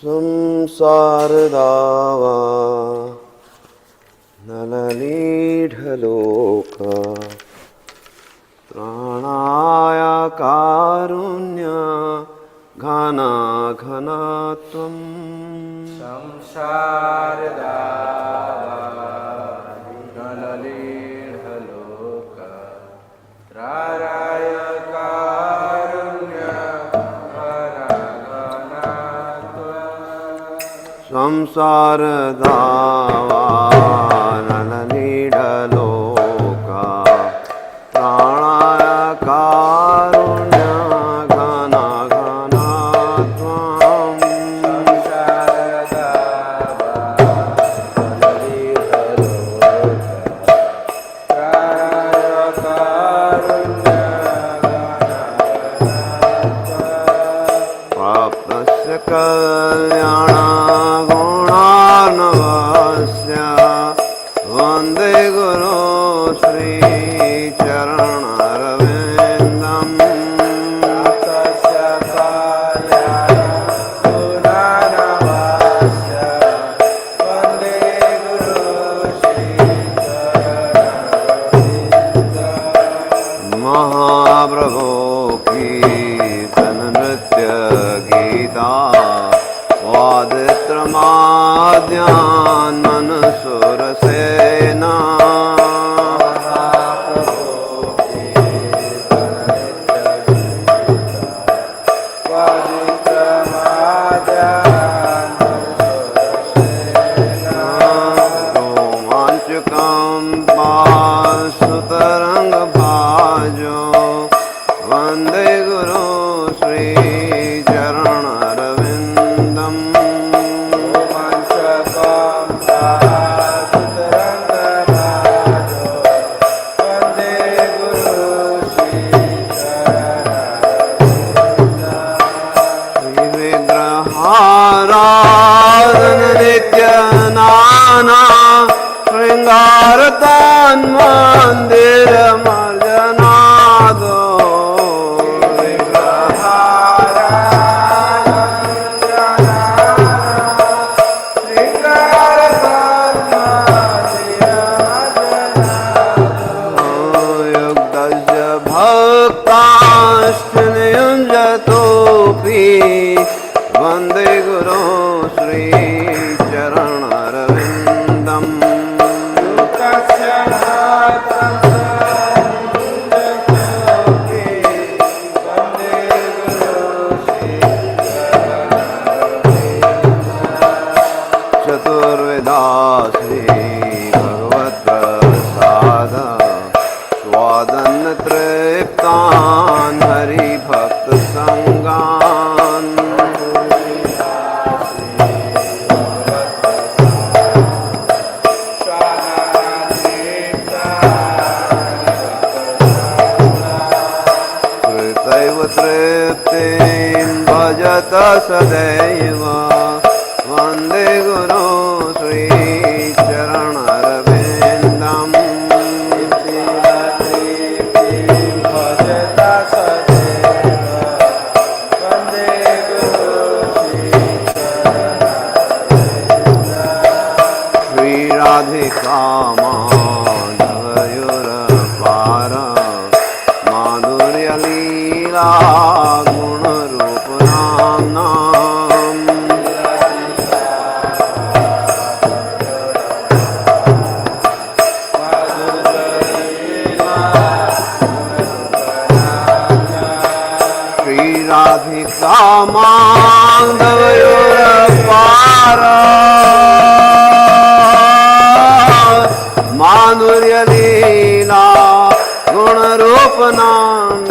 संसार दावा नलनीढलोका प्राणाय कारुण्य घना घनात्वम् संसार दावा नलनीढलोका प्राणाय संसार दावा नलनीढलोका प्राणाय कारुण्य घना घनात्वम् संसार दावा नलनीढलोका प्राप्तस्य कल्याण वंदे गुरु श्री चरणरविंदम् महाप्रभु कीर्तन नृत्य गीता वादित्रमाद्यान् मनसुर सेना रोमांचकं सुतरंग भाजो वंदे गुरु श्री आराधन नित्य नाना श्रृंगारतान मंदिर मर्जनादो युक्तस्य भक्ताश्च नियुञ्जतोऽपि वंदे गुरु श्री चरणरविंदम् चतुर्विधा श्री भगवत्प्रसाद स्वादन तृप्तान् हरिभक्त संगान् तृप्तिं भजत सदैव वंदे गुरु श्री चरणरविंदम् भजत सदैव वंदे गुरु श्री चरणरविंदम् श्री राधिका माधवयुरपार माधुर्य लीला गुण रूप नाम श्री राधिका माधवयुरपार माधुर्य लीला गुण रूप नाम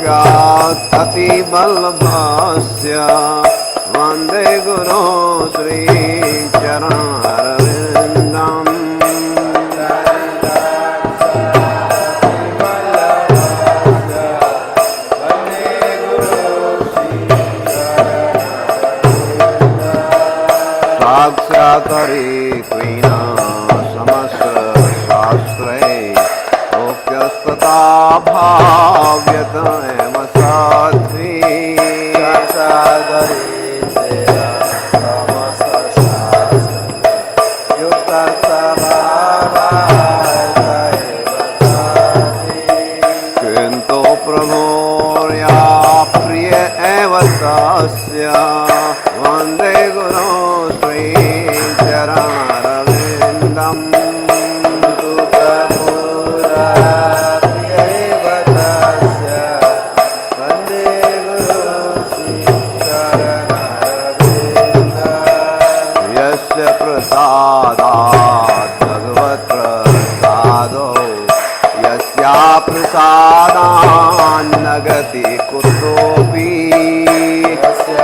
वाक्यात् अतिवल्लभस्य वन्दे गुरो श्रीचरणारविन्दम् साक्षात्करीत्वेन समस्तशास्त्रे ओक्यस्तथा भाव्यत एव साध्वी किन्तु प्रभोर्या प्रिय एव तस्य वन्दे गुरो श्रीचरणारविन्दम् यस्य प्रसादात् भगवत्प्रसादो यस्या प्रसादान्न गति कुतोऽपि यस्य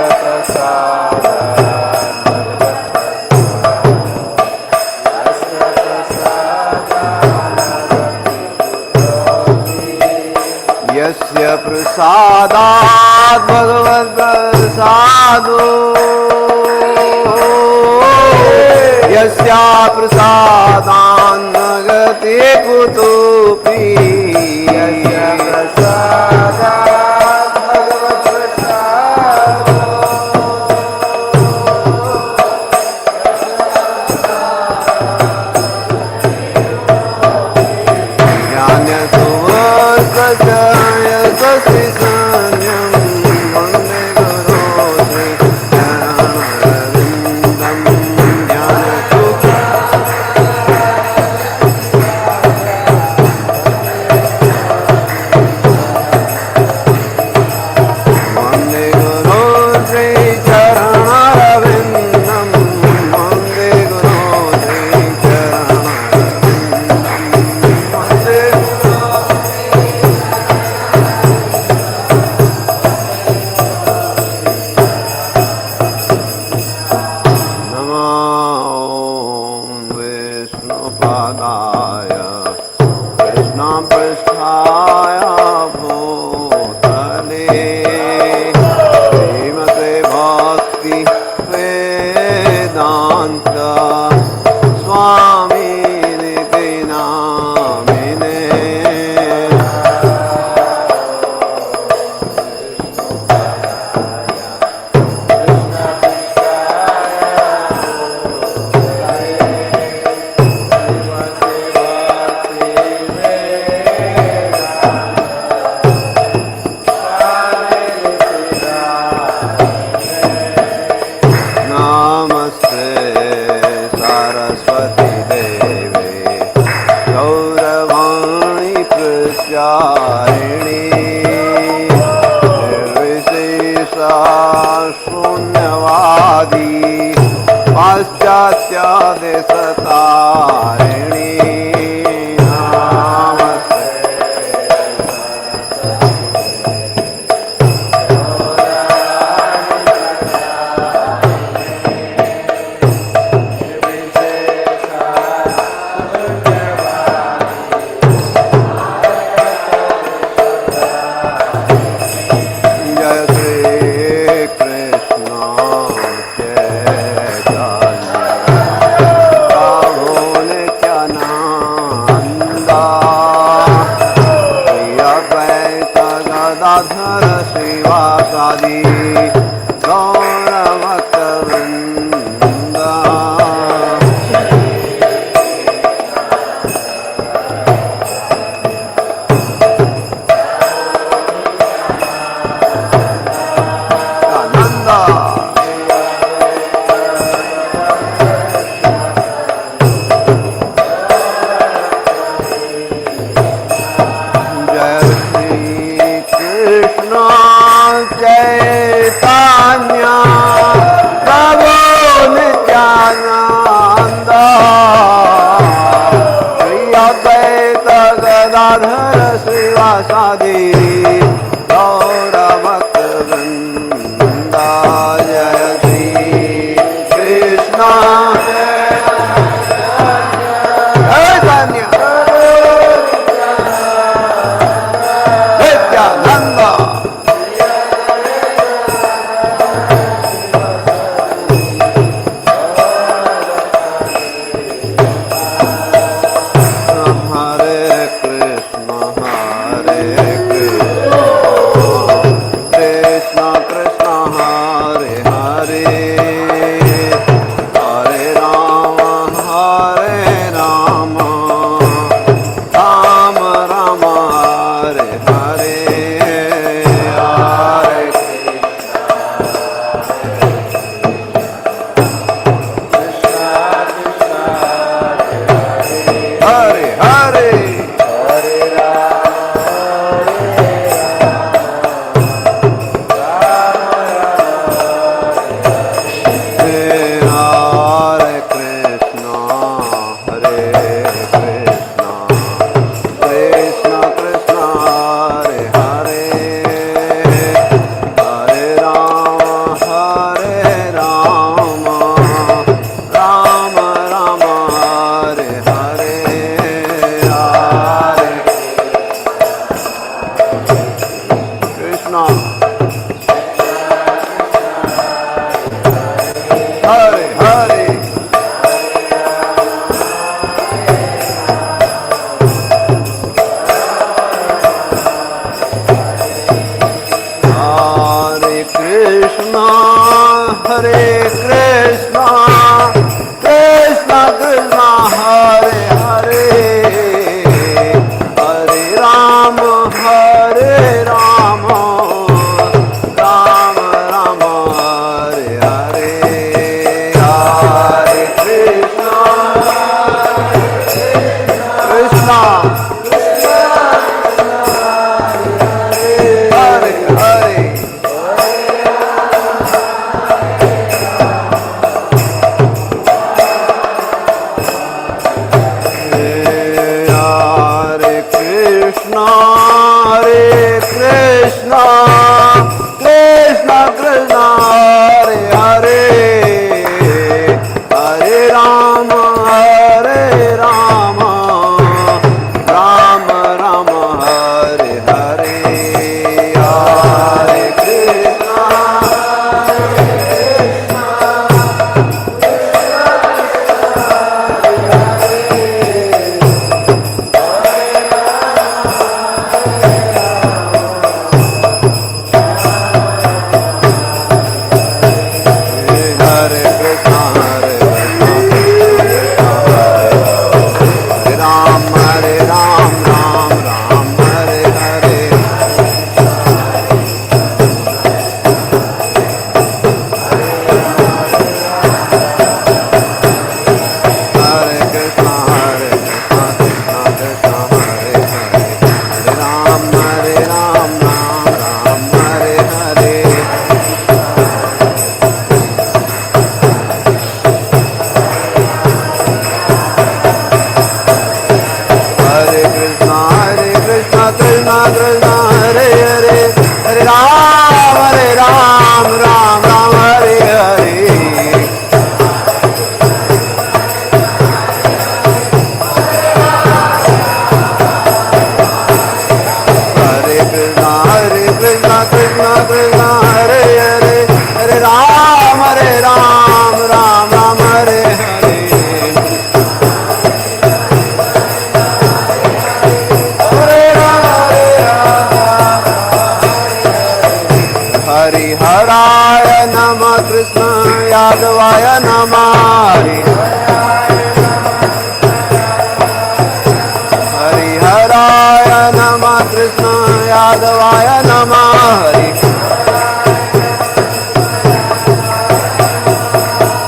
यस्य प्रसादात् भगवत्प्रसादो यस्या प्रसादान्न गति कुतोऽपि यस्य प्रसादात् भगवत्प्रसादो Krishna, Krishna Krishna, Hare Hare, Hare Rama, Hare Rama, Rama Rama, Hare Hare, Hare Krishna, Krishna, Hare Hare. Hare Krishna, Krishna Krishna, Hare Hare, Hare Rama, Rama Rama, Hare Hare, Hare Krishna, Hare Krishna, Hare Ram, Ram Ram, Hare Hare. Hare Krishna, Krishna Krishna, Hare Hare, Hare Ram, Ram Ram, Hare Hare. Hare Krishna, Krishna Krishna, Hare Hare, Hare Ram, Ram Ram, Hare Hare. Hare Krishna, Krishna Krishna, Hare Hare, Hare Ram, Ram Ram, Hare Hare. Hari Haraya Namah, Krishna Yadavaya Namah, Hari Haraya Namah, Krishna Yadavaya Namah,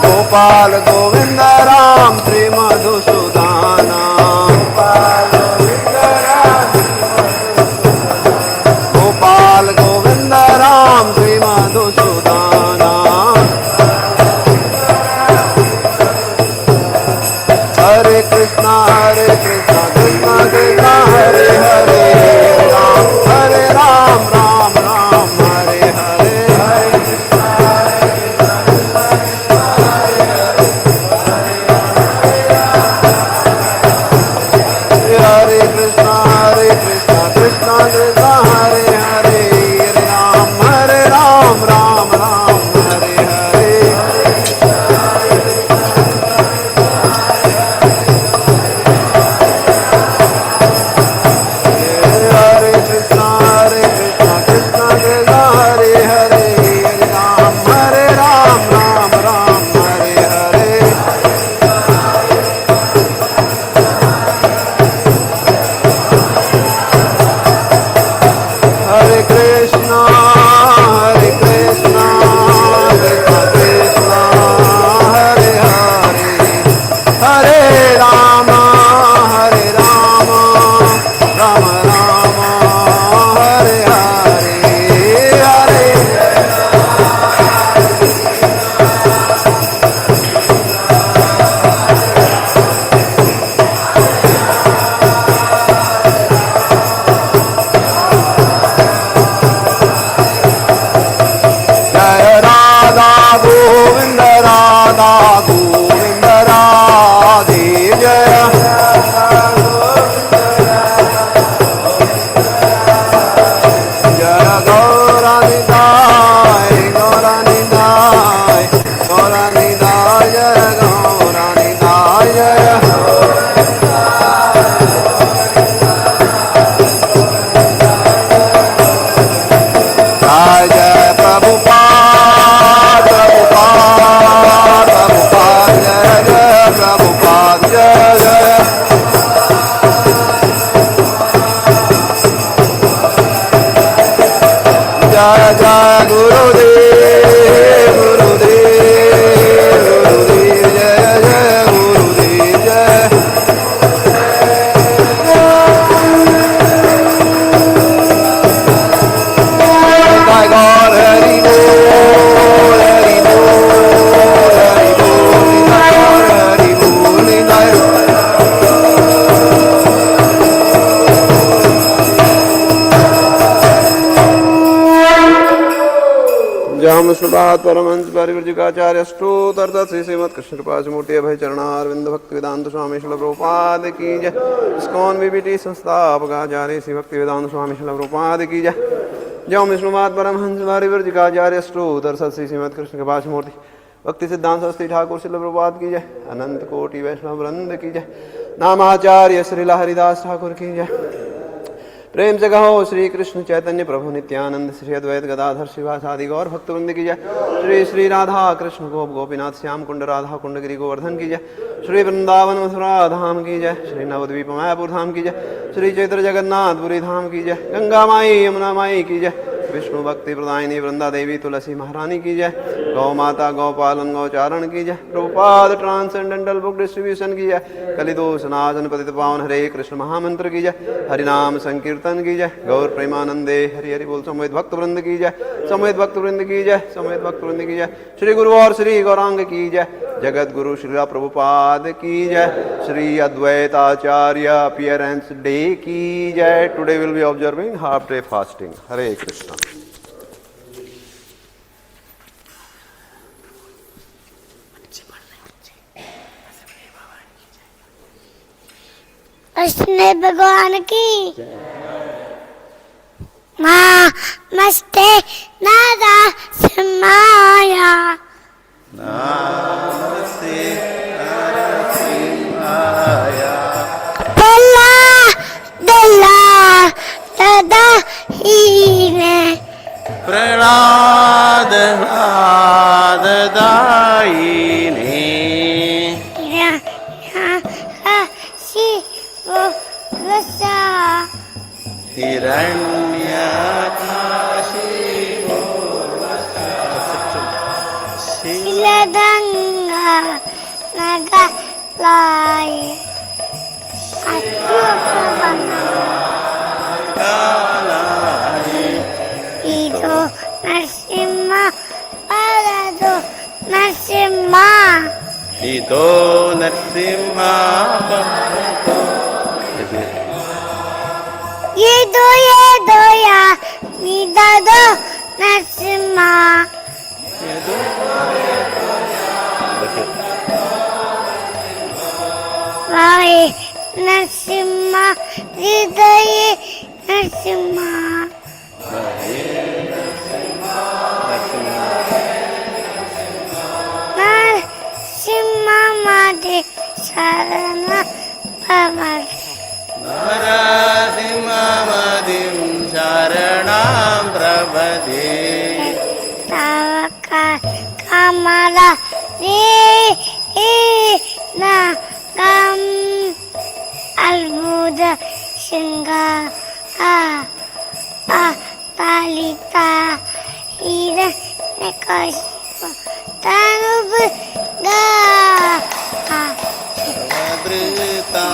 Gopal Govinda Ram, Sri Madhusudana, Gopal Govinda Ram, Sri Madhusudana. Hare Krishna, Krishna Krishna, Hare Hare, Hare Ram, Ram Ram, Hare Hare. Hare Krishna, Krishna Krishna, Hare Hare, Hare Ram, Ram Ram, Hare Hare. ओम विष्णुपाद परमहंस परिव्रजकाचार्य अष्टोत्तर श्री श्रीमद कृष्ण कृपा मूर्ति अभय चरणारविंद भक्ति वेदांत स्वामी श्रील प्रभुपाद की जय। ISKCON BBT संस्थापकाचार्य Shri भक्ति वेदांत स्वामी श्रील प्रभुपाद की जय। जय ओम विष्णुपाद परमहंस परिव्रजकाचार्य अष्टोत्तर श्री श्रीमद कृष्ण कृपा मूर्ति भक्ति सिद्धांत सरस्वती ठाकुर श्रील प्रभुपाद की जय। अनंत कोटि वैष्णव वृंद की जय। नामाचार्य श्रील हरिदास ठाकुर की जय। प्रेम से कहो श्री कृष्ण चैतन्य प्रभु नित्यानंद श्री अद्वैत गदाधर शिवासादि गौर भक्तवृंद की जय। श्री श्री राधा कृष्ण गोप गोपीनाथ श्याम कुंड राधा कुंड गिरि गोवर्धन की जय। श्री वृंदावन मथुरा धाम की जय। श्री नवद्वीप मायापुर धाम की जय। श्री चैत्र जगन्नाथपुरी धाम की जय। गंगा माई यमुना माई की जय। विष्णु भक्ति प्रदायिनी वृंदा देवी तुलसी महारानी की जय। गौ माता गौ पालन गौचारण की जय। प्रभुपाद ट्रांसेंडेंटल बुक डिस्ट्रीब्यूशन की जय। कलिदोष नाशन पतित पावन हरे कृष्ण महामंत्र की जय। हरिनाम संकीर्तन की जय। गौर प्रेमानंदे हरि हरि बोल। समेत भक्त वृंद की जय। समेत भक्त वृंद की जय। समेत भक्त वृंद की जय। श्री गुरु और श्री गौरांग की जय। जगत गुरु श्री प्रभुपाद की जय। श्री अद्वैताचार्य अपीयरेंस डे की जय। Today will be observing half day fasting. Hare Krishna. Krishna भगवान की माँ मस्ते नादा सिमाया नमस्ते नरसिंहाय पल्ला दल्ला दादा हीने प्रणाद दायिने हिरण्यकाशिपो शिलदंगा नगलाय इदो नरसिम्हा पादो नरसिम्हा इदो नरसिम्हा ये दो या मीदा दो नरसिम्हा वाहे नरसिम्हा हृदय नरसिम्हा नरसिम्हा मादे शरण पवन नरसिंहमदिं शरणं प्रपदे तव कमला न गम अल्बुद सिंगा पालिता हिरण्यकशिप तनुब गा वृता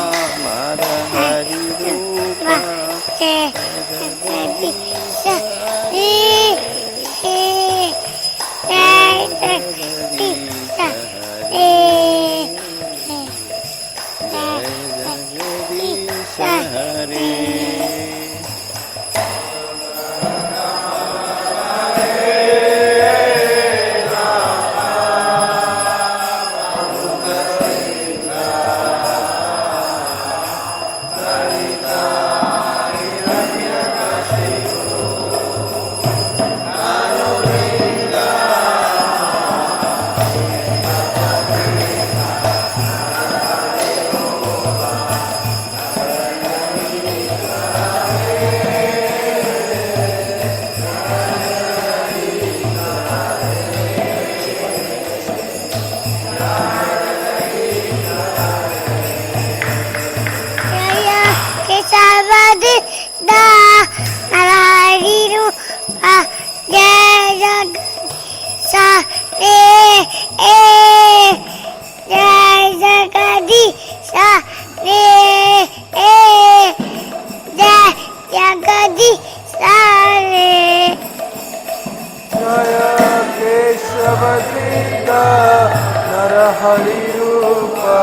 हरि रूपा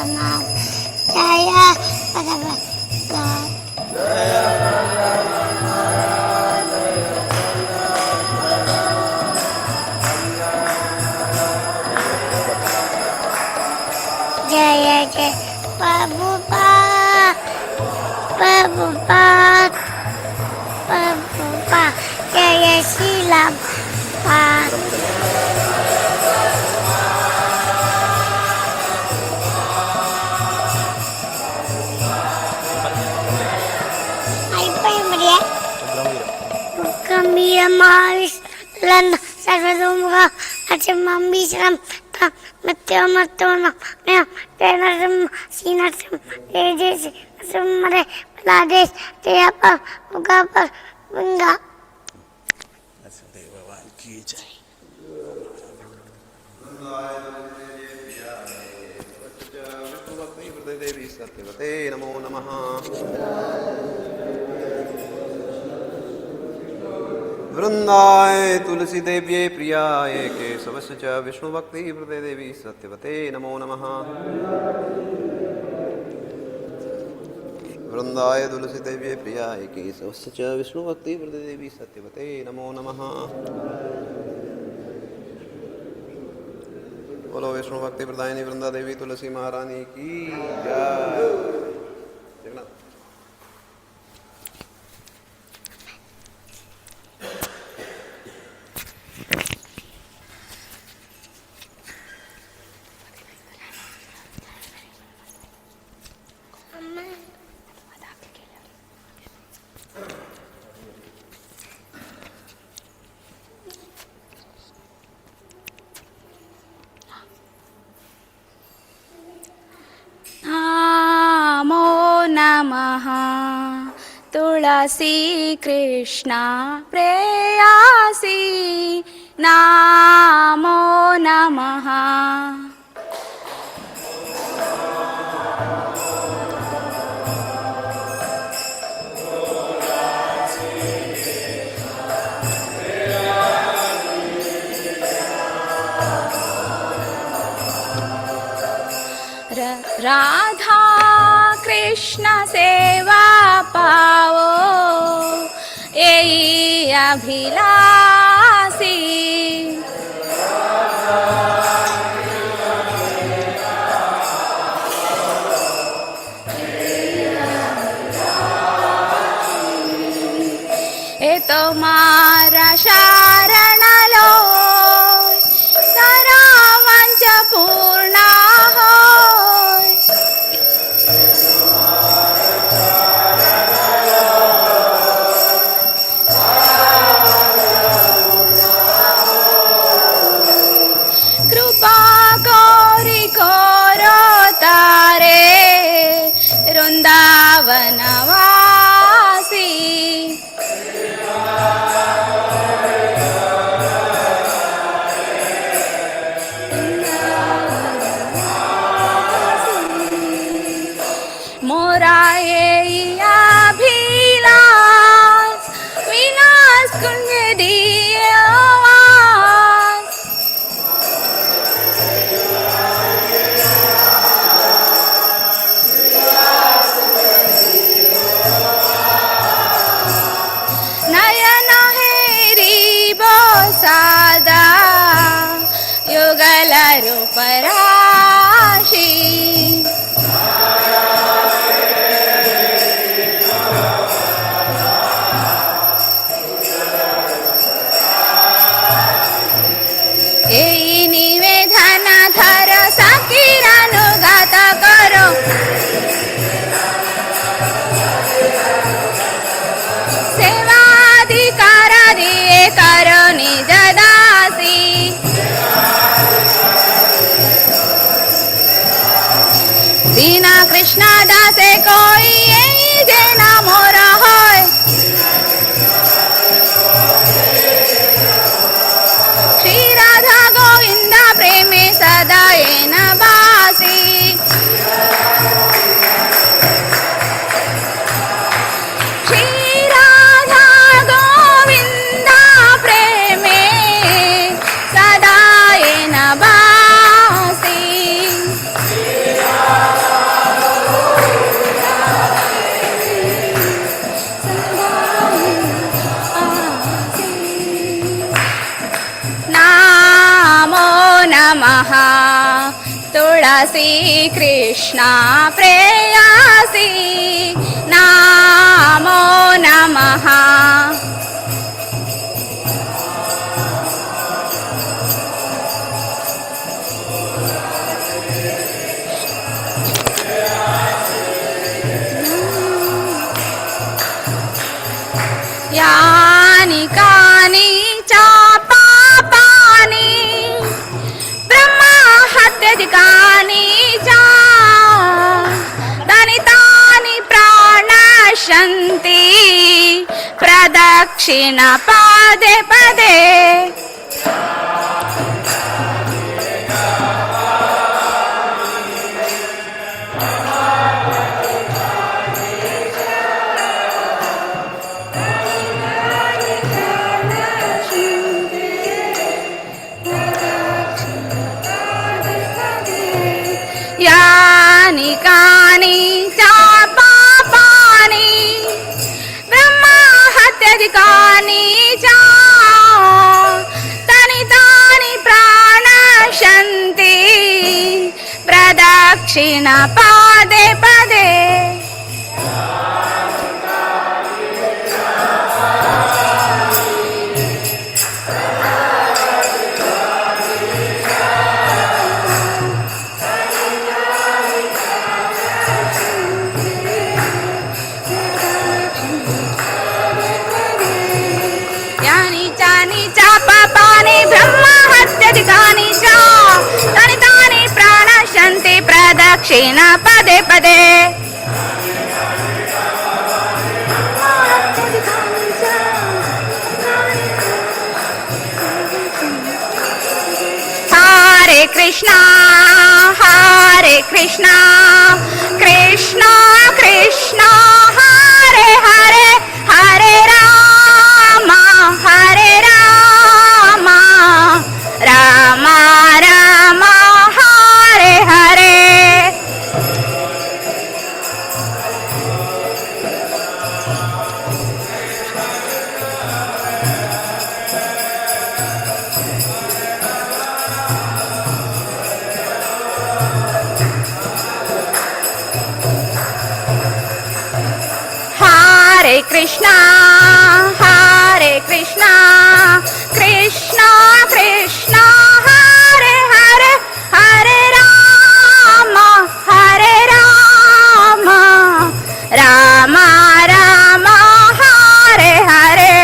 नाम जय जय जय प्रभुपाद जय Shri Ram Gambira sarvadumuga achamam bishram mithyamatona tenasam sinasam ejesi asumare paladesh teyapa mugapar vinga भगवान की जय। देवी सत्यवते नमो नमः। वृंदाय तुलसी देव्ये प्रियाय केशवस्य च विष्णु भक्ति प्रदे देवी सत्यवते नमो नमः। वृंदाय तुलसी देव्ये प्रियाय केशवस्य च विष्णु भक्ति प्रदे देवी सत्यवते नमो नमः। बोलो विष्णु भक्ति प्रदायिनी वृंदा देवी तुलसी महारानी की जय। तुलसी कृष्णा प्रेयासी नामो नमः। राधा कृष्ण सेवा पाओ यही अभिलाषी। ये तुम्हारा शरण लो सारा वांछ पूर्ण हो। वृंदावनवासी मोरा अभिलाष विनाश कुंज दियवास। सादा युगल रूपराशि एई निवेदन धर सकीरानुगत करो। सेवाधिकार दिए करो निज दासी। बिना कृष्ण दासे कोई जे न मोर होय। श्री राधा गोविंद प्रेमे सदा न बासी। प्रेयासी कृष्णा प्रेयासी नमो नमः। यानि कानि च पापानि ब्रह्महत्यादिकानि च तानि तानि प्रणश्यन्ति प्रदक्षिण पदे पदे। यानि कानि च पापानि ब्रह्महत्यादिकानि च तानि तानि प्रणश्यन्ति प्रदक्षिण पदे पदे। ब्रह्महत्यादिकानि च तानि तानि प्रणश्यन्ति प्रदक्षिण पदे पदे। हरे कृष्णा कृष्णा कृष्णा हरे हरे हरे राम राम राम हरे हरे। हरे कृष्णा कृष्णा कृष्णा हरे हरे हरे राम राम राम हरे हरे।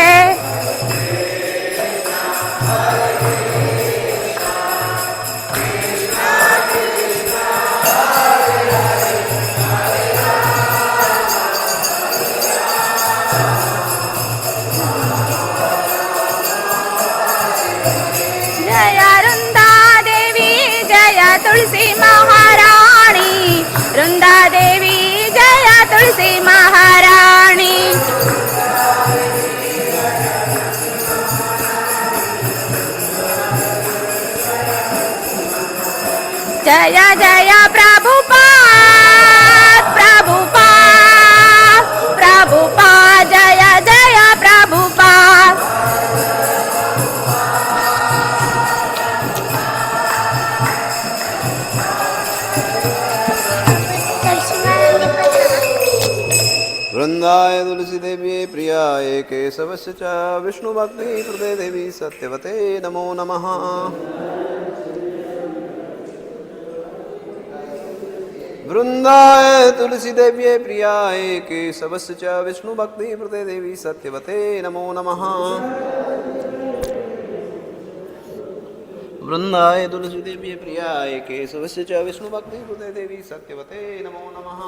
तुलसी महारानी वृंदा देवी जय तुलसी महारानी। जय जय प्रभुपाद प्रभुपाद प्रभुपाद जय जय प्रभुपाद। वृंदाय तुलसी देवी प्रियाय केशवस्य च विष्णु भक्ति प्रदे देवी सत्यवते नमो नमः। वृंदाय तुलसी देवी प्रियाय केशवस्य च विष्णु भक्ति प्रदे देवी सत्यवते नमो नमः। वृंदाय तुलसी देवी प्रियाय केशवस्य च विष्णु भक्ति प्रदे देवी सत्यवते नमो नमः।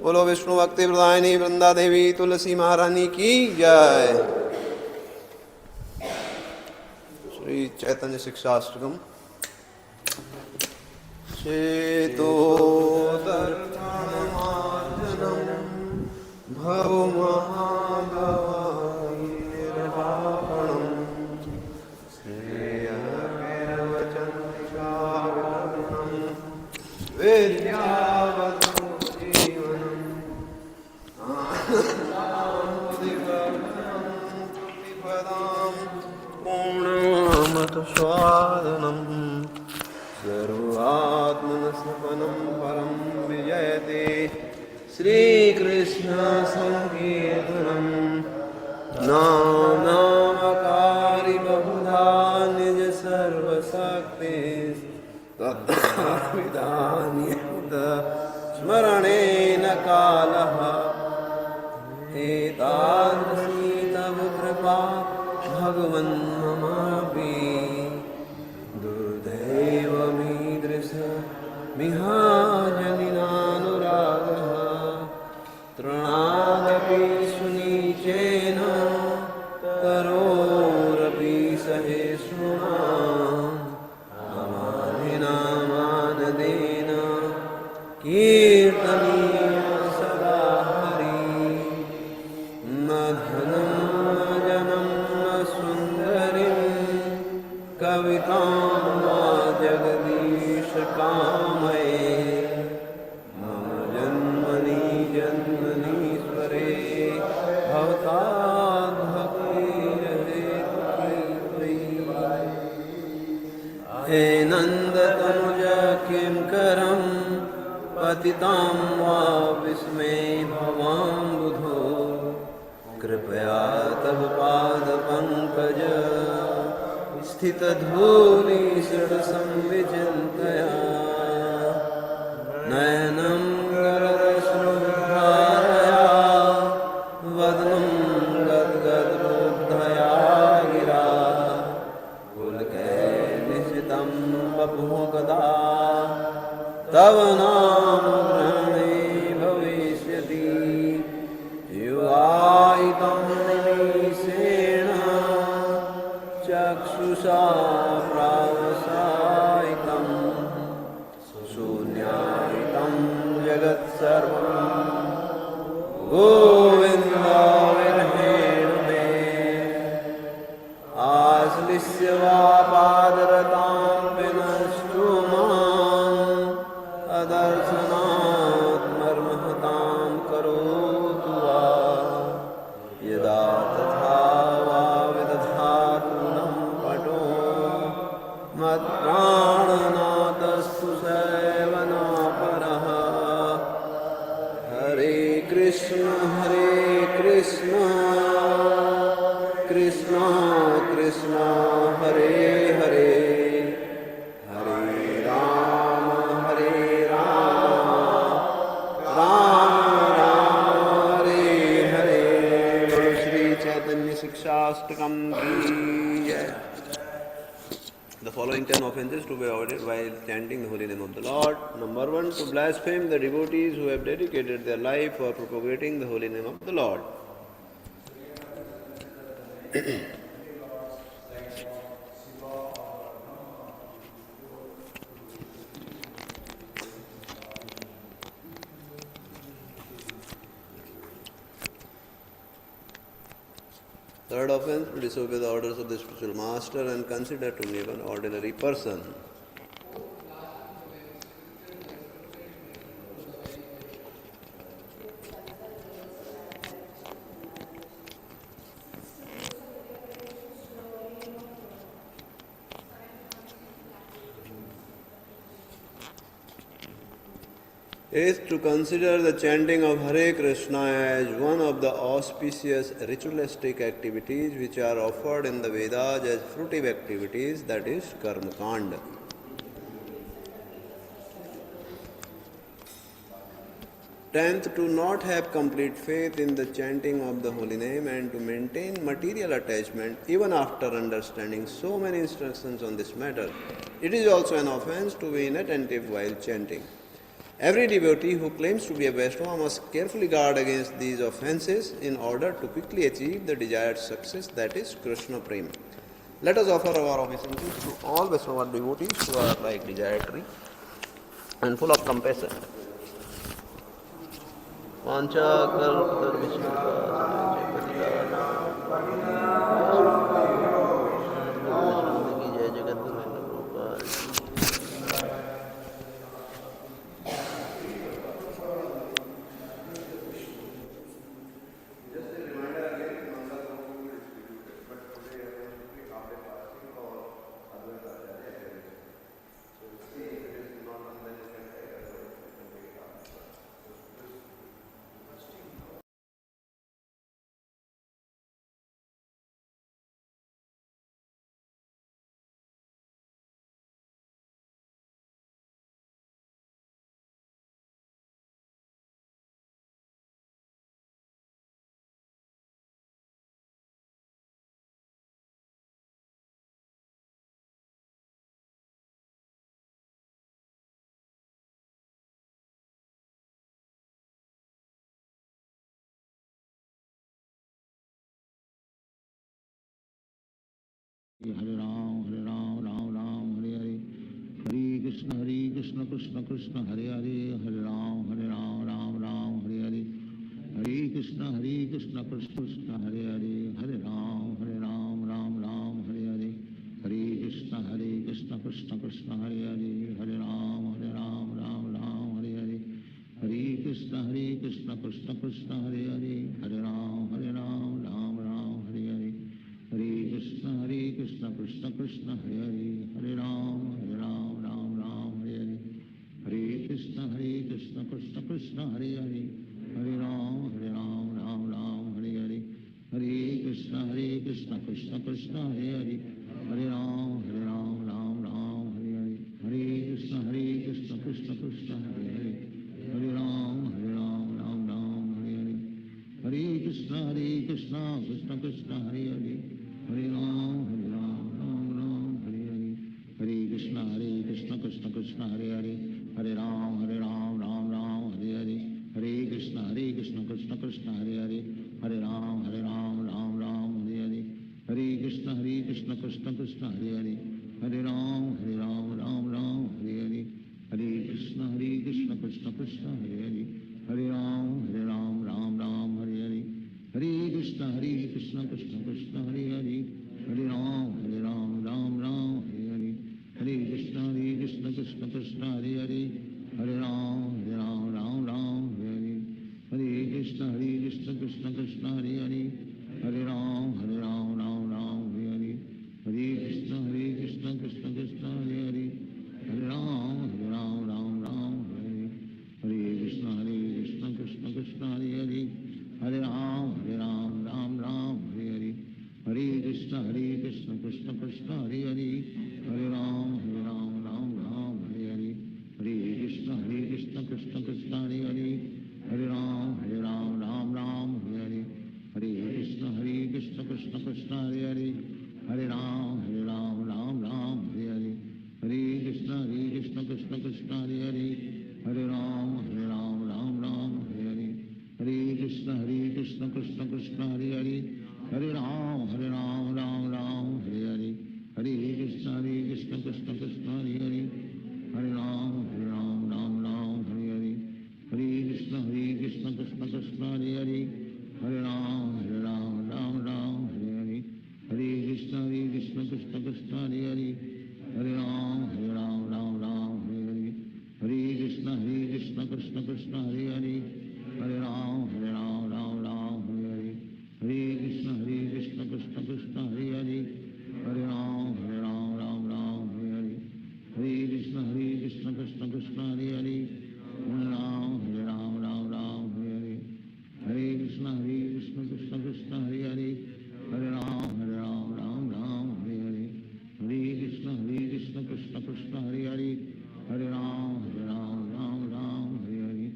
बोलो विष्णु भक्ति प्रदायिनी वृंदा देवी तुलसी महारानी की जय। श्री चैतन्य शिक्षाष्टकम। चेतो दर्पणमार्जनम् भवो महाभवायिर्वाहणम् श्रेयःकेरवचन्तिकाविलग्नम् विद्यावत् पूर्णमतस्वादनम् सर्वात्मनस्पनं परं विजयते श्रीकृष्णसङ्कीर्तनं नामकारी बहुधा निज सर्वशक्ति तत्विधान्यत स्मरणेन कालः एतादृशी तव कृपा भगवन् ममापि दुर्दैवमीदृशमिहाजनिनानुरागः तृणादपि सुनीचेन करोरपि सहिष्णुना अमानिनामानदेन कीर्तनीय सदा हरि न धनं न जनं न सुन्दरीं कवितां वा जगदीश कामये मम जन्मनि जन्मनीश्वरे भवताद् भक्तिरहेतुकी हे नन्दतनुज किं करं पतितां वा विस्मे भवां बुधो कृपया तव पादपङ्कज स्थितधूलिसृडसंविचिन्तया नयनं गरदश्रुधारया वदनं गद्गद्बुद्धया गिरा पुलकैर्निशितं वपुः कदा तव नाम ग्रहणे भविष्यति युवायितं निमीषेण चक्षुषा प्रावसायितं शून्यायितं जगत्सर्वं गोविन्दाविरहेण मे आश्लिष्य वा पादरतां विनष्टो माम् अदर्शनात् मर्महतां करोतु वा यदा तथा वा विदधातु नः पटो मत्प्राणनाथस्तु सेवनापरः हरे कृष्ण कृष्ण कृष्ण हरे हरे हरे राम राम राम हरे हरे बोलो श्री चैतन्य शिक्षाष्टकम की जय। The following 10 offenses to be avoided while chanting the holy name of the Lord. Number 1, to blaspheme the devotees who have dedicated their life for propagating the holy name of the Lord. Third offense, to disobey the orders of the spiritual master and consider to be an ordinary person. Is to consider the chanting of Hare Krishna as one of the auspicious ritualistic activities which are offered in the Vedas as fruitive activities, that is Karma Kanda. Tenth, to not have complete faith in the chanting of the holy name and to maintain material attachment even after understanding so many instructions on this matter. It is also an offense to be inattentive while chanting. Every devotee who claims to be a Vaishnava must carefully guard against these offenses in order to quickly achieve the desired success, that is Krishna Prema. Let us offer our obeisances to all Vaishnava devotees who are like desiratory and full of compassion. Vancha Hare Ram Ram Ram Hare Hare, Hare Krishna Krishna Krishna Hare Hare, Hare Ram Ram Ram Hare Hare, Hare Krishna Krishna Krishna Hare Hare, Hare Ram Ram Ram Hare Hare, Hare Krishna Krishna Krishna Hare Hare, Hare Ram Ram Ram Hare Hare, Hare Krishna Krishna Krishna Hare Hare, Hare Ram Ram Ram Hare Hare, Hare Krishna Krishna Krishna Hare Hare, Hare Ram Ram Ram Hare Hare, Hare Krishna Krishna Krishna Hare Hare, Hare Ram Ram Ram Hare Hare, Hare Krishna Krishna Krishna Hare Hare, Hare Ram Ram Ram Hare Hare, Hare Krishna Krishna Krishna Hare Hare, Hare Ram Ram Ram Hare Hare, Hare Krishna Krishna Krishna Hare Hare, Hare Ram Ram Ram Hare Hare, Hare Krishna Krishna Krishna Hare Hare, Hare Ram Ram Ram Hare Hare, Hare Krishna Krishna Krishna Hare Hare, Hare Ram Ram Ram Hare Hare, Hare Krishna Krishna Krishna Hare Hare, Hare Ram Ram Ram Hare Hare, Hare Krishna Krishna Krishna Hare Hare, Hare Ram Ram Ram Hare Hare, Hare Krishna Krishna Krishna Hare Hare, Hare Ram Ram Ram Hare Hare, Hare Krishna Krishna Krishna Hare Hare, Hare Ram Ram Ram Hare Hare, Hare Krishna Krishna Krishna Hare Hare, Hare Ram Ram Ram Hare Hare, Hare Krishna Krishna Krishna Hare Hare, Hare Ram Ram Ram Hare Hare, Hare Krishna Krishna Krishna Hare Hare, Hare Ram Ram Ram Hare Hare, Hare Krishna Krishna Krishna Hare Hare, Hare Ram Ram Ram Hare Hare, Hare Krishna Krishna Krishna Hare Hare, Hare Ram Ram Ram Hare Hare, Hare Krishna Krishna Krishna Hare Hare, Hare Ram Ram Ram Hare Hare, Hare Krishna Krishna Krishna Hare Hare, Hare Ram Ram Ram Hare Hare, Hare Krishna Krishna Krishna Hare Hare, Hare Ram Ram Ram Hare Hare, Hare Krishna Krishna Krishna Hare Hare, Hare Ram Ram Ram Hare Hare, Hare Krishna Krishna Krishna Hare Hare, Hare Ram Ram Ram Hare Hare, Hare Krishna Krishna Krishna Hare Hare, Hare Ram Ram Ram Hare Hare, Hare Krishna Krishna Krishna Hare Hare, Hare Ram Ram Ram Hare Hare, Hare Krishna Krishna Krishna Hare Hare, Hare Ram Ram Ram Hare Hare, Hare Krishna Krishna Krishna Hare Hare, Hare Ram Ram Hare Hare, Hare Krishna Krishna Krishna Hare Hare, Hare Ram Ram Ram Hare Hare, Hare Krishna Krishna Krishna Hare Hare, Hare Ram Ram Ram Hare Hare,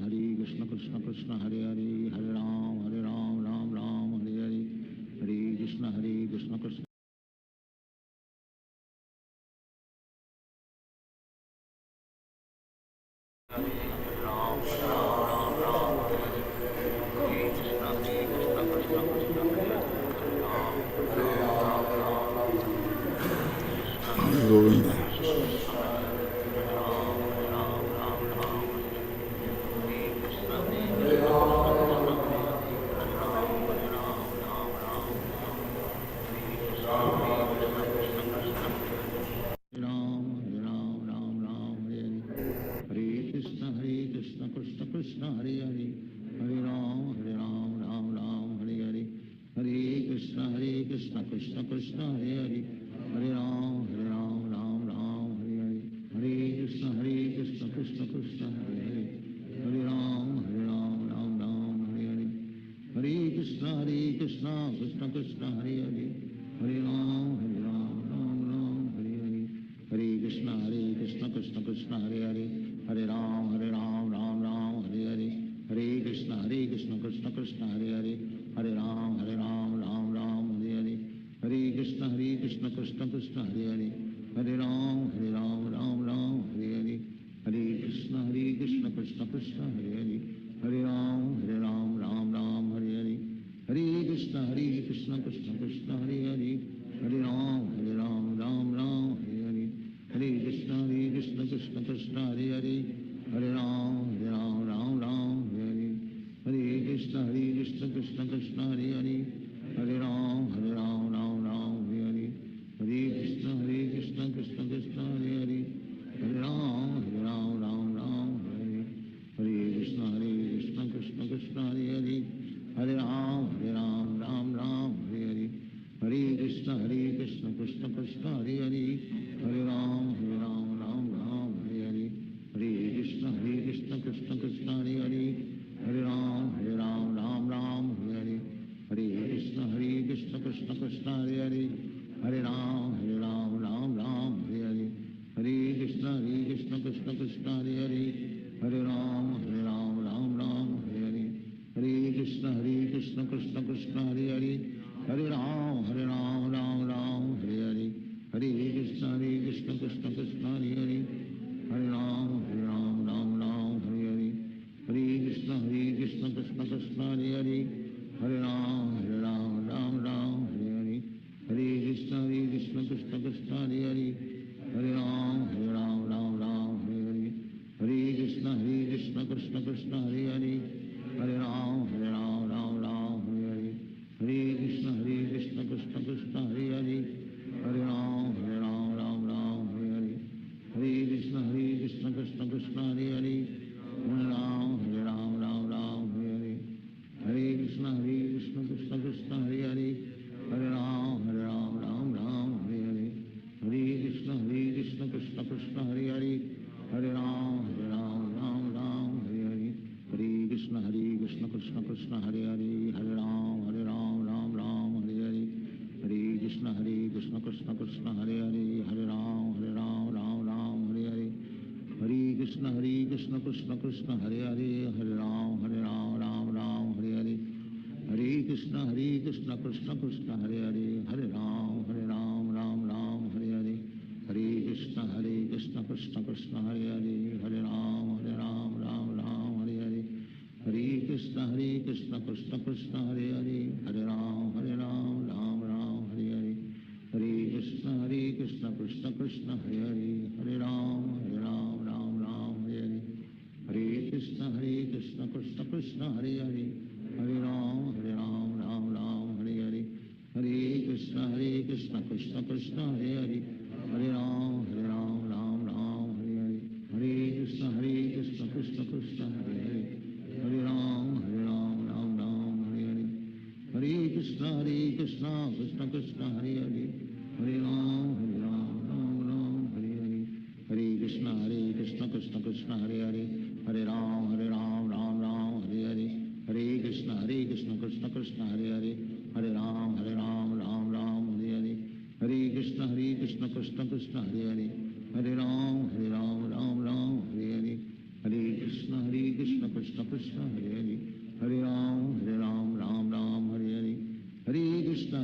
Hare Krishna Krishna Krishna Hare Hare, Hare Ram Ram Ram Hare Hare, Hare Krishna Krishna Govind Ram Hare Hare, Hare Krishna Krishna Krishna Hare Hare, Hare Ram Ram Hare Hare, Hare Krishna Krishna Krishna Hare Hare, Hare Ram Ram Hare Hare, Hare Krishna Krishna Krishna Hare Hare, Hare Ram Ram Hare Hare, Hare Krishna Krishna Krishna Hare Hare, Hare Ram Ram Hare Hare, Hare Krishna Krishna Krishna Hare Hare, Hare Ram Ram Hare Hare, Hare Krishna Krishna Krishna Hare Hare, Hare Ram Ram Hare Hare, Hare Krishna Krishna Krishna Hare Hare, Hare Ram Ram Hare Hare, Hare Krishna Krishna Krishna Hare Hare, Hare Ram Ram Hare Hare, Hare Krishna Krishna Krishna Hare Hare, Hare Hare Krishna Krishna Krishna Hare Hare Hare Ram Ram Ram Hare Hare Hare Krishna Krishna Krishna Hare Hare Hare Ram Ram Ram Hare Hare Hare Krishna Krishna Krishna Hare Hare Hare Ram Ram Hare Hare Hare Krishna Krishna Krishna Hare Hare Hare Ram Ram Hare Hare Hare Krishna Krishna Krishna Hare Hare Hare Ram Ram Hare Hare Hare Krishna Krishna Krishna Hare Hare Hare Ram Ram Hare Hare Hare Krishna Krishna Krishna Hare Hare Hare Ram Ram Hare Hare Hare Krishna Krishna Krishna Hare Hare Hare Ram Ram Hare Hare Hare Krishna Krishna Krishna Hare Hare Hare Ram Ram Hare Hare Hare Krishna Krishna Krishna Hare Hare Hare Ram Ram Hare Hare Hare Krishna Krishna Krishna Hare Hare Hare Ram Ram Hare Hare Hare Krishna Krishna Krishna Hare Hare Hare Ram Ram Hare Hare Hare Krishna Krishna Krishna Hare Hare Hare Ram Ram Hare Hare Hare Krishna Krishna Krishna Hare Hare Hare Ram Ram Hare Hare Hare Krishna Krishna Krishna Hare Hare Hare Ram Ram Hare Hare Hare Krishna Krishna Krishna Hare Hare Hare Ram Ram Hare Hare Hare Krishna Krishna Krishna Hare Hare Hare Ram Ram Hare Hare Hare Krishna Krishna Krishna Hare Hare Hare Ram Ram Hare Hare Hare Krishna Krishna Krishna Hare Hare Hare Ram Ram Hare Hare Hare Krishna Krishna Krishna Hare Hare Hare Ram Ram Hare Hare Hare Krishna Krishna Krishna Hare Hare Hare Ram Ram Hare Hare Hare Krishna Krishna Krishna Hare Hare Hare Ram Ram Hare Hare Hare Krishna Krishna Krishna Hare Hare Hare Ram Ram Hare Hare Hare Krishna Krishna Krishna Hare Hare Hare Ram Ram Hare Hare Hare Krishna Krishna Krishna Hare Hare Hare Ram Ram Hare Hare Hare Krishna Krishna Krishna Hare Hare Hare Ram Ram Hare Hare Hare Krishna Krishna Krishna Hare Hare Hare Ram Ram Hare Hare Hare Krishna Krishna Krishna Hare Hare Hare Ram Ram Hare Hare Hare Krishna Krishna Krishna Hare Hare Hare Ram Ram Hare Hare Hare Krishna Krishna Krishna Hare Hare Hare Ram Ram Hare Hare Hare Krishna Krishna Krishna Hare Hare Hare Ram Ram Hare Hare Hare Krishna Krishna Krishna Hare Hare Hare Ram Ram Hare Hare Hare Krishna Krishna Krishna Hare Hare Hare Ram Ram Hare Hare Hare Krishna Krishna Krishna Hare Hare Hare Ram Ram Hare Hare Hare Krishna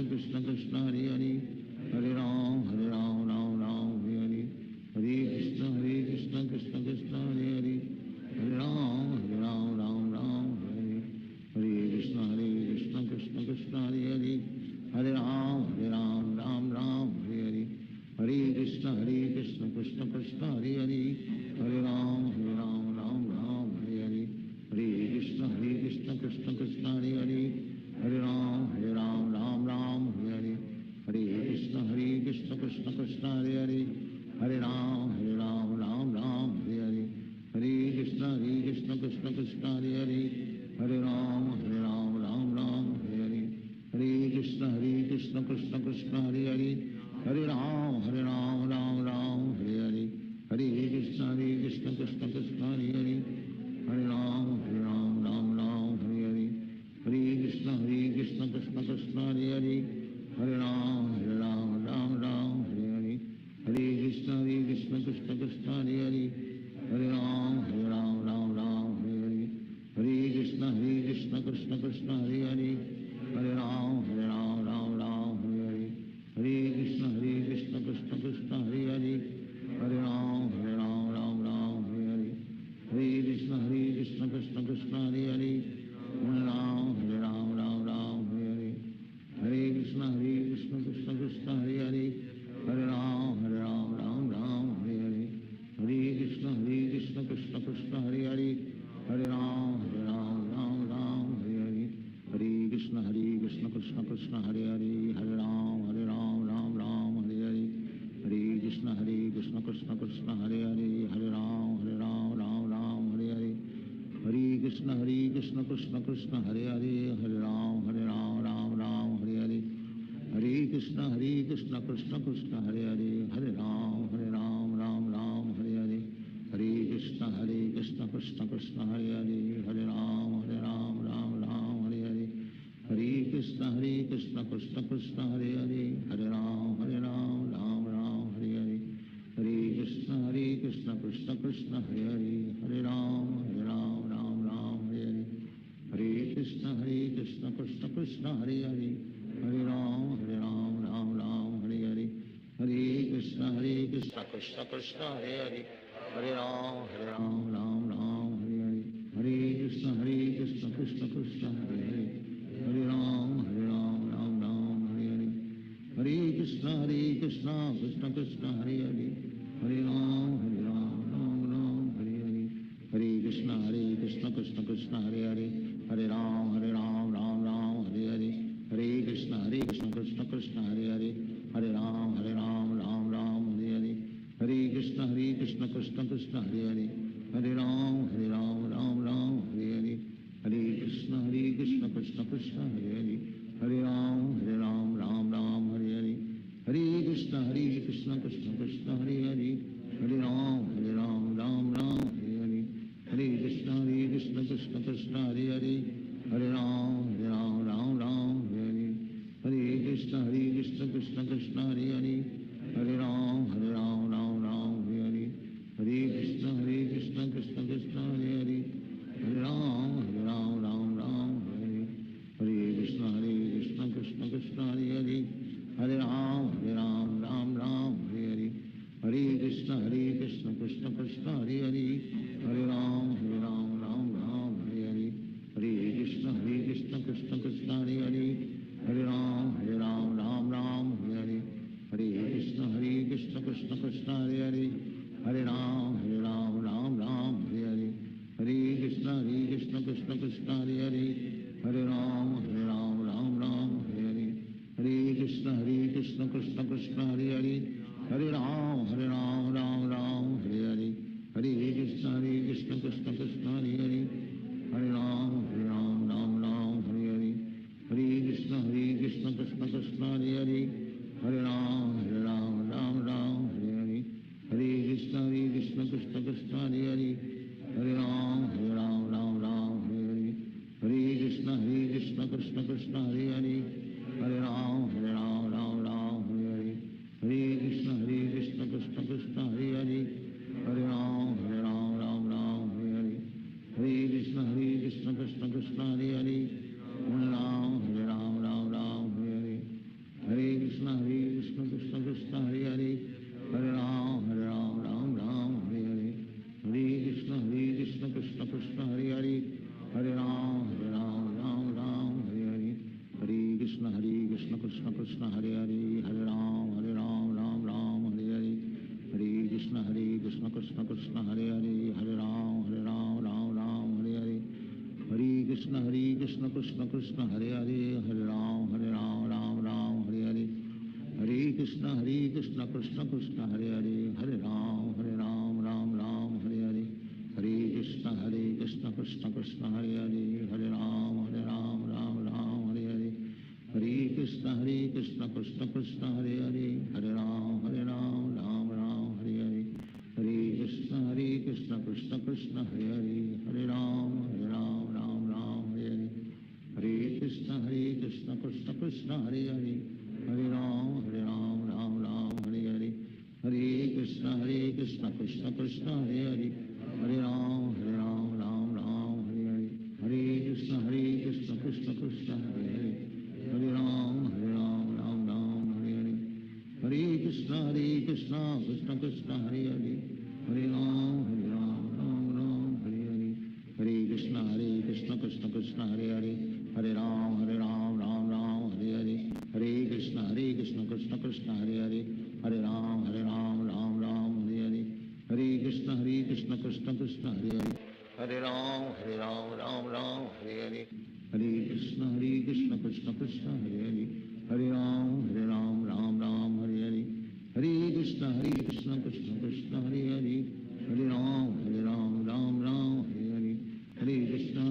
Krishna Krishna Hare Hare Hare Ram Ram Hare Hare Hare Krishna Krishna Krishna Hare Hare Hare Ram Ram Hare Hare Krishna Krishna Krishna Hare Hare Hare Ram Ram Hare Hare Hare Krishna Krishna Krishna Hare Hare Hare Ram Ram Hare Hare Hare Krishna Krishna Krishna Hare Hare Hare Ram Ram Hare Hare Hare Krishna Krishna Krishna Hare Hare Hare Ram Ram Hare Hare Hare Krishna Krishna Krishna Hare Hare Hare Ram Ram Hare Hare Hare Krishna Krishna Krishna Hare Hare Hare Ram Ram Hare Hare Hare Krishna Krishna Krishna Hare Hare Hare Ram Ram Hare Hare Hare Krishna Krishna Krishna Hare Hare Hare Ram Ram Hare Hare Hare Krishna Krishna Krishna Hare Hare Hare Ram Ram Hare Hare Hare Krishna Krishna Krishna Hare Hare Hare Ram Ram Hare Hare Hare Krishna Krishna Krishna Krishna Krishna Hare Hare, Hare Ram Ram Ram Hare Hare, Hare Krishna Krishna Krishna Hare Hare, Hare Ram Ram Ram Hare Hare, Hare Krishna Krishna Krishna Hare Hare, Hare Ram Ram Ram Hare Hare, Hare Krishna Krishna Krishna Hare Hare, Hare Ram Ram Ram Hare Hare, Hare Krishna Krishna Krishna Hare Hare, Hare Ram Ram Ram Hare Hare, Hare Krishna Krishna Krishna Hare Hare, Hare Ram Ram Ram Hare Hare, Hare Krishna Krishna Krishna Hare Hare, Hare Ram Ram Ram Hare Hare, Hare Krishna Krishna Krishna Hare Hare, Hare Ram Ram Ram Hare Hare, Hare Krishna Krishna Krishna Hare Hare, Hare Ram Ram Hare Hare, Hare Krishna Krishna Krishna Hare Hare, Hare Ram Ram Ram Hare Hare, Hare Krishna Krishna Krishna Hare Hare, Hare Ram Ram Ram Hare Hare, Hare Krishna Krishna Krishna Hare Hare, Hare Ram Ram Hare Hare, Hare Krishna Krishna Krishna Hare Hare, Hare Ram Ram Hare Hare, Hare Krishna Krishna Krishna Hare Hare, Hare Ram Ram Hare Hare, Hare Krishna Krishna Krishna Hare Hare, Hare Ram Ram Hare Hare, Hare Krishna Krishna Krishna Hare Hare, Hare Ram Ram Hare Hare, Hare Krishna Krishna Krishna Hare Hare, Hare Ram Ram Hare Hare, Hare Krishna Krishna Krishna Hare Hare, Hare Ram Ram Hare Hare, Hare Krishna Krishna Krishna Hare Hare, Hare Ram Ram Hare Hare, Hare Krishna Krishna Krishna Hare Hare, Hare Ram Ram Hare Hare, Hare Krishna Krishna Krishna Hare Hare, Hare Ram Ram Hare Hare, Hare Krishna Krishna Krishna Hare Hare, Hare Ram Ram Hare Hare, Hare Krishna Krishna Krishna Hare Hare, Hare Ram Ram Hare Hare, Hare Krishna Krishna Krishna Hare Hare, Hare Ram Ram Hare Hare, Hare Krishna Krishna Krishna Hare Hare, Hare Ram Ram Hare Hare, Hare Krishna Krishna Krishna Hare Hare, Hare Ram Ram Hare Hare, Hare Krishna Krishna Krishna Hare Hare, Hare Ram Ram Hare Hare, Hare Krishna Krishna Krishna Hare Hare, Hare Ram Ram Hare Hare, Hare Krishna Krishna Krishna Hare Hare, Hare Ram Ram Hare Hare, Hare Krishna Krishna Krishna Hare Hare, Hare Ram Ram Hare Hare, Hare Krishna Krishna Krishna Hare Hare, Hare Ram Ram Hare Hare, Hare Krishna Krishna Krishna Hare Hare, Hare Ram Ram Hare Hare, Hare Krishna Krishna Krishna Hare Hare, Hare Ram Ram Hare Hare, Hare Krishna Krishna Krishna Hare Hare, Hare Ram Ram Hare Hare, Hare Krishna Krishna Krishna Hare Hare, Hare Ram Ram Hare Hare, Hare Krishna Krishna Krishna Hare Hare, Hare Ram Ram Hare Hare, Hare Krishna Krishna Krishna Hare Hare, Hare Ram Ram Hare Hare, Hare Krishna Krishna Krishna Hare Hare, Hare Ram Ram Hare Hare, Hare Krishna Krishna Krishna Hare Hare, Hare Ram Ram Hare Hare, Hare Krishna Krishna Krishna Hare Hare, Hare Ram Ram Hare Hare, Hare Krishna Krishna Krishna Hare Hare, Hare Ram Ram Hare Hare, Hare Krishna Krishna Krishna Hare Hare, Hare Ram Ram Hare Hare, Hare Krishna Krishna Krishna Hare Hare, Hare Ram Ram Hare Hare, Hare Krishna Krishna Krishna Hare Hare, Hare Ram Ram Hare Hare, Hare Krishna Krishna Krishna Hare Hare, Hare Ram Hare Hare, Hare Krishna Krishna Krishna Hare Hare, Hare Ram Hare Hare, Hare Krishna Krishna Krishna Hare Hare, Hare Ram Ram Hare Hare, Hare Krishna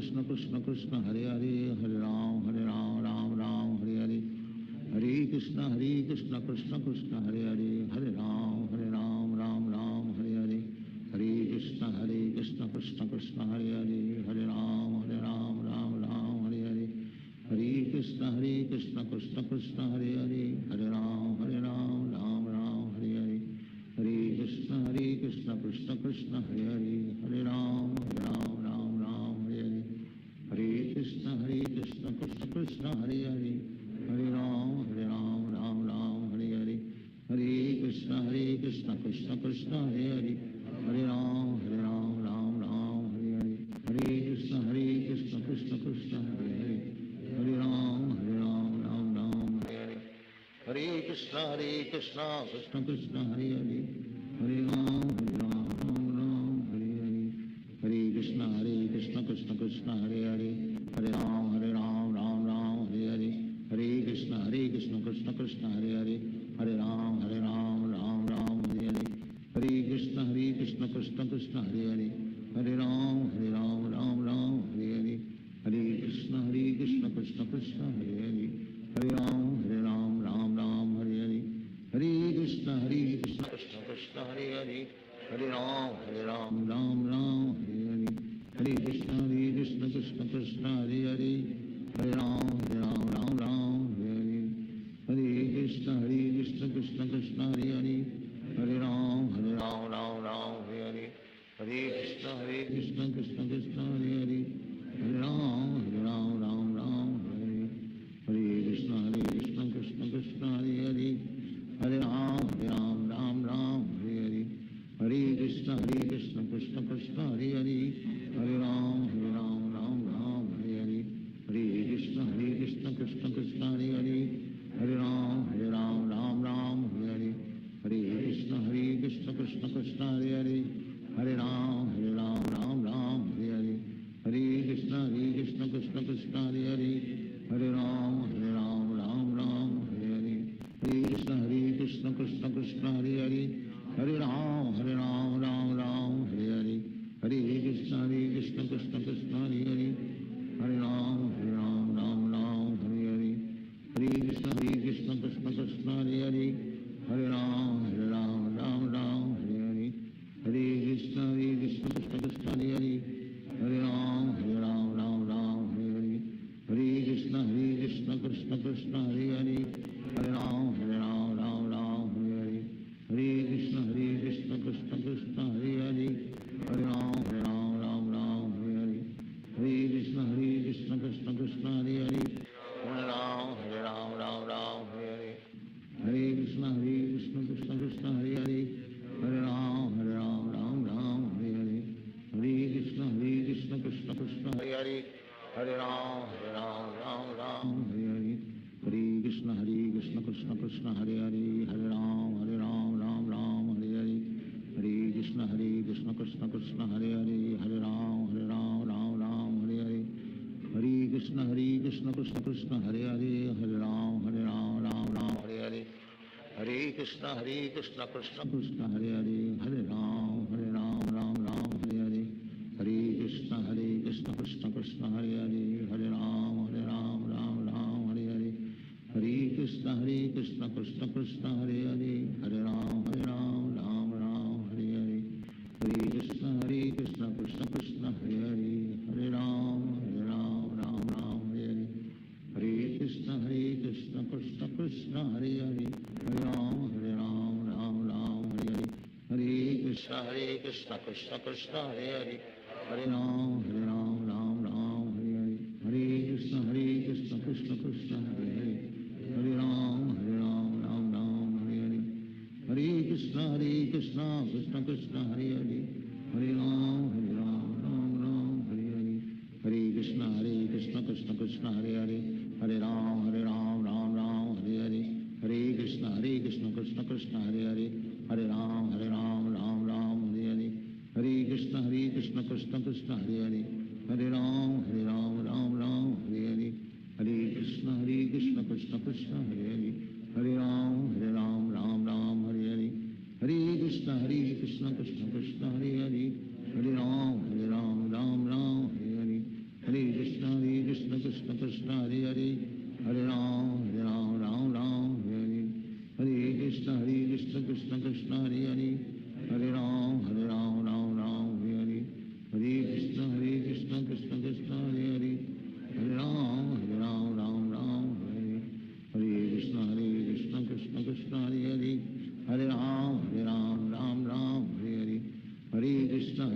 Krishna Krishna Krishna Hare Hare, Hare Ram Ram Ram Hare Hare, Hare Krishna Krishna Krishna Hare Hare, Hare Ram Ram Ram Hare Hare, Hare Krishna Krishna Krishna Hare Hare, Hare Ram Ram Ram Hare Hare, Hare Krishna Krishna Krishna Hare Hare, Hare Ram Ram Ram Hare Hare, Hare Krishna Krishna Krishna Hare Hare, Hare Ram Ram Ram Hare Hare, Hare Krishna Krishna Krishna Hare Hare, Hare Ram Ram Hare Hare, Hare Krishna Krishna Krishna Hare Hare, Hare Ram Ram Ram Hare Hare, Hare Krishna Krishna Krishna Hare Hare, Hare Ram Ram Ram Hare Hare, Hare Krishna Krishna Krishna Hare Hare, Hare Ram Ram Hare Hare, Hare Krishna Krishna Krishna Hare Hare, Hare Ram Ram Hare Hare, Hare Krishna Krishna Krishna Hare Hare, Hare Ram Ram Hare Hare, Hare Krishna Krishna Krishna Hare Hare, Hare Ram Ram Hare Hare, Hare Krishna Krishna Krishna Hare Hare, Hare Ram Ram Hare Hare, Hare Krishna Krishna Krishna Hare Hare, Hare Ram Ram Hare Hare, Hare Krishna Krishna Krishna Hare Hare, Hare Ram Ram Hare Hare, Hare Krishna Krishna Krishna Hare Hare, Hare Ram Ram Hare Hare, Hare Krishna Krishna Krishna Hare Hare, Hare Ram Ram Hare Hare, Hare Krishna Krishna Krishna Hare Hare, Hare Ram Ram Hare Hare, Hare Krishna Krishna Krishna Hare Hare, Hare Ram Ram Hare Hare, Hare Krishna Krishna Krishna Hare Hare, Hare Ram Ram Hare Hare, Hare Krishna Krishna Krishna Hare Hare, Hare Ram Ram Hare Hare, Hare Krishna Krishna Krishna Hare Hare, Hare Ram Ram Hare Hare, Hare Krishna Krishna Krishna Hare Hare, Hare Ram Ram Hare Hare, Hare Krishna Krishna Krishna Hare Hare, Hare Ram Ram Hare Hare, Hare Krishna Krishna Krishna Hare Hare, Hare Ram Ram Hare Hare, Hare Krishna Krishna Krishna Hare Hare, Hare Ram Ram Hare Hare, Hare Krishna Krishna Krishna Hare Hare, Hare Ram Ram Hare Hare, Hare Krishna Krishna Krishna Hare Hare, Hare Ram Ram Hare Hare, Hare Krishna Krishna Krishna Hare Hare, Hare Ram Ram Hare Hare, Hare Krishna Krishna Krishna Hare Hare, Hare Ram Ram Hare Hare, Hare Krishna Krishna Krishna Hare Hare, Hare Ram Ram Hare Hare, Hare Krishna Krishna Krishna Hare Hare, Hare Ram Ram Hare Hare, Hare Krishna Krishna Krishna Hare Hare, Hare Ram Ram Hare Hare, Hare Krishna Krishna Krishna Hare Hare, Hare Ram Hare Hare, Hare Krishna Krishna Krishna Hare Hare, Hare Ram Ram Hare Hare, Hare Krishna Krishna Krishna Hare Hare, Hare Ram Ram Hare Hare, Hare Krishna Krishna Krishna Hare Hare, Hare Ram Ram Hare Hare, Hare Krishna Krishna Krishna Hare Hare, Hare Ram Ram Hare Hare, Hare Krishna Krishna Krishna Hare Hare, Hare Ram Hare Hare, Hare Krishna Krishna Krishna Hare Hare, Hare Ram Ram Hare Hare, Hare Krishna Krishna Krishna Hare Hare, Hare Ram Ram Hare Hare, Hare Krishna Krishna Krishna Hare Hare, Hare Ram Hare Hare, Hare Krishna Krishna Krishna Hare Hare, Hare Ram Ram Hare Hare, Hare Krishna Krishna Krishna Hare Hare, Hare Ram Ram Hare Hare, Hare Krishna Krishna Krishna Hare Hare, Hare Ram Hare Hare, Hare Krishna Krishna Krishna Hare Hare, Hare Ram Hare Hare, Hare Krishna Krishna Krishna Hare Hare, Hare Ram Ram Hare Hare, Hare Krishna Krishna Krishna Hare Hare Hare Ram Ram Ram Hare Hare Hare Krishna Krishna Krishna Hare Hare Hare Ram Ram Ram Hare Hare Hare Krishna Krishna Krishna Hare Hare Hare Ram Ram Ram Hare Hare Hare Krishna Krishna Krishna Hare Hare Hare Ram Ram Ram Hare Hare Hare Krishna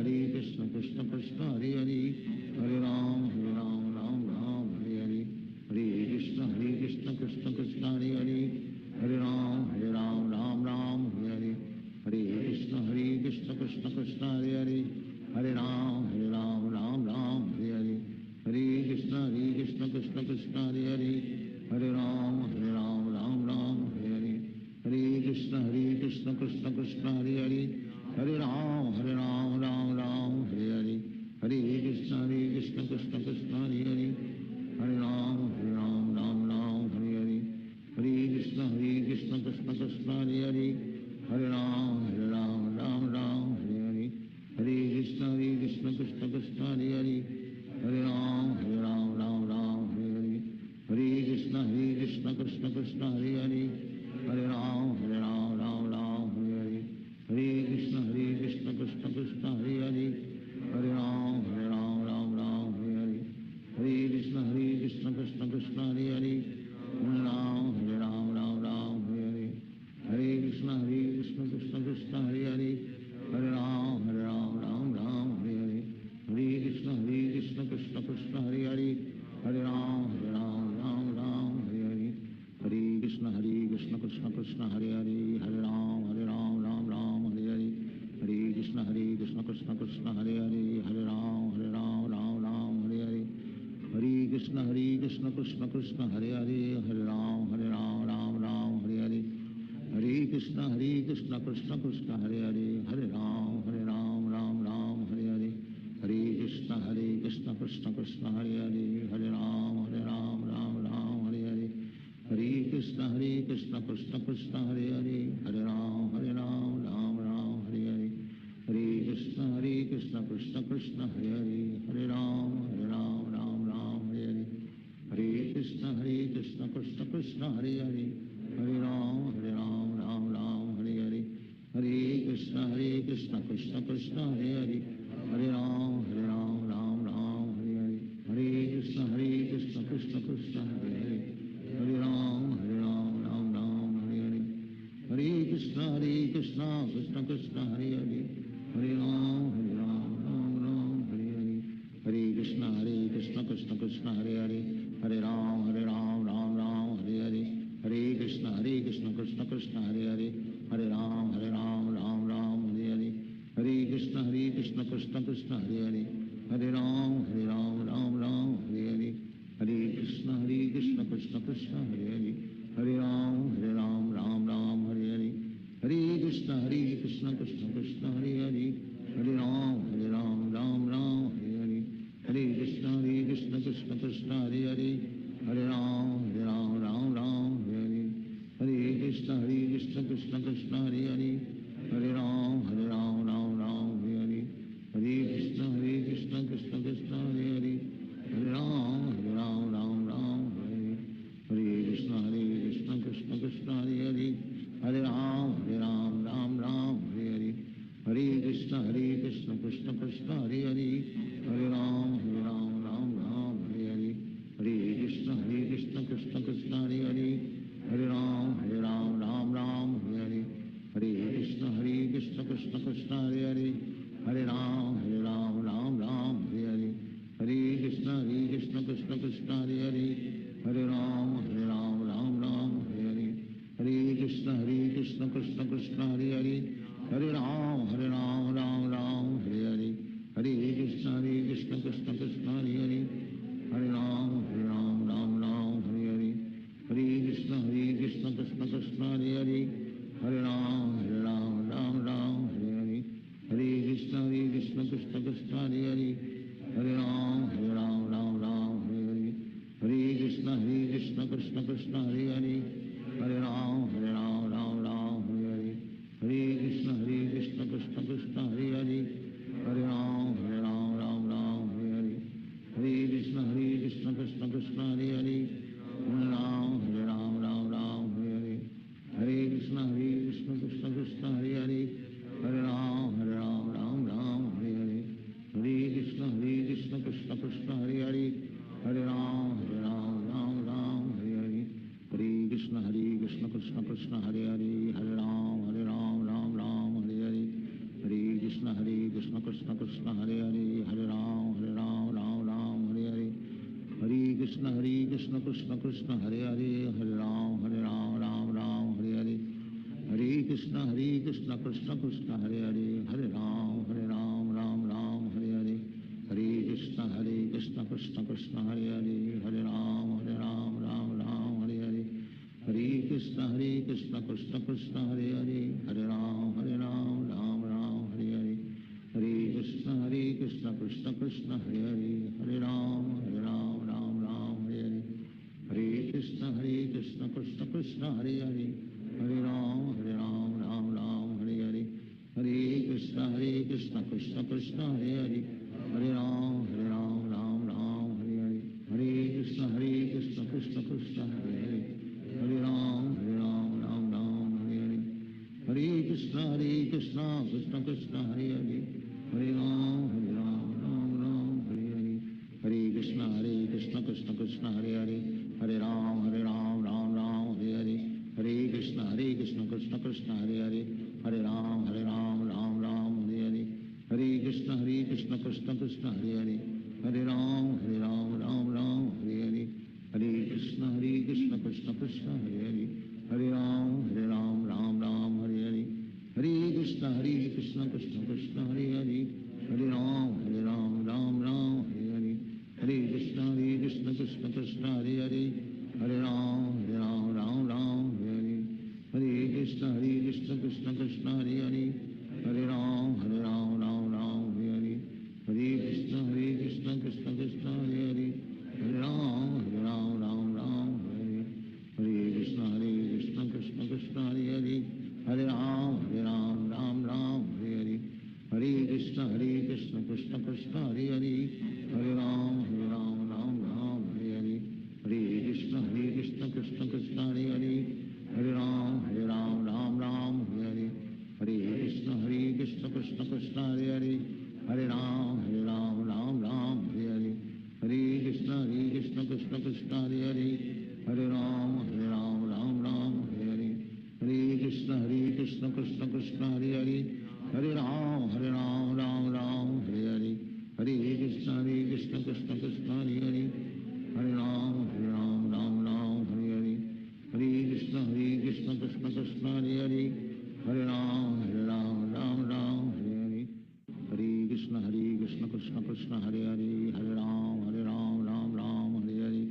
Krishna Krishna Hare Hare Hare Ram Ram Ram Hare Hare Hare Krishna Krishna Krishna Hare Hare Hare Ram Ram Ram Hare Hare Hare Krishna Krishna Krishna Hare Hare Hare Ram Ram Ram Hare Hare Hare Krishna Krishna Krishna Hare Hare Hare Ram Ram Ram Hare Hare Hare Krishna Krishna Krishna Hare Hare Hare Ram Ram Hare Hare Hare Krishna Krishna Krishna Hare Hare Hare Ram Ram Hare Hare Hare Krishna Krishna Krishna Hare Hare Hare Ram Ram Hare Hare Hare Krishna Krishna Krishna Hare Hare Hare Ram Ram Hare Hare Hare Krishna Krishna Krishna Hare Hare Hare Ram Ram Hare Hare Hare Krishna Krishna Krishna Hare Hare Hare Ram Ram Hare Hare Hare Krishna Krishna Krishna Hare Hare Hare Ram Ram Hare Hare Hare Krishna Krishna Krishna Hare Hare Hare Ram Ram Hare Hare Hare Krishna Krishna Krishna Hare Hare Hare Ram Ram Hare Hare Hare Krishna Krishna Krishna Hare Hare Hare Ram Ram Hare Hare Hare Krishna Krishna Krishna Hare Hare Hare Ram Ram Hare Hare Hare Krishna Krishna Krishna Hare Hare Hare Ram Ram Hare Hare Hare Krishna Krishna Krishna Hare Hare Hare Ram Ram Hare Hare Hare Krishna Krishna Krishna Hare Hare Hare Ram Ram Hare Hare Hare Krishna Krishna Krishna Hare Hare Hare Ram Ram Hare Hare Hare Krishna Krishna Krishna Hare Hare Hare Ram Ram Hare Hare Hare Krishna Krishna Krishna Hare Hare Hare Ram Ram Hare Hare Hare Krishna Krishna Krishna Hare Hare Hare Ram Ram Hare Hare Hare Krishna Krishna Krishna Hare Hare Hare Ram Ram Hare Hare Hare Krishna Krishna Krishna Hare Hare Hare Ram Ram Hare Hare Hare Krishna Krishna Krishna Hare Hare Hare Ram Ram Hare Hare Hare Krishna Krishna Krishna Hare Hare Hare Ram Ram Hare Hare Hare Krishna Krishna Krishna Hare Hare Hare Ram Ram Hare Hare Hare Krishna Krishna Krishna Hare Hare Hare Ram Ram Hare Hare Hare Krishna Krishna Krishna Hare Hare Hare Ram Ram Hare Hare Hare Krishna Krishna Krishna Hare Hare Hare Ram Ram Hare Hare Hare Krishna Krishna Krishna Hare Hare Hare Ram Ram Hare Hare Hare Krishna Krishna Krishna Hare Hare Hare Ram Ram Hare Hare Hare Krishna Krishna Krishna Hare Hare Hare Ram Ram Hare Hare Hare Krishna Krishna Krishna Hare Hare Hare Ram Ram Hare Hare Hare Krishna Krishna Krishna Hare Hare Hare Ram Ram Hare Hare Hare Krishna Krishna Krishna Hare Hare Hare Ram Ram Hare Hare Hare Krishna Krishna Krishna Hare Hare Hare Ram Ram Hare Hare Hare Krishna Krishna Krishna Hare Hare Hare Ram Ram Hare Hare Hare Krishna Krishna Krishna Hare Hare Hare Ram Ram Hare Hare Hare Krishna Krishna Krishna Hare Hare Hare Ram Ram Hare Hare Hare Krishna Krishna Krishna Hare Hare Hare Ram Ram Hare Hare Hare Krishna Krishna Krishna Hare Hare Hare Ram Ram Hare Hare Hare Krishna Krishna Krishna Hare Hare Hare Ram Ram Hare Hare Hare Krishna Krishna Krishna Krishna Krishna Hare Hare, Hare Ram Ram Ram Hare Hare, Hare Krishna Krishna Krishna Hare Hare, Hare Ram Ram Ram Hare Hare, Hare Krishna Krishna Krishna Hare Hare, Hare Ram Ram Ram Hare Hare, Hare Krishna Krishna Krishna Hare Hare, Hare Ram Ram Ram Hare Hare, Hare Krishna Krishna Krishna Hare Hare, Hare Ram Ram Ram Hare Hare, Hare Krishna Krishna Krishna Hare Hare, Hare Ram Ram Ram Hare Hare, Hare Krishna Krishna Krishna Hare Hare, Hare Ram Ram Ram Hare Hare, Hare Krishna Krishna Krishna Hare Hare, Hare Ram Ram Ram Hare Hare, Hare Krishna Krishna Krishna Hare Hare, Hare Ram Ram Ram Hare Hare, Hare Krishna Krishna Krishna Hare Hare, Hare Ram Ram Ram Hare Hare, Hare Krishna Krishna Krishna Hare Hare, Hare Ram Ram Ram Hare Hare, Hare Krishna Krishna Krishna Hare Hare, Hare Ram Ram Ram Hare Hare, Hare Krishna Krishna Krishna Hare Hare, Hare Ram Ram Ram Hare Hare, Hare Krishna Krishna Krishna Hare Hare, Hare Ram Ram Hare Hare, Hare Krishna Krishna Krishna Hare Hare, Hare Ram Ram Hare Hare, Hare Krishna Krishna Krishna Hare Hare, Hare Ram Ram Hare Hare, Hare Krishna Krishna Krishna Hare Hare, Hare Ram Ram Ram Hare Hare, Hare Krishna Krishna Krishna Hare Hare, Hare Ram Ram Hare Hare, Hare Krishna Krishna Krishna Hare Hare, Hare Ram Ram Hare Hare, Hare Krishna Krishna Krishna Hare Hare, Hare Ram Ram Hare Hare, Hare Krishna Krishna Krishna Hare Hare, Hare Ram Ram Hare Hare, Hare Krishna Krishna Krishna Hare Hare, Hare Ram Ram Hare Hare, Hare Krishna Krishna Krishna Hare Hare, Hare Ram Ram Hare Hare, Hare Krishna Krishna Krishna Hare Hare, Hare Ram Ram Hare Hare, Hare Krishna Krishna Krishna Hare Hare, Hare Ram Ram Hare Hare, Hare Krishna Krishna Krishna Hare Hare, Hare Ram Ram Hare Hare, Hare Krishna Krishna Krishna Hare Hare, Hare Ram Ram Hare Hare, Hare Krishna Krishna Krishna Hare Hare, Hare Ram Ram Hare Hare, Hare Krishna Krishna Krishna Hare Hare, Hare Ram Ram Hare Hare,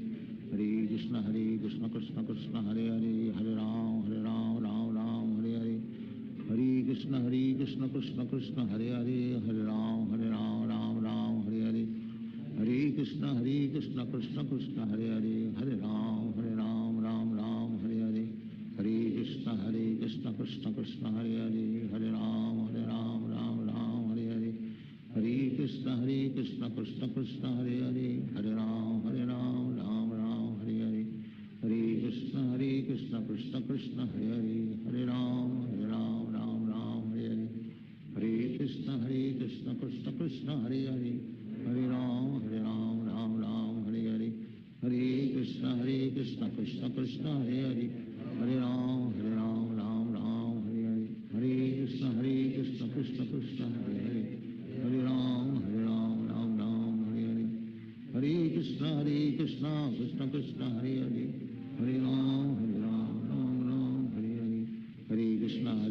Hare Krishna Krishna Krishna Hare Hare, Hare Ram Ram Hare Hare, Hare Krishna Krishna Krishna Hare Hare, Hare Ram Ram Hare Hare, Hare Krishna Krishna Krishna Hare Hare, Hare Ram Ram Hare Hare, Hare Krishna Krishna Krishna Hare Hare, Hare Ram Ram Hare Hare, Hare Krishna Krishna Krishna Hare Hare, Hare Ram Ram Hare Hare, Hare Krishna Krishna Krishna Hare Hare, Hare Ram Ram Hare Hare, Hare Krishna Krishna Krishna Hare Hare, Hare Ram Ram Hare Hare, Hare Krishna Krishna Krishna Hare Hare, Hare Ram Hare Hare, Hare Krishna Krishna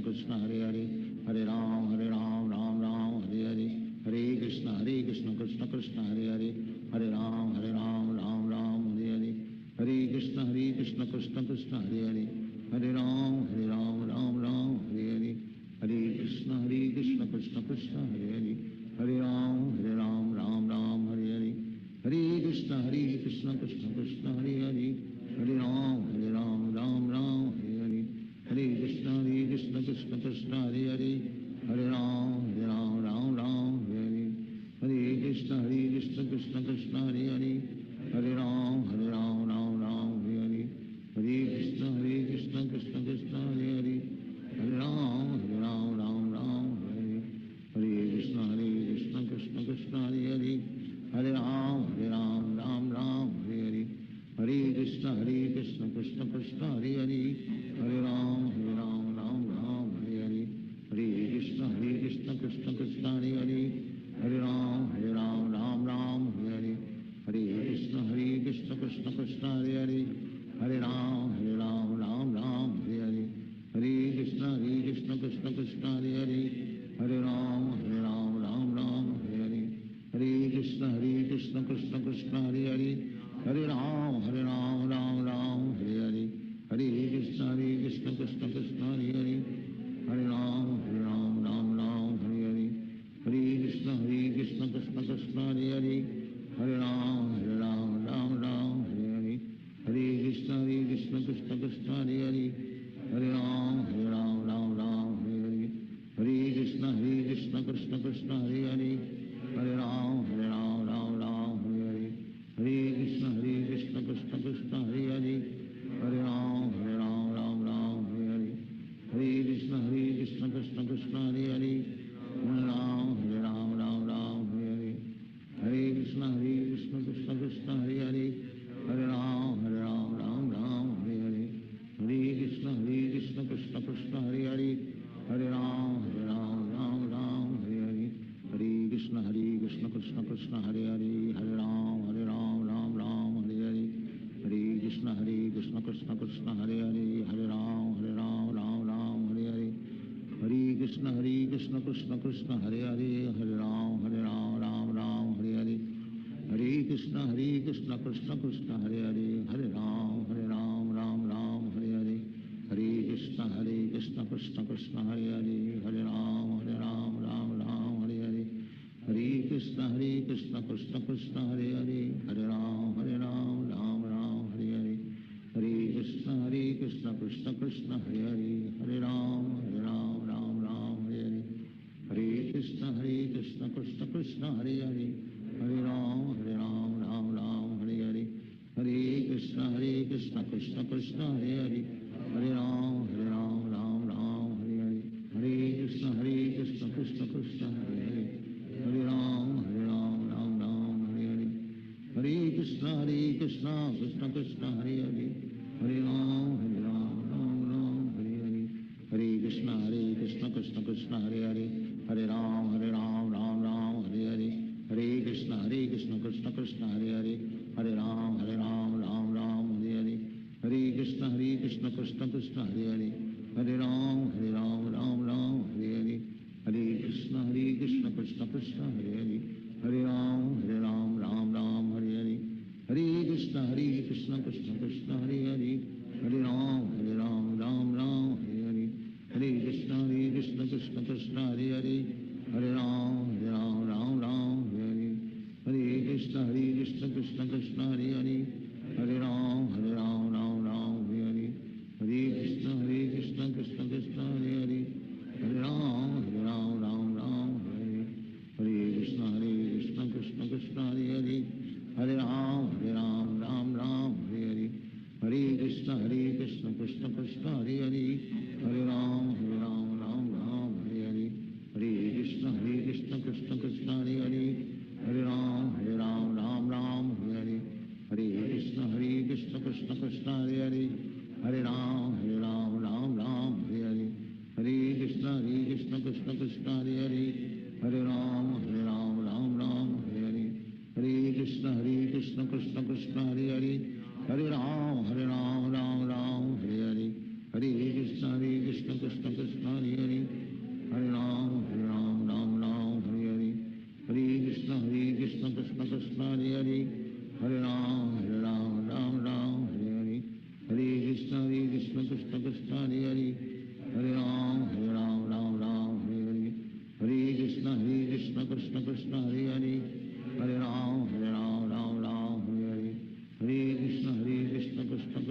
Krishna Hare Hare, Hare Ram Ram Hare Hare, Hare Krishna Krishna Krishna Hare Hare, Hare Ram Ram Hare Hare, Hare Krishna Krishna Krishna Hare Hare, Hare Ram Ram Hare Hare, Hare Krishna Krishna Krishna Hare Hare, Hare Ram Ram Hare Hare, Hare Krishna Krishna Krishna Hare Hare, Hare Ram Ram Hare Hare, Hare Krishna Krishna Krishna Hare Hare, Hare Ram Ram Hare Hare, Hare Krishna Krishna Krishna Hare Hare, Hare Ram Ram Hare Hare, Hare Krishna Krishna Krishna Hare Hare, Hare Ram Ram Hare Hare, Hare Krishna Krishna Krishna Hare Hare, Hare Ram Ram Hare Hare, Hare Krishna Krishna Krishna Hare Hare, Hare Ram Ram Hare Hare, Krishna Krishna Krishna Hare Hare Hare Ram Ram Ram Hare Hare Krishna Krishna Krishna Hare Hare Hare Ram Ram Ram Hare Hare Krishna Krishna Krishna Hare Hare Hare Ram Ram Hare Hare Krishna Krishna Krishna Hare Hare Hare Ram Ram Hare Hare Hare Krishna Krishna Krishna Hare Hare Hare Ram Ram Hare Hare Hare Krishna Krishna Krishna Hare Hare Hare Ram Ram Hare Hare Hare Krishna Krishna Krishna Hare Hare Hare Ram Ram Hare Hare Hare Krishna Krishna Krishna Hare Hare Hare Ram Ram Hare Hare Hare Krishna Krishna Krishna Hare Hare Hare Ram Ram Hare Hare Hare Krishna Krishna Krishna Hare Hare Hare Ram Ram Hare Hare Hare Krishna Krishna Krishna Hare Hare Hare Ram Ram Hare Hare Hare Krishna Krishna Krishna Hare Hare Hare Ram Ram Hare Hare Hare Krishna Krishna Krishna Hare Hare Hare Ram Ram Hare Hare Hare Krishna Krishna Krishna Hare Hare Hare Ram Ram Hare Hare Hare Krishna Krishna Krishna Hare Hare Hare Ram Ram Hare Hare Hare Krishna Krishna Krishna Hare Hare Hare Ram Hare Hare Hare Krishna Krishna Krishna Hare Hare Hare Ram Ram Hare Hare Hare Krishna Krishna Krishna Hare Hare Hare Ram Ram Hare Hare Hare Krishna Krishna Krishna Hare Hare Hare Ram Ram Hare Hare Hare Krishna Krishna Krishna Hare Hare Hare Ram Ram Hare Hare Hare Krishna Krishna Krishna Hare Hare Hare Ram Ram Hare Hare Hare Krishna Krishna Krishna Hare Hare Hare Ram Ram Hare Hare Hare Krishna Krishna Krishna Hare Hare Hare Ram Ram Hare Hare Hare Krishna Krishna Krishna Hare Hare Hare Ram Ram Hare Hare Hare Krishna Krishna Krishna Hare Hare Hare Ram Ram Hare Hare Hare Krishna Krishna Krishna Hare Hare Hare Ram Ram Hare Hare Hare Krishna Krishna Krishna Hare Hare Hare Ram Ram Hare Hare Hare Krishna Krishna Krishna Hare Hare Hare Ram Ram Hare Hare Hare Krishna Krishna Krishna Hare Hare Hare Ram Ram Hare Hare Hare Krishna Krishna Krishna Hare Hare Hare Ram Ram Hare Hare Hare Krishna Krishna Krishna Hare Hare Hare Ram Ram Hare Hare Hare Krishna Krishna Krishna Hare Hare Hare Ram Ram Hare Hare Hare Krishna Krishna Krishna Hare Hare Hare Ram Ram Hare Hare Hare Krishna Krishna Krishna Hare Hare Hare Ram Ram Hare Hare Hare Krishna Krishna Krishna Hare Hare Hare Ram Ram Hare Hare Hare Krishna Krishna Krishna Hare Hare Hare Ram Hare Hare Hare Krishna Krishna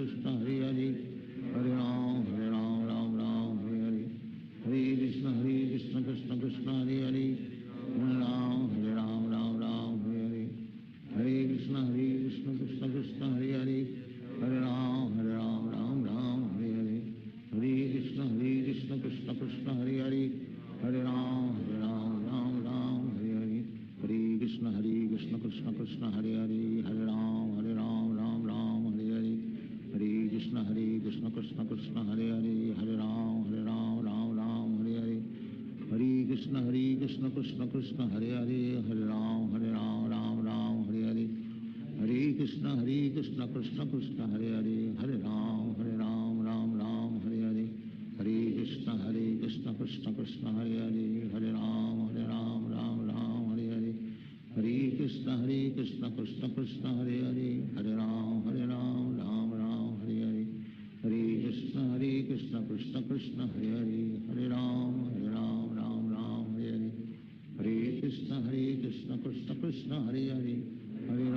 Krishna Hare Hare Hare Ram Ram Hare Hare Hare Krishna Krishna Krishna Hare Hare Hare Ram Ram Hare Hare Hare Krishna Krishna Krishna Hare Hare Hare Ram Ram Hare Hare Hare Krishna Krishna Krishna Hare Hare Hare Ram Hare Hare Hare Krishna Krishna Krishna Hare Hare Hare Ram Ram Hare Hare Hare Krishna Krishna Krishna Hare Hare Hare Ram Ram Hare Hare Hare Krishna Krishna Krishna Hare Hare Hare Ram Ram Hare Hare Hare Krishna Krishna Krishna Hare Hare Hare Ram Ram Hare Hare Hare Krishna Krishna Krishna Hare Hare Hare Ram Ram Hare Hare Hare Krishna Krishna Krishna Hare Hare Hare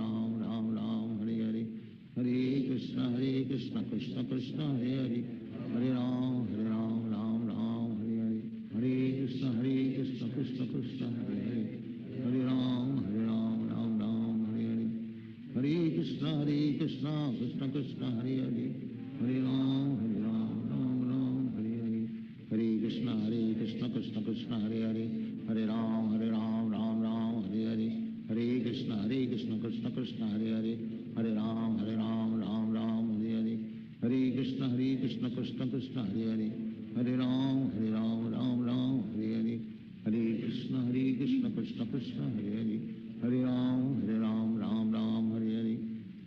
Ram Ram Hare Hare Hare Krishna Krishna Krishna Hare Hare Hare Ram Ram Hare Hare Hare Krishna Krishna Krishna Hare Hare Hare Ram Ram Ram Hare Hare Hare Krishna Krishna Krishna Hare Hare Hare Ram Ram Ram Hare Hare Hare Krishna Krishna Krishna Hare Hare Hare Ram Ram Ram Hare Hare Hare Krishna Krishna Krishna Hare Hare Hare Ram Ram Ram Hare Hare Hare Krishna Krishna Krishna Hare Hare Hare Ram Ram Ram Hare Hare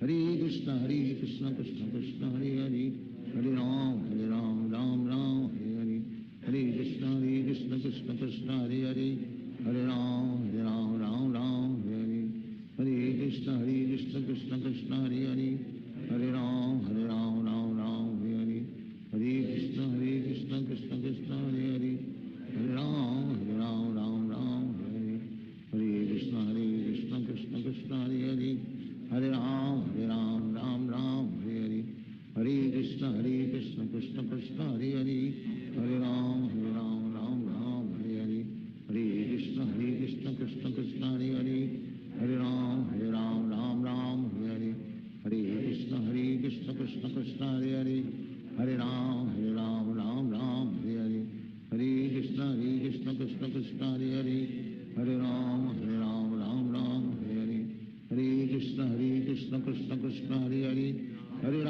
Hare Krishna Krishna Krishna Hare Hare Hare Ram Ram Ram Hare Hare Hare Krishna Krishna Krishna Hare Hare Hare Ram Ram Ram Hare Hare Hare Krishna Krishna Krishna Hare Hare Hare Ram Ram Ram Hare Hare Hare Krishna Krishna Krishna Hare Hare Hare Ram Ram Ram Hare Hare Hare Krishna Krishna Krishna Hare Hare Hare Ram Ram Ram Hare Hare Hare Krishna Krishna Krishna Hare Hare Hare Ram Ram Ram Hare Hare Hare Krishna Krishna Krishna Hare Hare Hare Ram Ram Ram Hare Hare Hare Krishna Krishna Krishna Hare Hare Hare Ram Ram Ram Hare Hare Hare Krishna Krishna Krishna Hare Hare Hare Ram Ram Ram Hare Hare Hare Krishna Krishna Krishna Hare Hare Hare Ram Ram Hare Hare Hare Krishna Krishna Krishna Hare Hare Hare Ram Ram Hare Hare Hare Krishna Krishna Krishna Hare Hare Hare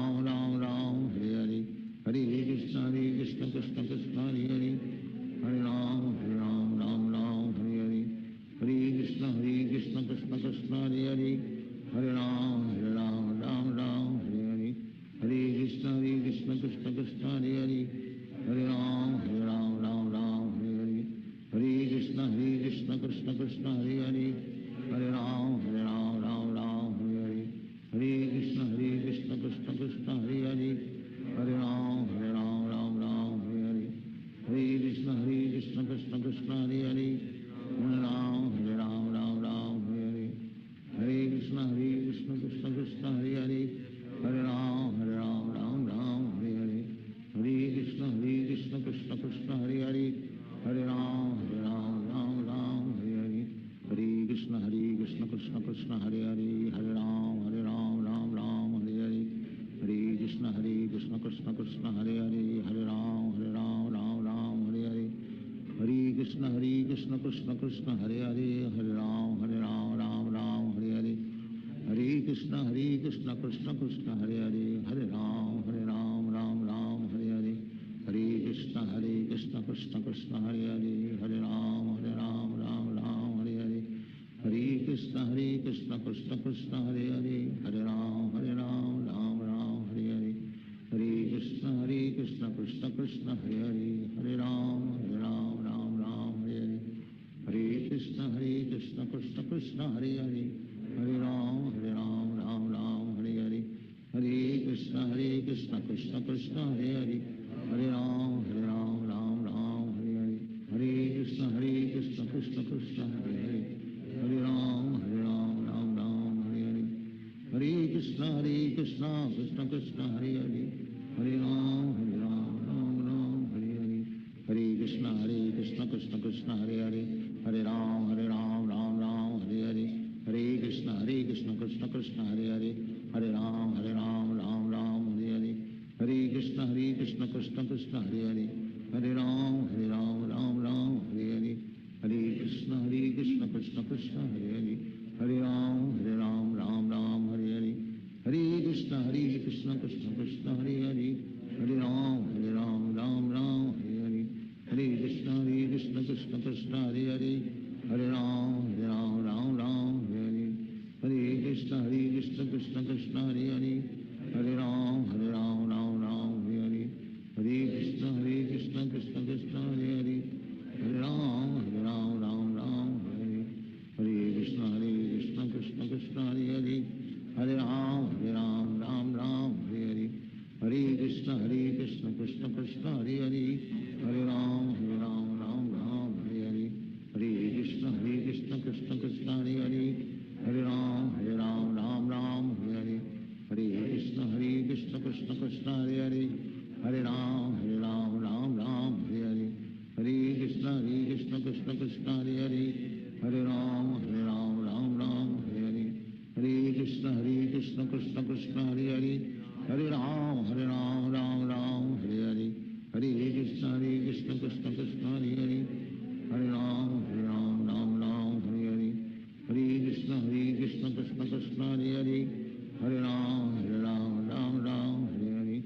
Ram Ram Hare Hare Hare Krishna Krishna Krishna Hare Hare Hare Ram Ram Hare Hare Hare Krishna Krishna Krishna Hare Hare Hare Ram Ram Hare Hare Hare Krishna Krishna Krishna Hare Hare Hare Ram Ram Hare Hare Hare Krishna Krishna Krishna Hare Hare Hare Ram Ram Hare Hare Hare Krishna Krishna Krishna Hare Hare Hare Ram Ram Hare Hare Hare Krishna Krishna Krishna Hare Hare Hare Ram Ram Hare Hare Hare Krishna Krishna Krishna Hare Hare Hare Ram Ram Hare Hare Hare Krishna Krishna Krishna Hare Hare Hare Ram Ram Hare Hare Hare Krishna Krishna Krishna Hare Hare Hare Ram Ram Hare Hare Hare Krishna Krishna Krishna Hare Hare Hare Ram Ram Hare Hare Hare Krishna Krishna Krishna Hare Hare Hare Ram Ram Hare Hare Hare Krishna Krishna Krishna Hare Hare Hare Ram Ram Hare Hare Hare Krishna Krishna Krishna Hare Hare Hare Ram Ram Hare Hare Hare Krishna Krishna Krishna Hare Hare Hare Ram Ram Hare Hare Hare Krishna Krishna Krishna Hare Hare Hare Ram Ram Hare Hare Hare Krishna Krishna Krishna Hare Hare Hare Ram Ram Hare Hare Hare Krishna Krishna Krishna Hare Hare Hare Ram Ram Hare Hare Hare Krishna Krishna Krishna Hare Hare Hare Ram Ram Hare Hare Hare Krishna Krishna Krishna Hare Hare Hare Ram Ram Hare Hare Hare Krishna Krishna Krishna Hare Hare Hare Ram Ram Hare Hare Hare Krishna Krishna Krishna Hare Hare Hare Ram Ram Hare Hare Hare Krishna Krishna Krishna Hare Hare Hare Ram Ram Hare Hare Hare Krishna Krishna Krishna Hare Hare Hare Ram Ram Hare Hare Hare Krishna Krishna Krishna Hare Hare Hare Ram Ram Hare Hare Hare Krishna Krishna Krishna Hare Hare Hare Ram Ram Hare Hare Hare Krishna Krishna Krishna Hare Hare Hare Ram Ram Hare Hare Hare Krishna Krishna Krishna Hare Hare Hare Ram Ram Hare Hare Hare Krishna Krishna Krishna Hare Hare Hare Ram Ram Hare Hare Hare Krishna Krishna Krishna Hare Hare Hare Ram Ram Hare Hare Hare Krishna Krishna Krishna Hare Hare Hare Ram Ram Hare Hare Hare Krishna Krishna Krishna Hare Hare Hare Ram Ram Ram Hare Hare Hare Krishna Krishna Krishna Hare Hare Hare Ram Ram Ram Hare Hare Hare Krishna Krishna Krishna Hare Hare Hare Ram Ram Ram Hare Hare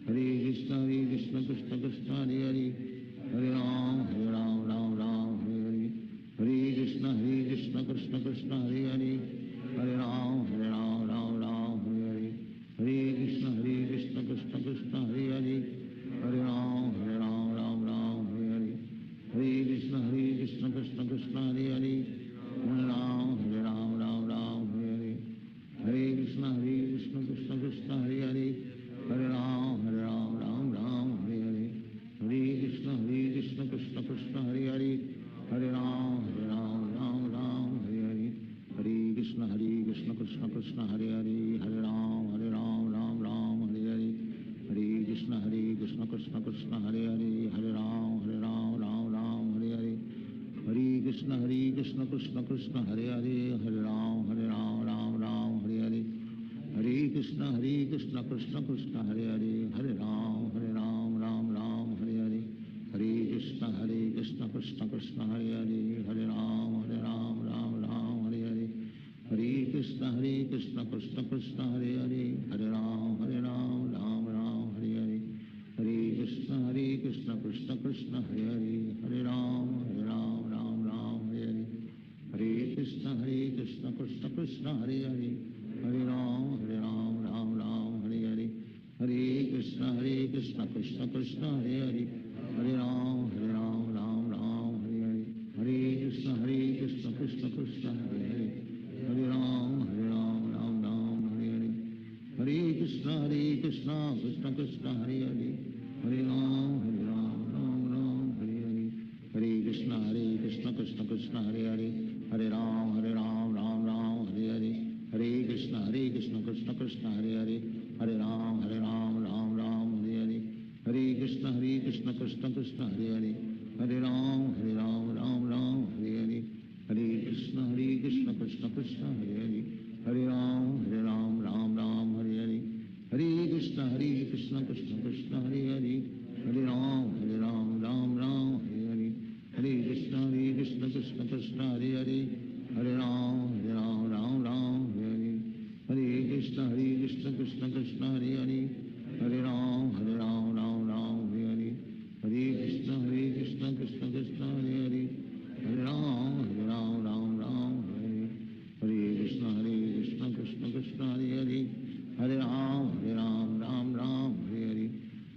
Hare Krishna Krishna Krishna Hare Hare Hare Ram Ram Ram Hare Hare Hare Krishna Krishna Krishna Hare Hare Hare Ram Ram Ram Hare Hare Hare Krishna Krishna Krishna Hare Hare Hare Ram Ram Ram Hare Hare Hare Krishna Krishna Krishna Hare Hare Hare Ram Ram Hare Hare Hare Krishna Krishna Krishna Hare Hare Hare Ram Ram Hare Hare Hare Krishna Krishna Krishna Hare Hare Hare Ram Ram Hare Hare Hare Krishna Krishna Krishna Hare Hare Hare Ram Ram Hare Hare Hare Krishna Krishna Krishna Hare Hare Hare Ram Ram Hare Hare Hare Krishna Krishna Krishna Hare Hare Hare Ram Ram Hare Hare Hare Krishna Krishna Krishna Hare Hare Hare Ram Ram Hare Hare Hare Krishna Krishna Krishna Hare Hare Hare Ram Ram Hare Hare Hare Krishna Krishna Krishna Hare Hare Hare Ram Ram Hare Hare Hare Krishna Krishna Krishna Hare Hare Hare Ram Ram Hare Hare Hare Krishna Krishna Krishna Hare Hare Hare Ram Ram Hare Hare Hare Krishna Krishna Krishna Hare Hare Hare Ram Ram Hare Hare Hare Krishna Krishna Krishna Hare Hare Hare Ram Ram Hare Hare Hare Krishna Krishna Krishna Hare Hare Hare Ram Ram Hare Hare Hare Krishna Krishna Krishna Hare Hare Hare Ram Ram Hare Hare Hare Krishna Krishna Krishna Hare Hare Hare Ram Ram Hare Hare Hare Krishna Krishna Krishna Hare Hare Hare Ram Ram Hare Hare Hare Krishna Krishna Krishna Hare Hare Hare Ram Ram Hare Hare Hare Krishna Krishna Krishna Hare Hare Hare Ram Ram Hare Hare Hare Krishna Krishna Krishna Hare Hare Hare Ram Ram Hare Hare Hare Krishna Krishna Krishna Hare Hare Hare Ram Ram Hare Hare Hare Krishna Krishna Krishna Hare Hare Hare Ram Ram Hare Hare Hare Krishna Krishna Krishna Hare Hare Hare Ram Ram Hare Hare Hare Krishna Krishna Krishna Hare Hare Hare Ram Ram Hare Hare Hare Krishna Krishna Krishna Hare Hare Hare Ram Ram Hare Hare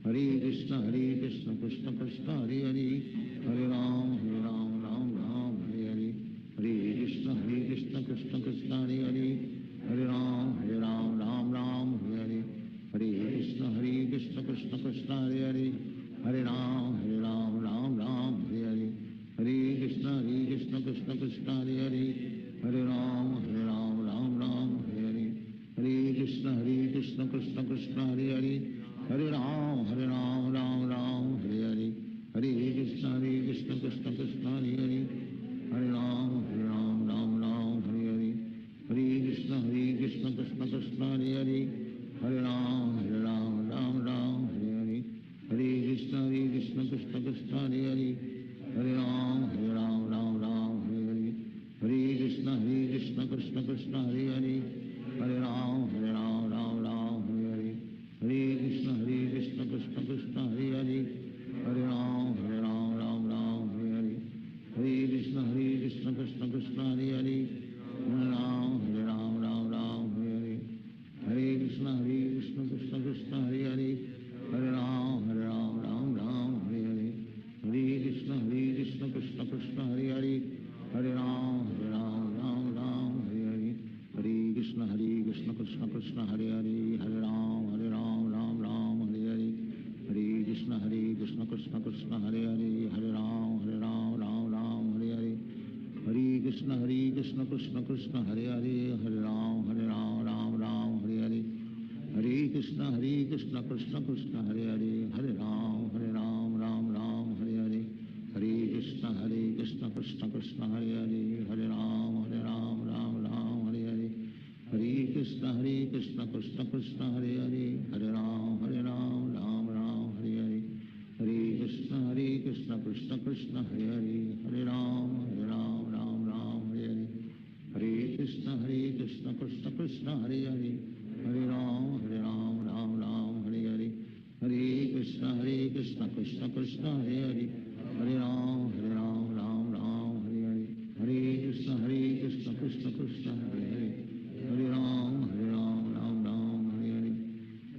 Hare Krishna Krishna Krishna Hare Hare Hare Ram Ram Hare Hare Hare Krishna Krishna Krishna Hare Hare Hare Ram Ram Hare Hare Hare Krishna Krishna Krishna Hare Hare Hare Ram Ram Hare Hare Hare Krishna Krishna Krishna Hare Hare Hare Ram Ram Hare Hare Hare Krishna Krishna Krishna Hare Hare Hare Ram Ram Hare Hare Hare Krishna Krishna Krishna Hare Hare Hare Ram Ram Hare Hare Hare Krishna Krishna Krishna Hare Hare Hare Ram Ram Hare Hare Hare Krishna Krishna Krishna Hare Hare Hare Ram Ram Hare Hare Hare Krishna Krishna Krishna Hare Hare Hare Ram Hare Hare Hare Krishna Krishna Krishna Hare Hare Hare Ram Ram Hare Hare Hare Krishna Krishna Krishna Hare Hare Hare Ram Ram Hare Hare Hare Krishna Krishna Krishna Hare Hare Hare Ram Ram Hare Hare Hare Krishna Krishna Krishna Hare Hare Hare Ram Hare Hare Hare Krishna Krishna Krishna Hare Hare Hare Ram Hare Hare Hare Krishna Krishna Krishna Hare Hare Hare Ram Ram Hare Hare Hare Krishna Krishna Krishna Hare Hare Hare Ram Ram Hare Hare Hare Krishna Krishna Krishna Hare Hare, Hare Ram Ram Ram Hare Hare, Hare Krishna Krishna Krishna Hare Hare, Hare Ram Ram Hare Hare, Hare Krishna Krishna Krishna Hare Hare, Hare Ram Ram Hare Hare, Hare Krishna Krishna Krishna Hare Hare, Hare Ram Ram Hare Hare, Hare Krishna Krishna Krishna Hare Hare, Hare Ram Ram Hare Hare,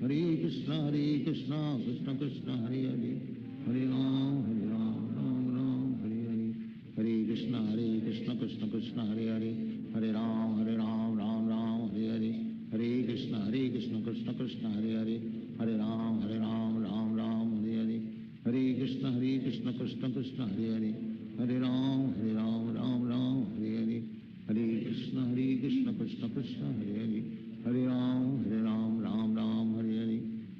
Hare Krishna Krishna Krishna Hare Hare, Hare Ram Ram Hare Hare, Hare Krishna Krishna Krishna Hare Hare, Hare Ram Ram Hare Hare, Hare Krishna Krishna Krishna Hare Hare, Hare Ram Ram Hare Hare, Hare Krishna Krishna Krishna Hare Hare, Hare Ram Ram Hare Hare, Hare Krishna Krishna Krishna Hare Hare, Hare Ram Ram Hare Hare,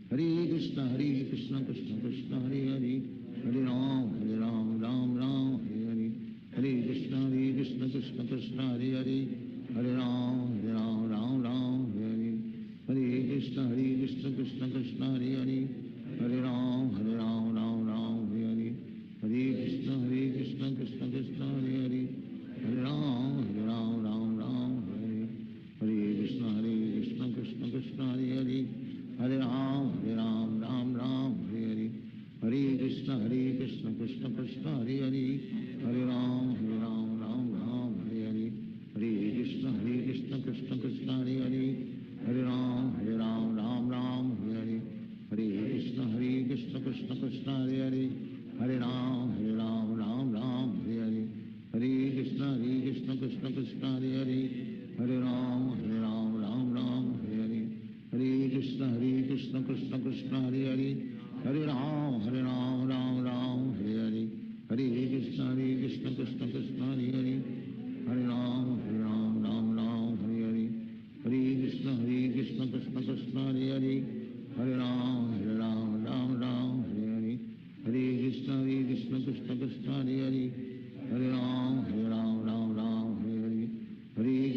Hare Krishna Krishna Krishna Hare Hare, Hare Ram Ram Hare Hare, Hare Krishna Krishna Krishna Hare Hare, Hare Ram Ram Hare Hare, Hare Krishna Krishna Krishna Hare Hare, Hare Ram Ram Hare Hare, Hare Krishna Krishna Krishna Hare Hare, Hare Ram Ram Hare Hare, Hare Krishna Krishna Krishna Hare Hare, Hare Ram Ram Hare Hare, Hare Krishna Krishna Krishna Hare Hare, Hare Ram Ram Hare Hare, Hare Krishna Krishna Krishna Hare Hare, Hare Ram Ram Hare Hare, Hare Krishna Krishna Krishna Hare Hare, Hare Ram Ram Hare Hare, Hare Krishna Krishna Krishna Hare Hare, Hare Ram Ram Hare Hare, Hare Krishna Krishna Krishna Hare Hare, Hare Ram Ram Hare Hare, Hare Krishna Krishna Krishna Hare Hare, Hare Ram Hare Hare, Hare Krishna Krishna Krishna Hare Hare, Hare Ram Hare Hare, Hare Krishna Krishna Krishna Hare Hare, Hare Ram Hare Hare, Hare Krishna Krishna Krishna Hare Hare, Hare Ram Hare Hare, Hare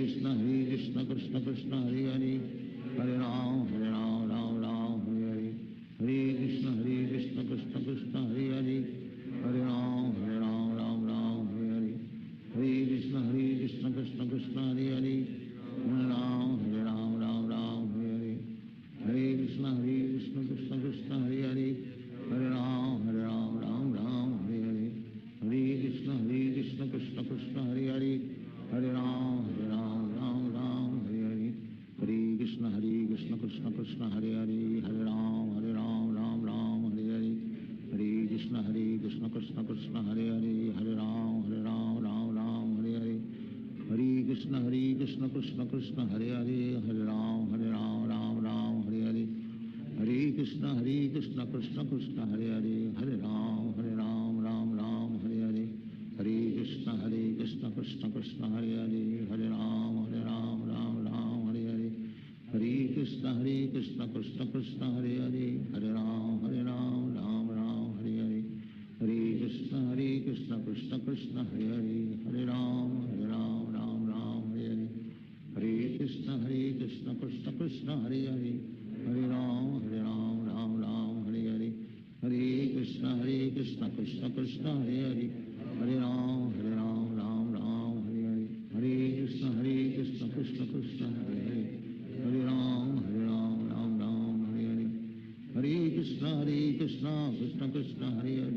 Krishna Krishna Krishna Hare Hare, Hare Ram Hare Hare, Hare Krishna Krishna Krishna Hare Hare, Hare Ram Hare Hare, Hare Krishna Krishna Krishna Hare Hare, Hare Ram Hare Hare, Hare Krishna Krishna Krishna Hare Hare, Hare Ram Hare Hare, Hare Krishna Krishna Krishna Hare Hare, Hare Ram Hare Hare, Hare Krishna Krishna Krishna Hare Hare, Hare Ram Hare Hare, Hare Krishna Krishna Krishna Hare Hare, Hare Ram Hare Hare, Hare Krishna Krishna Krishna Hare Hare, Hare Ram Hare Hare, Hare Krishna Krishna Krishna Hare Hare, Hare Ram Hare Hare, Hare Krishna Krishna Krishna Hare Hare, Hare Ram Hare Hare, Hare Krishna Krishna Krishna Hare Hare, Hare Ram Hare Hare, Hare Krishna Krishna Krishna Hare Hare, Hare Ram Hare Hare, Hare Krishna Krishna Krishna Hare Hare, Hare Ram Hare Hare, Hare Krishna Krishna Krishna Hare Hare,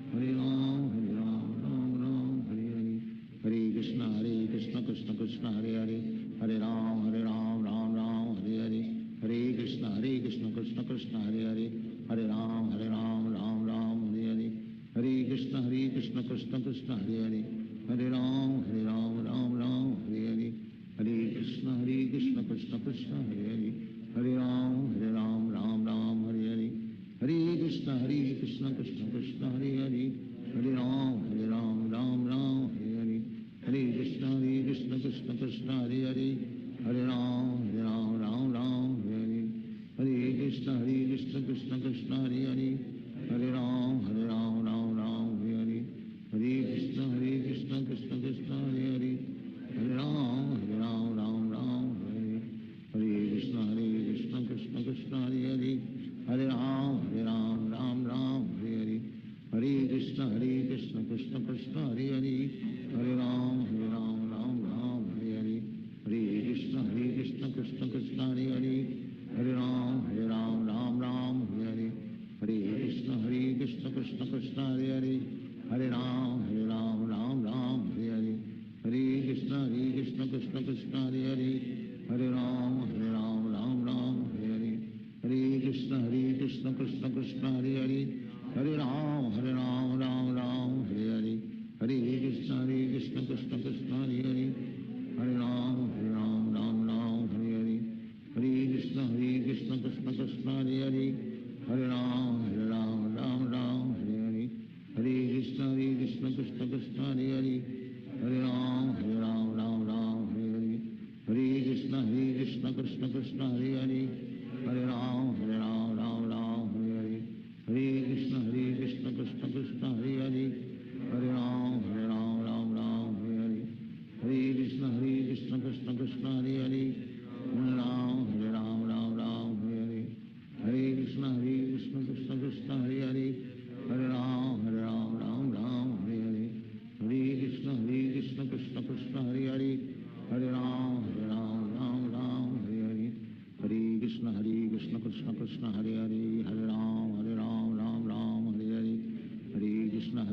Hare Ram Hare Hare, Hare Krishna Krishna Krishna Hare Hare, Hare Ram Hare Hare Hare, Hare Krishna Krishna Krishna Hare Hare, Hare Ram Hare Hare, Hare Krishna Krishna Krishna Hare Hare, Hare Ram Hare Hare, Hare Krishna Krishna Krishna Hare Hare, Hare Ram Hare Hare, Hare Krishna Krishna Krishna Hare Hare, Hare Ram Hare Hare Hare, Hare Krishna Krishna Krishna Hare Hare, Hare Ram Hare Hare, Hare Krishna Krishna Krishna Hare Hare, Hare Ram Hare Hare, Hare Krishna Krishna Krishna Hare Hare, Hare Ram Hare Hare, Hare Krishna Krishna Krishna Hare Hare, Hare Ram Hare Hare, Krishna Hare Hare Hare Ram Ram Ram Hare Hare Krishna Krishna Krishna Hare Hare Hare Ram Ram Ram Hare Hare Krishna Krishna Krishna Hare Hare Hare Ram Ram Ram Hare Hare Hare Krishna Krishna Krishna Hare Hare Hare Ram Ram Hare Hare Hare Krishna Krishna Krishna Hare Hare Hare Ram Ram Hare Hare Hare Krishna Krishna Krishna Hare Hare Hare Ram Ram Hare Hare Hare Krishna Krishna Krishna Hare Hare Hare Ram Ram Hare Hare Hare Krishna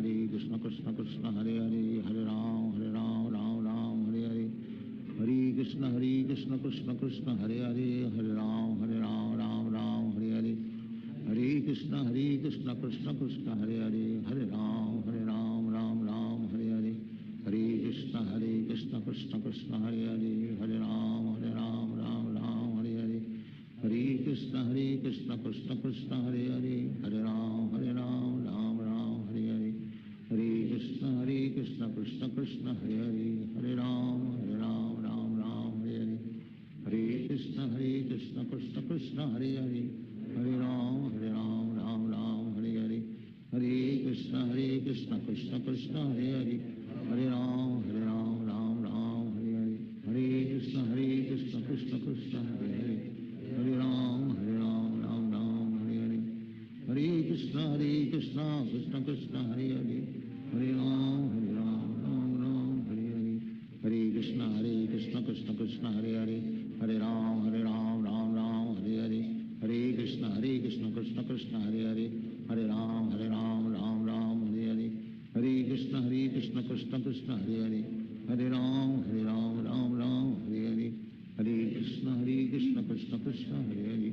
Krishna Krishna Hare Hare Hare Ram Ram Hare Hare Hare Krishna Krishna Krishna Hare Hare Hare Ram Ram Hare Hare Hare Krishna Krishna Krishna Hare Hare Hare Ram Ram Hare Hare Hare Krishna Krishna Krishna Hare Hare Hare Ram Ram Hare Hare Hare Krishna Krishna Krishna Hare Hare Hare Ram Ram Hare Hare Hare Krishna Krishna Krishna Hare Hare Hare Ram Ram Hare Hare Hare Krishna Krishna Krishna Hare Hare Hare Ram Ram Hare Hare Hare Krishna Krishna Krishna Hare Hare Hare Ram Ram Hare Hare Hare Krishna Krishna Krishna Hare Hare Hare Ram Ram Hare Hare Hare Krishna Krishna Krishna Hare Hare Hare Ram Ram Hare Hare Hare Krishna Krishna Krishna Hare Hare Hare Ram Ram Hare Hare Hare Krishna Krishna Krishna Hare Hare Hare Ram Ram Hare Hare Hare Krishna Krishna Krishna Hare Hare Hare Ram Ram Hare Hare Hare Krishna Krishna Krishna Hare Hare Hare Ram Ram Hare Hare Hare Krishna Krishna Krishna Hare Hare Hare Ram Ram Hare Hare Hare Krishna Krishna Krishna Hare Hare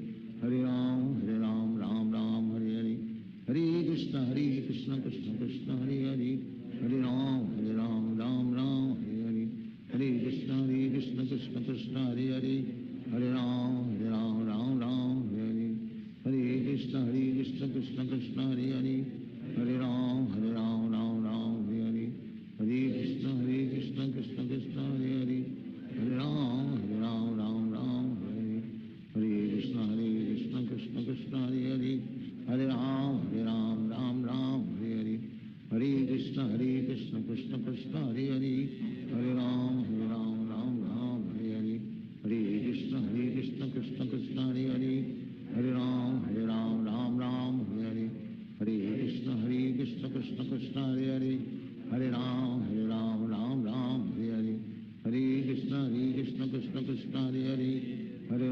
Hare Ram Ram Hare Hare Hare Krishna Krishna Krishna Hare Hare Hare Ram Ram Hare Hare Hare Krishna Krishna Krishna Hare Hare Hare Ram Ram Hare Hare Hare Krishna Krishna Krishna Hare Hare Hare Ram Ram Hare Hare Hare Krishna Krishna Krishna Hare Hare Hare Ram Ram Hare Hare Hare Krishna Krishna Krishna Hare Hare Hare Ram Ram Hare Hare Hare Krishna Krishna Krishna Hare Hare Hare Ram Ram Hare Hare Hare Krishna Krishna Krishna Hare Hare Hare Ram Ram Hare Hare Hare Krishna Krishna Krishna Hare Hare Hare Ram Ram Hare Hare Hare Krishna Krishna Krishna Hare Hare Hare Ram Ram Hare Hare Hare Krishna Krishna Krishna Hare Hare Hare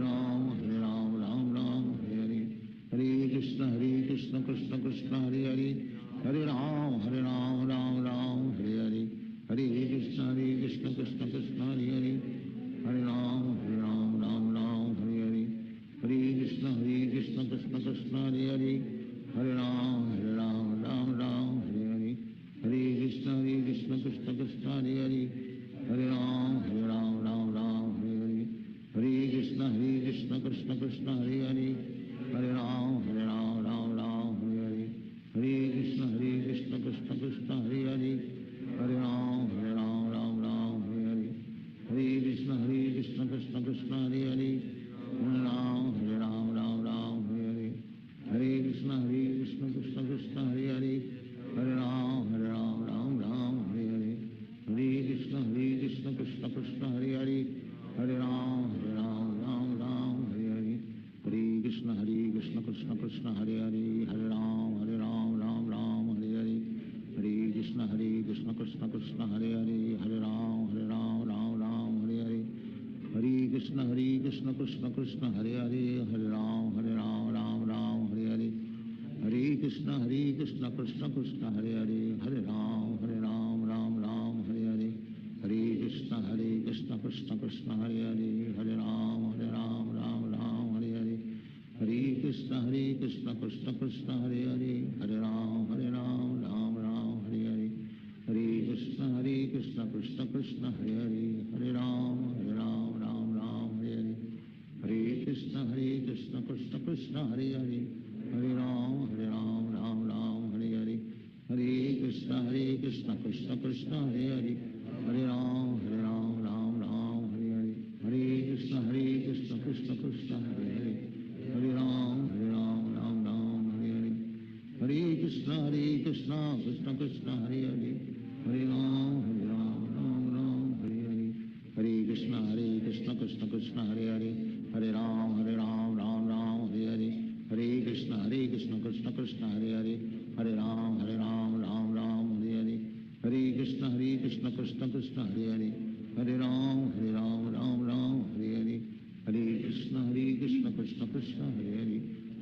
Ram Ram Hare Hare Hare Krishna Krishna Krishna Hare Hare Hare Ram Ram Hare Hare Hare Krishna Krishna Krishna Hare Hare Hare Ram Ram Hare Hare Hare Krishna Krishna Krishna Hare Hare Hare Ram Ram Hare Hare Hare Krishna Krishna Krishna Hare Hare Hare Ram Ram Hare Hare Hare Krishna Krishna Krishna Hare Hare Hare Ram Ram Hare Hare Hare Krishna Krishna Krishna Hare Hare Hare Ram Ram Hare Hare Hare Krishna Krishna Krishna Hare Hare Hare Ram Ram Hare Hare Hare Krishna Krishna Krishna Hare Hare Hare Ram Ram Hare Hare Hare Krishna Krishna Krishna Hare Hare Hare Ram Ram Hare Hare Hare Krishna Krishna Krishna Hare Hare Hare Ram Ram Hare Hare Hare Krishna Krishna Krishna Hare Hare Hare Ram Ram Hare Hare Hare Krishna Krishna Krishna Hare Hare Hare Ram Ram Hare Hare Hare Krishna Krishna Krishna Hare Hare Hare Ram Ram Hare Hare Hare Krishna Krishna Krishna Hare Hare Hare Ram Ram Hare Hare Hare Krishna Krishna Krishna Krishna Hare Hare Hare Ram Ram Ram Hare Hare Hare Krishna Krishna Krishna Hare Hare Hare Ram Ram Ram Hare Hare Hare Krishna Krishna Krishna Hare Hare Hare Ram Ram Hare Hare Hare Krishna Krishna Krishna Hare Hare Hare Ram Ram Hare Hare Hare Krishna Krishna Krishna Hare Hare Hare Ram Ram Hare Hare Hare Krishna Krishna Krishna Hare Hare Hare Ram Ram Hare Hare Hare Krishna Krishna Krishna Hare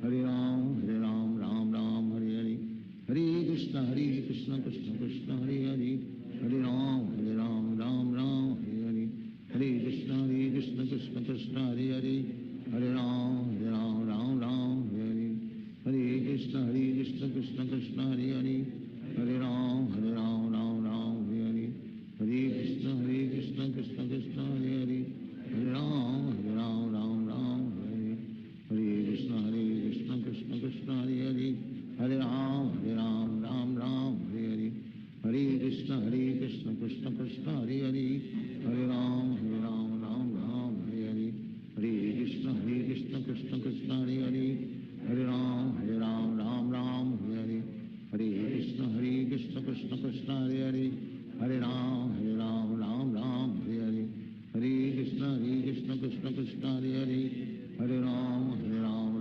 Hare Hare Ram Ram Hare Hare Hare Krishna Krishna Krishna Hare Hare Hare Ram Ram Hare Hare Hare Krishna Krishna Krishna Hare Hare Hare Ram Ram Hare Hare Hare Krishna Krishna Krishna Hare Hare Hare Ram Ram Hare Hare Hare Krishna Krishna Krishna Hare Hare Hare Ram Ram Hare Hare Hare Krishna Krishna Krishna Hare Hare Hare Ram Ram Hare Hare Hare Krishna Krishna Krishna Hare Hare Hare Ram Ram Hare Hare Hare Krishna Krishna Krishna Hare Hare Hare Ram Ram Hare Hare Hare Krishna Krishna Krishna Hare Hare Hare Ram Ram Hare Hare Hare Krishna Krishna Krishna Hare Hare Hare Ram Ram Hare Hare Hare Krishna Krishna Krishna Hare Hare Hare Ram Hare Hare Hare Krishna Krishna Krishna Hare Hare Hare Ram Hare Hare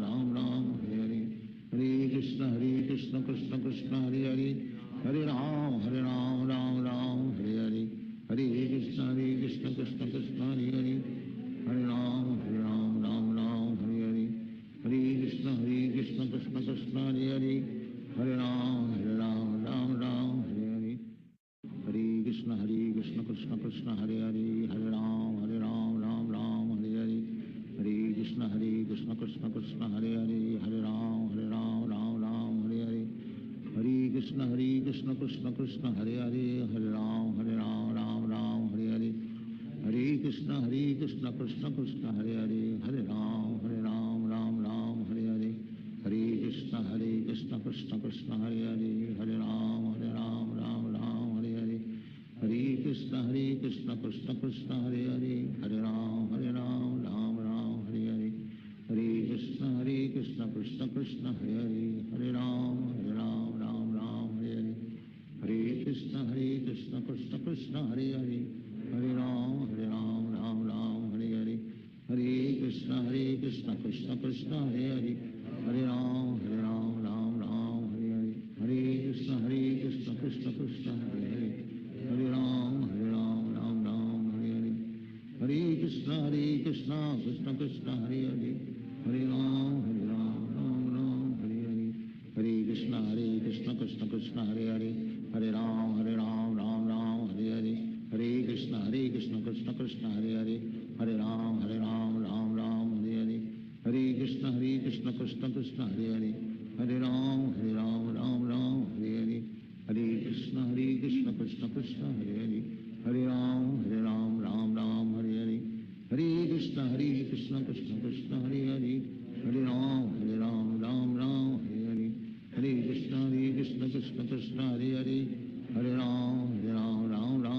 Hare Krishna Krishna Krishna Hare Hare Hare Ram Hare Hare Hare Krishna Krishna Krishna Hare Hare Hare Ram Hare Hare Hare Krishna Krishna Krishna Hare Hare Hare Ram Hare Hare Hare Krishna Krishna Krishna Hare Hare Hare Ram Hare Hare Hare Krishna Krishna Krishna Hare Hare Hare Ram Hare Hare Hare Krishna Krishna Krishna Hare Hare Hare Ram Hare Hare Hare Krishna Krishna Krishna Hare Hare Hare Ram Hare Hare Hare Krishna Krishna Krishna Hare Hare Hare Ram Hare Hare Hare Krishna Krishna Krishna Hare Hare Hare Ram Hare Hare Hare Krishna Krishna Krishna Hare Hare Hare Ram Hare Hare Hare Krishna Krishna Krishna Hare Hare Hare Ram Hare Hare Hare Krishna Krishna Krishna Hare Hare Hare Ram Hare Hare Hare Krishna Krishna Krishna Hare Hare Hare Ram Hare Hare Hare Krishna Krishna Krishna Hare Hare Hare Ram Hare Hare Hare Krishna Krishna Krishna Hare Hare Hare Ram Hare Hare Hare Krishna Krishna Krishna Hare Hare Hare Ram Hare Hare Hare Krishna Krishna Krishna Hare Hare Hare Ram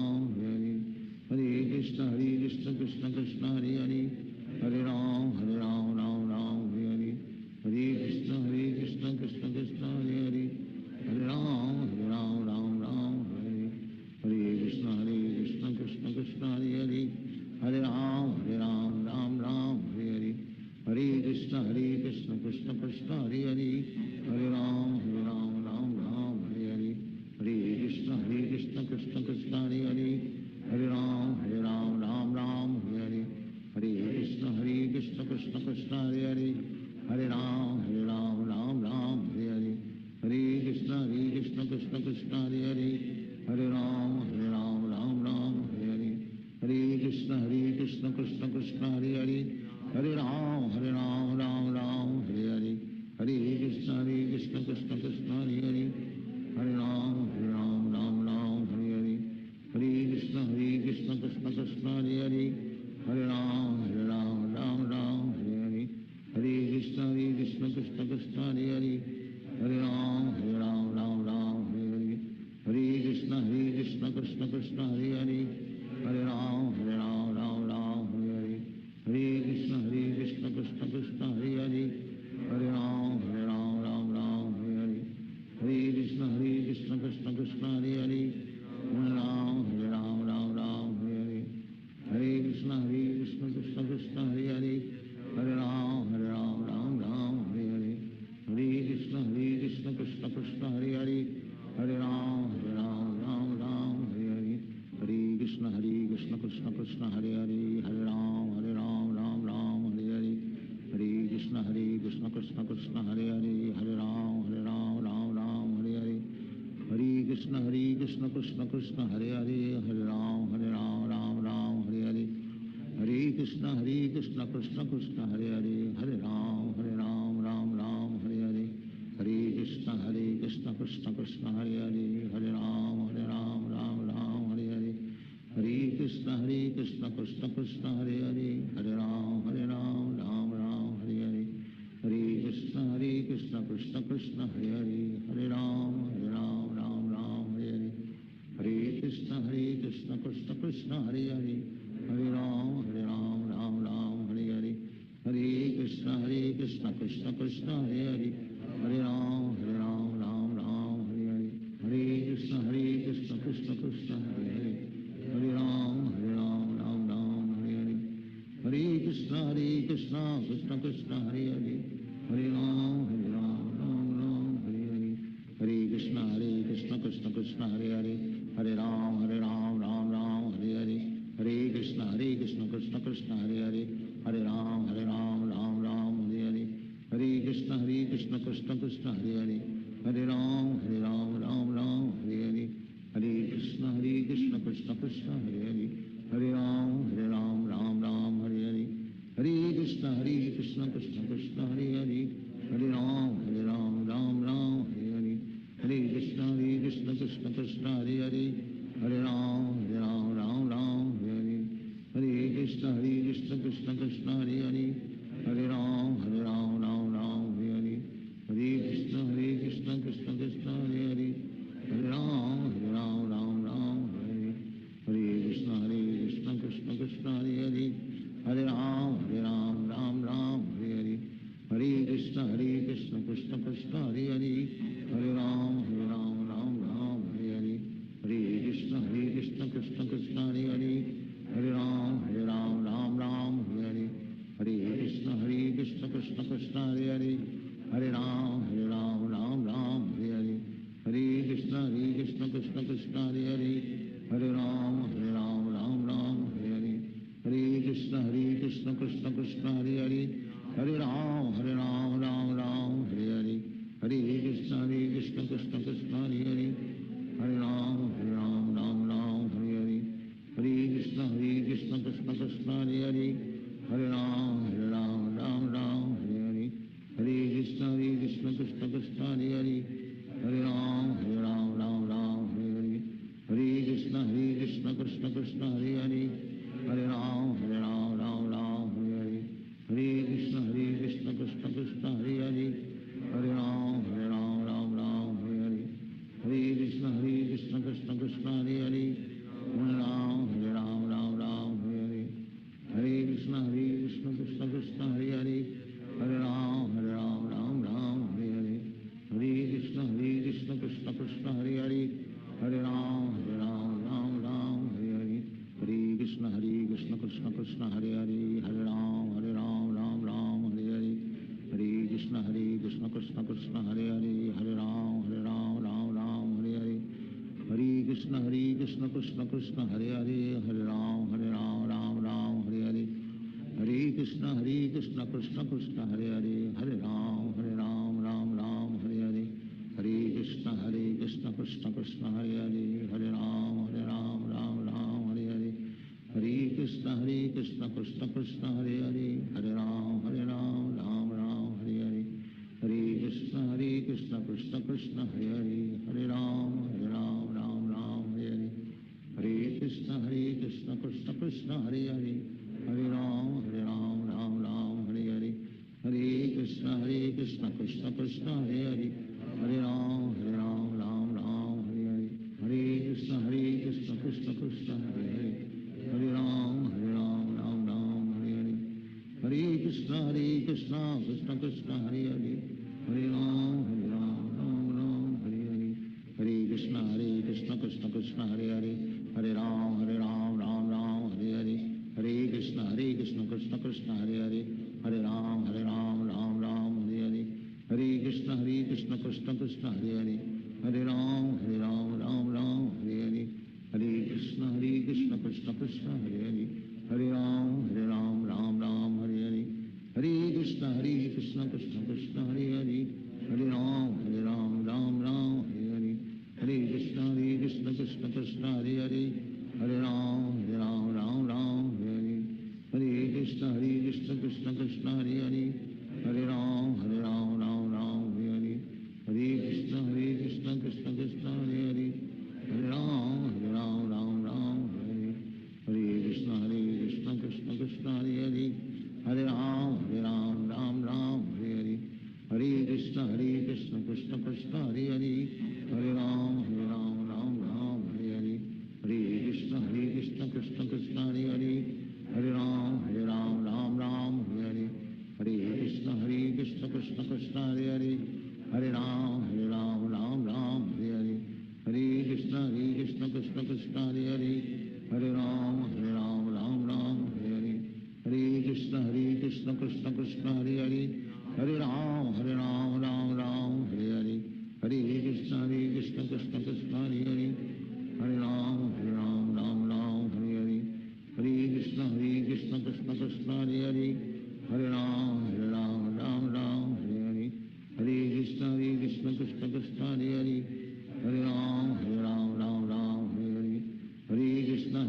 Hare Hare Hare Krishna Krishna Krishna Hare Hare Hare Ram Hare Hare Hare Krishna Krishna Krishna Hare Hare Hare Ram Hare Hare Hare Krishna Krishna Krishna Hare Hare Hare Ram Hare Hare Hare Krishna Krishna Krishna Hare Hare Hare Ram Hare Hare Hare Krishna Krishna Krishna Hare Hare Hare Ram Hare Hare Hare Krishna Krishna Krishna Hare Hare Hare Ram Hare Hare Hare Krishna Krishna Krishna Hare Hare Hare Ram Hare Hare Hare Krishna Krishna Krishna Hare Hare Hare Ram Hare Hare Hare Krishna Krishna Krishna Hare Hare Hare Ram Hare Hare Hare Krishna Krishna Krishna Hare Hare Hare Ram Ram Ram Hare Hare Hare Krishna Krishna Krishna Hare Hare Hare Ram Ram Hare Hare Hare Krishna Krishna Krishna Hare Hare Hare Ram Ram Hare Hare Hare Krishna Krishna Krishna Hare Hare Hare Ram Ram Hare Hare Hare Krishna Krishna Krishna Hare Hare Hare Ram Ram Hare Hare Hare Krishna Krishna Krishna Hare Hare Hare Ram Ram Hare Hare Hare Krishna Krishna Krishna Hare Hare Hare Ram Hare Hare Hare Krishna Krishna Krishna Hare Hare Hare Ram Hare Hare Hare Krishna Krishna Krishna Hare Hare Hare Ram Hare Hare Hare Krishna Krishna Krishna Hare Hare Hare Ram Hare Hare Hare Krishna Krishna Krishna Hare Hare Hare Ram Hare Hare Hare Krishna Krishna Krishna Hare Hare Hare Ram Ram Hare Hare Hare Krishna Krishna Krishna Hare Hare Hare Ram Ram Hare Hare Hare Krishna Krishna Krishna Hare Hare Hare Ram Ram Hare Hare Hare Krishna Krishna Krishna Hare Hare Hare Ram Ram Hare Hare Hare Krishna Krishna Krishna Hare Hare Hare Ram Ram Hare Hare Hare Krishna Krishna Krishna Hare Hare Hare Ram Ram Hare Hare Hare Krishna Krishna Krishna Hare Hare Hare Ram Ram Hare Hare Hare Krishna Krishna Krishna Hare Hare Hare Ram Ram Hare Hare Hare Krishna Krishna Krishna Hare Hare Hare Ram Ram Hare Hare Hare Krishna Krishna Krishna Hare Hare Hare Ram Ram Hare Hare Hare Krishna Krishna Krishna Hare Hare Hare Ram Ram Hare Hare Hare Krishna Krishna Krishna Hare Hare Hare Ram Ram Hare Hare Hare Krishna Krishna Krishna Hare Hare Hare Ram Ram Hare Hare Hare Krishna Krishna Krishna Hare Hare Hare Ram Ram Hare Hare Hare Krishna Krishna Krishna Hare Hare Hare Ram Ram Hare Hare Hare Krishna Krishna Krishna Hare Hare Hare Ram Ram Hare Hare Hare Krishna Krishna Krishna Hare Hare Hare Ram Ram Hare Hare Hare Krishna Krishna Krishna Hare Hare Hare Ram Ram Hare Hare Hare Krishna Krishna Krishna Hare Hare Hare Ram Ram Hare Hare Hare Krishna Krishna Krishna Hare Hare Hare Ram Ram Hare Hare Hare Krishna Krishna Krishna Hare Hare Hare Ram Ram Hare Hare Hare Krishna Krishna Krishna Hare Hare Hare Ram Ram Hare Hare Hare Krishna Krishna Krishna Hare Hare Hare Ram Ram Hare Hare Hare Krishna Krishna Krishna Hare Hare Hare Ram Ram Hare Hare Hare Krishna Krishna Krishna Hare Hare Hare Ram Ram Hare Hare Hare Krishna Krishna Krishna Hare Hare Hare Ram Ram Hare Hare Hare Krishna Krishna Krishna Hare Hare Hare Ram Ram Hare Hare Hare Krishna Krishna Krishna Hare Hare Hare Ram Ram Hare Hare Hare Krishna Krishna Krishna Hare Hare Hare Ram Ram Hare Hare Hare Krishna Krishna Krishna Hare Hare Hare Ram Ram Hare Hare Hare Krishna Krishna Krishna Hare Hare Hare Ram Ram Hare Hare Hare Krishna Krishna Krishna Hare Hare Hare Ram Ram Hare Hare Hare Krishna Krishna Krishna Hare Hare Hare Ram Ram Hare Hare Hare Krishna Krishna Krishna Hare Hare Hare Ram Ram Hare Hare Hare Krishna Krishna Krishna Hare Hare Hare Ram Ram Hare Hare Hare Krishna Krishna Krishna Hare Hare Hare Ram Ram Hare Hare Hare Krishna Krishna Krishna Krishna Hare Hare Hare Ram Ram Ram Hare Hare Hare Krishna Krishna Krishna Hare Hare Hare Ram Ram Ram Hare Hare Hare Krishna Krishna Krishna Hare Hare Hare Ram Ram Ram Hare Hare Hare Krishna Krishna Krishna Hare Hare Hare Ram Ram Ram Hare Hare Hare Krishna Krishna Krishna Hare Hare Hare Ram Ram Ram Hare Hare Hare Krishna Krishna Krishna Hare Hare Hare Ram Ram Ram Hare Hare Hare Krishna Krishna Krishna Hare Hare Hare Ram Ram Ram Hare Hare Hare Krishna Krishna Krishna Hare Hare Hare Ram Ram Ram Hare Hare Hare Krishna Krishna Krishna Hare Hare Hare Ram Ram Ram Hare Hare Hare Krishna Krishna Krishna Hare Hare Hare Ram Ram Ram Hare Hare Hare Krishna Krishna Krishna Hare Hare Hare Ram Ram Ram Hare Hare Hare Krishna Krishna Krishna Hare Hare Hare Ram Ram Ram Hare Hare Hare Krishna Krishna Krishna Hare Hare Hare Ram Ram Ram Hare Hare Hare Krishna Krishna Krishna Hare Hare Hare Ram Ram Ram Hare Hare Hare Krishna Krishna Krishna Hare Hare Hare Ram Ram Ram Hare Hare Hare Krishna Krishna Krishna Hare Hare Hare Ram Ram Ram Hare Hare Hare Krishna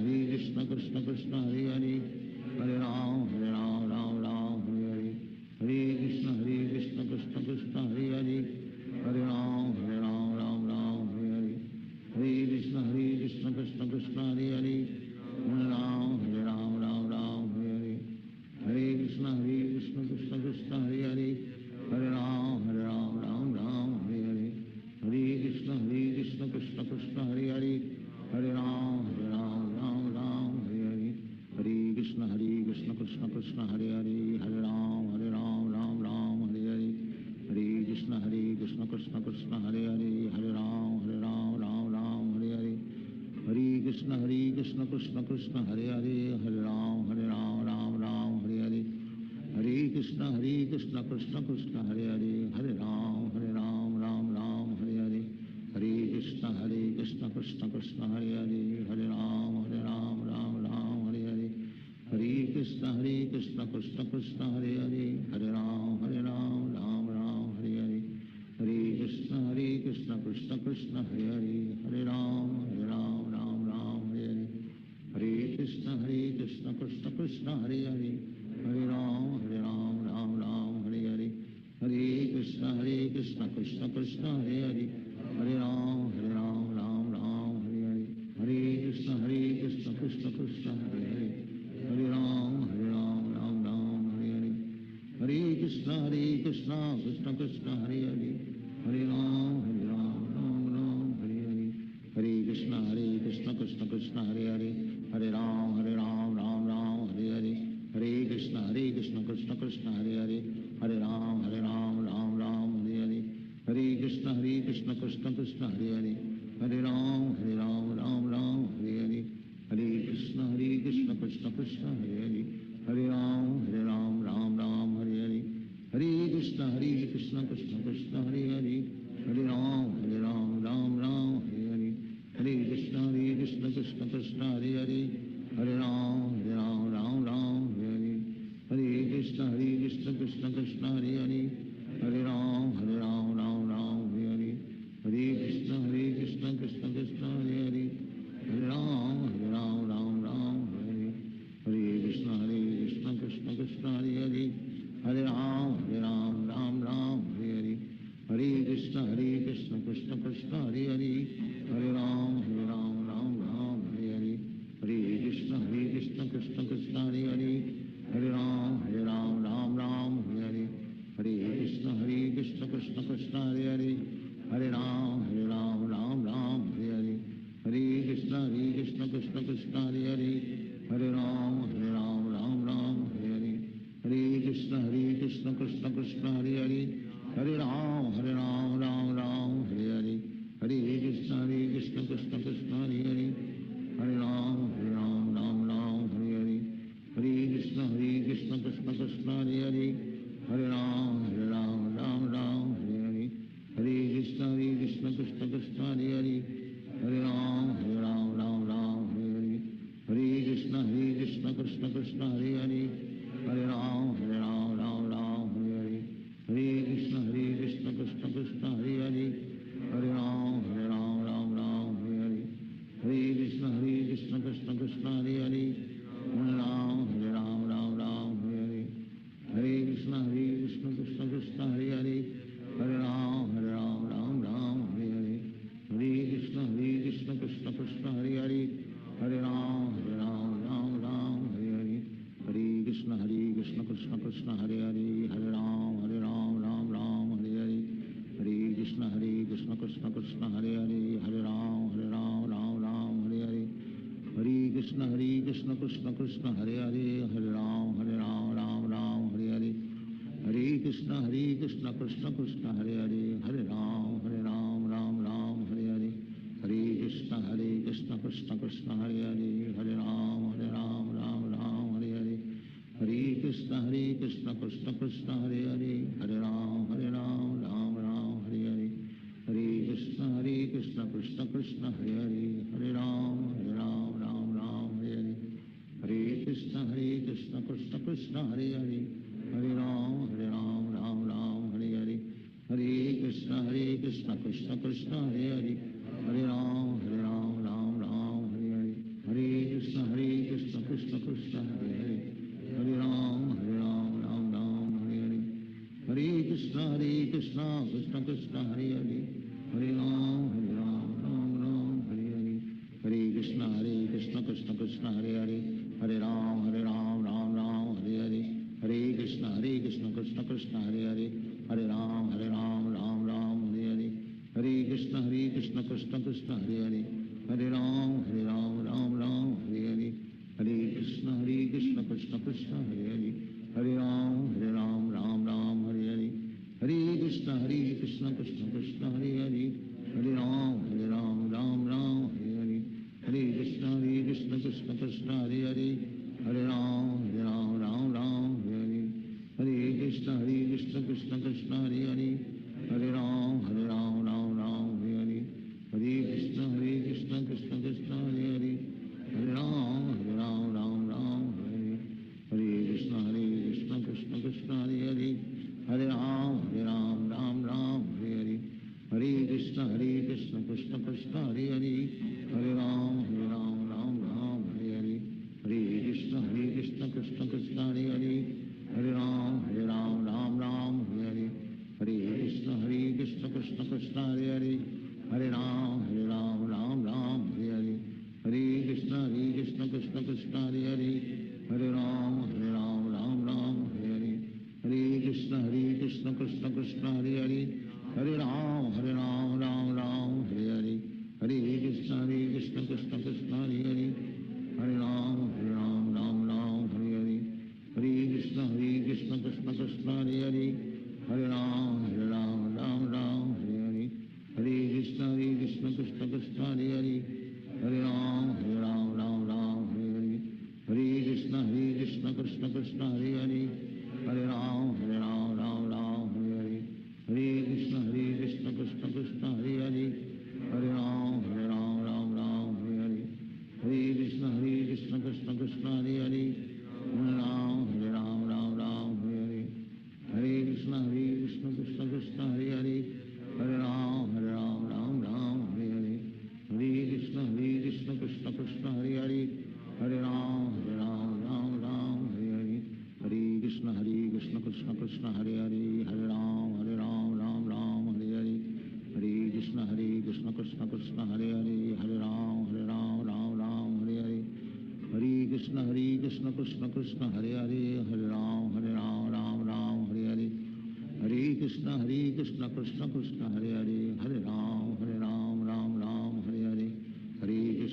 Krishna Krishna Hare Hare Hare Ram Ram Ram Hare Hare Hare Krishna Krishna Krishna Hare Hare Hare Ram Ram Ram Hare Hare Hare Krishna Krishna Krishna Hare Hare Hare Ram Ram Ram Hare Hare Hare Krishna Krishna Krishna Hare Hare Hare Ram Ram Ram Hare Hare Hare Krishna Krishna Krishna Hare Hare Hare Ram Ram Ram Hare Hare Hare Krishna Krishna Krishna Hare Hare Hare Ram Ram Ram Hare Hare Hare Krishna Krishna Krishna Hare Hare Hare Ram Ram Ram Hare Hare Hare Krishna Krishna Krishna Hare Hare Hare Ram Ram Ram Hare Hare Hare Krishna Krishna Krishna Hare Hare Hare Ram Ram Ram Hare Hare Hare Krishna Krishna Krishna Hare Hare Hare Ram Ram Ram Hare Hare Hare Krishna Krishna Krishna Hare Hare Hare Ram Ram Ram Hare Hare Hare Krishna Krishna Krishna Hare Hare Hare Ram Ram Ram Hare Hare Hare Krishna Krishna Krishna Hare Hare Hare Ram Ram Ram Hare Hare Hare Krishna Krishna Krishna Hare Hare Hare Ram Ram Ram Hare Hare Hare Krishna Krishna Krishna Hare Hare Hare Ram Ram Ram Hare Hare Hare Krishna Krishna Krishna Hare Hare Hare Ram Ram Ram Hare Hare Hare Krishna Krishna Krishna Hare Hare Hare Ram Ram Ram Hare Hare Hare Krishna Krishna Krishna Hare Hare Hare Ram Ram Ram Hare Hare Hare Krishna Krishna Krishna Hare Hare Hare Ram Ram Ram Hare Hare Hare Krishna Krishna Krishna Hare Hare Hare Ram Ram Ram Hare Hare Hare Krishna Krishna Krishna Hare Hare Hare Ram Ram Ram Hare Hare Hare Krishna Krishna Krishna Hare Hare Hare Ram Ram Ram Hare Hare Hare Krishna Krishna Krishna Hare Hare Hare Ram Ram Ram Hare Hare Hare Krishna Krishna Krishna Hare Hare Hare Ram Ram Ram Hare Hare Hare Krishna Krishna Krishna Hare Hare Hare Ram Ram Ram Hare Hare Hare Krishna Krishna Krishna Hare Hare Hare Ram Ram Ram Hare Hare Hare Krishna Krishna Krishna Hare Hare Hare Ram Ram Ram Hare Hare Hare Krishna Krishna Krishna Hare Hare Hare Ram Ram Ram Hare Hare Hare Krishna Krishna Krishna Hare Hare Hare Ram Ram Ram Hare Hare Hare Krishna Krishna Krishna Hare Hare Hare Ram Ram Ram Hare Hare Hare Krishna Krishna Krishna Hare Hare Hare Ram Ram Ram Hare Hare Hare Krishna Krishna Krishna Hare Hare Hare Ram Ram Ram Hare Hare Hare Krishna Krishna Krishna Hare Hare Hare Ram Ram Ram Hare Hare Hare Krishna Krishna Krishna Hare Hare Hare Ram Ram Hare Hare Hare Krishna Krishna Krishna Hare Hare Hare Ram Ram Hare Hare Hare Krishna Krishna Krishna Hare Hare Hare Ram Ram Hare Hare Hare Krishna Krishna Krishna Hare Hare Hare Ram Ram Hare Hare Hare Krishna Krishna Krishna Hare Hare Hare Ram Ram Hare Hare Hare Krishna Krishna Krishna Hare Hare Hare Ram Ram Hare Hare Hare Krishna Krishna Krishna Hare Hare Hare Ram Ram Hare Hare Hare Krishna Krishna Krishna Hare Hare Hare Ram Ram Hare Hare Hare Krishna Krishna Krishna Hare Hare Hare Ram Ram Hare Hare Hare Krishna Krishna Krishna Hare Hare Hare Ram Ram Hare Hare Hare Krishna Krishna Krishna Hare Hare Hare Ram Ram Hare Hare Hare Krishna Krishna Krishna Hare Hare Hare Ram Ram Hare Hare Hare Krishna Krishna Krishna Hare Hare Hare Ram Ram Hare Hare Hare Krishna Krishna Krishna Hare Hare Hare Ram Ram Hare Hare Hare Krishna Krishna Krishna Hare Hare Hare Ram Ram Hare Hare Hare Krishna Krishna Krishna Hare Hare Hare Ram Ram Hare Hare Hare Krishna Krishna Krishna Hare Hare Hare Ram Ram Hare Hare Hare Krishna Krishna Krishna Hare Hare Hare Ram Ram Hare Hare Hare Krishna Krishna Krishna Hare Hare Hare Ram Ram Hare Hare Hare Krishna Krishna Krishna Hare Hare Hare Ram Ram Hare Hare Hare Krishna Krishna Krishna Hare Hare Hare Ram Ram Hare Hare Hare Krishna Krishna Krishna Hare Hare Hare Ram Ram Hare Hare Hare Krishna Krishna Krishna Hare Hare Hare Ram Ram Hare Hare Hare Krishna Krishna Krishna Hare Hare Hare Ram Ram Hare Hare Hare Krishna Krishna Krishna Hare Hare Hare Ram Ram Hare Hare Hare Krishna Krishna Krishna Hare Hare Hare Ram Ram Hare Hare Hare Krishna Krishna Krishna Hare Hare Hare Ram Ram Hare Hare Hare Krishna Krishna Krishna Hare Hare Hare Ram Ram Hare Hare Hare Krishna Krishna Krishna Hare Hare Hare Ram Ram Hare Hare Hare Krishna Krishna Krishna Hare Hare Hare Ram Ram Hare Hare Hare Krishna Krishna Krishna Hare Hare Hare Ram Ram Hare Hare Hare Krishna Krishna Krishna Hare Hare Hare Ram Ram Hare Hare Hare Krishna Krishna Krishna Hare Hare Hare Ram Ram Hare Hare Hare Krishna Krishna Krishna Hare Hare Hare Ram Ram Hare Hare Hare Krishna Krishna Krishna Hare Hare Hare Ram Ram Hare Hare Hare Krishna Krishna Krishna Hare Hare Hare Ram Ram Hare Hare Hare Krishna Krishna Krishna Hare Hare Hare Ram Ram Hare Hare Hare Krishna Krishna Krishna Hare Hare Hare Ram Ram Hare Hare Hare Krishna Krishna Krishna Hare Hare Hare Ram Ram Hare Hare Hare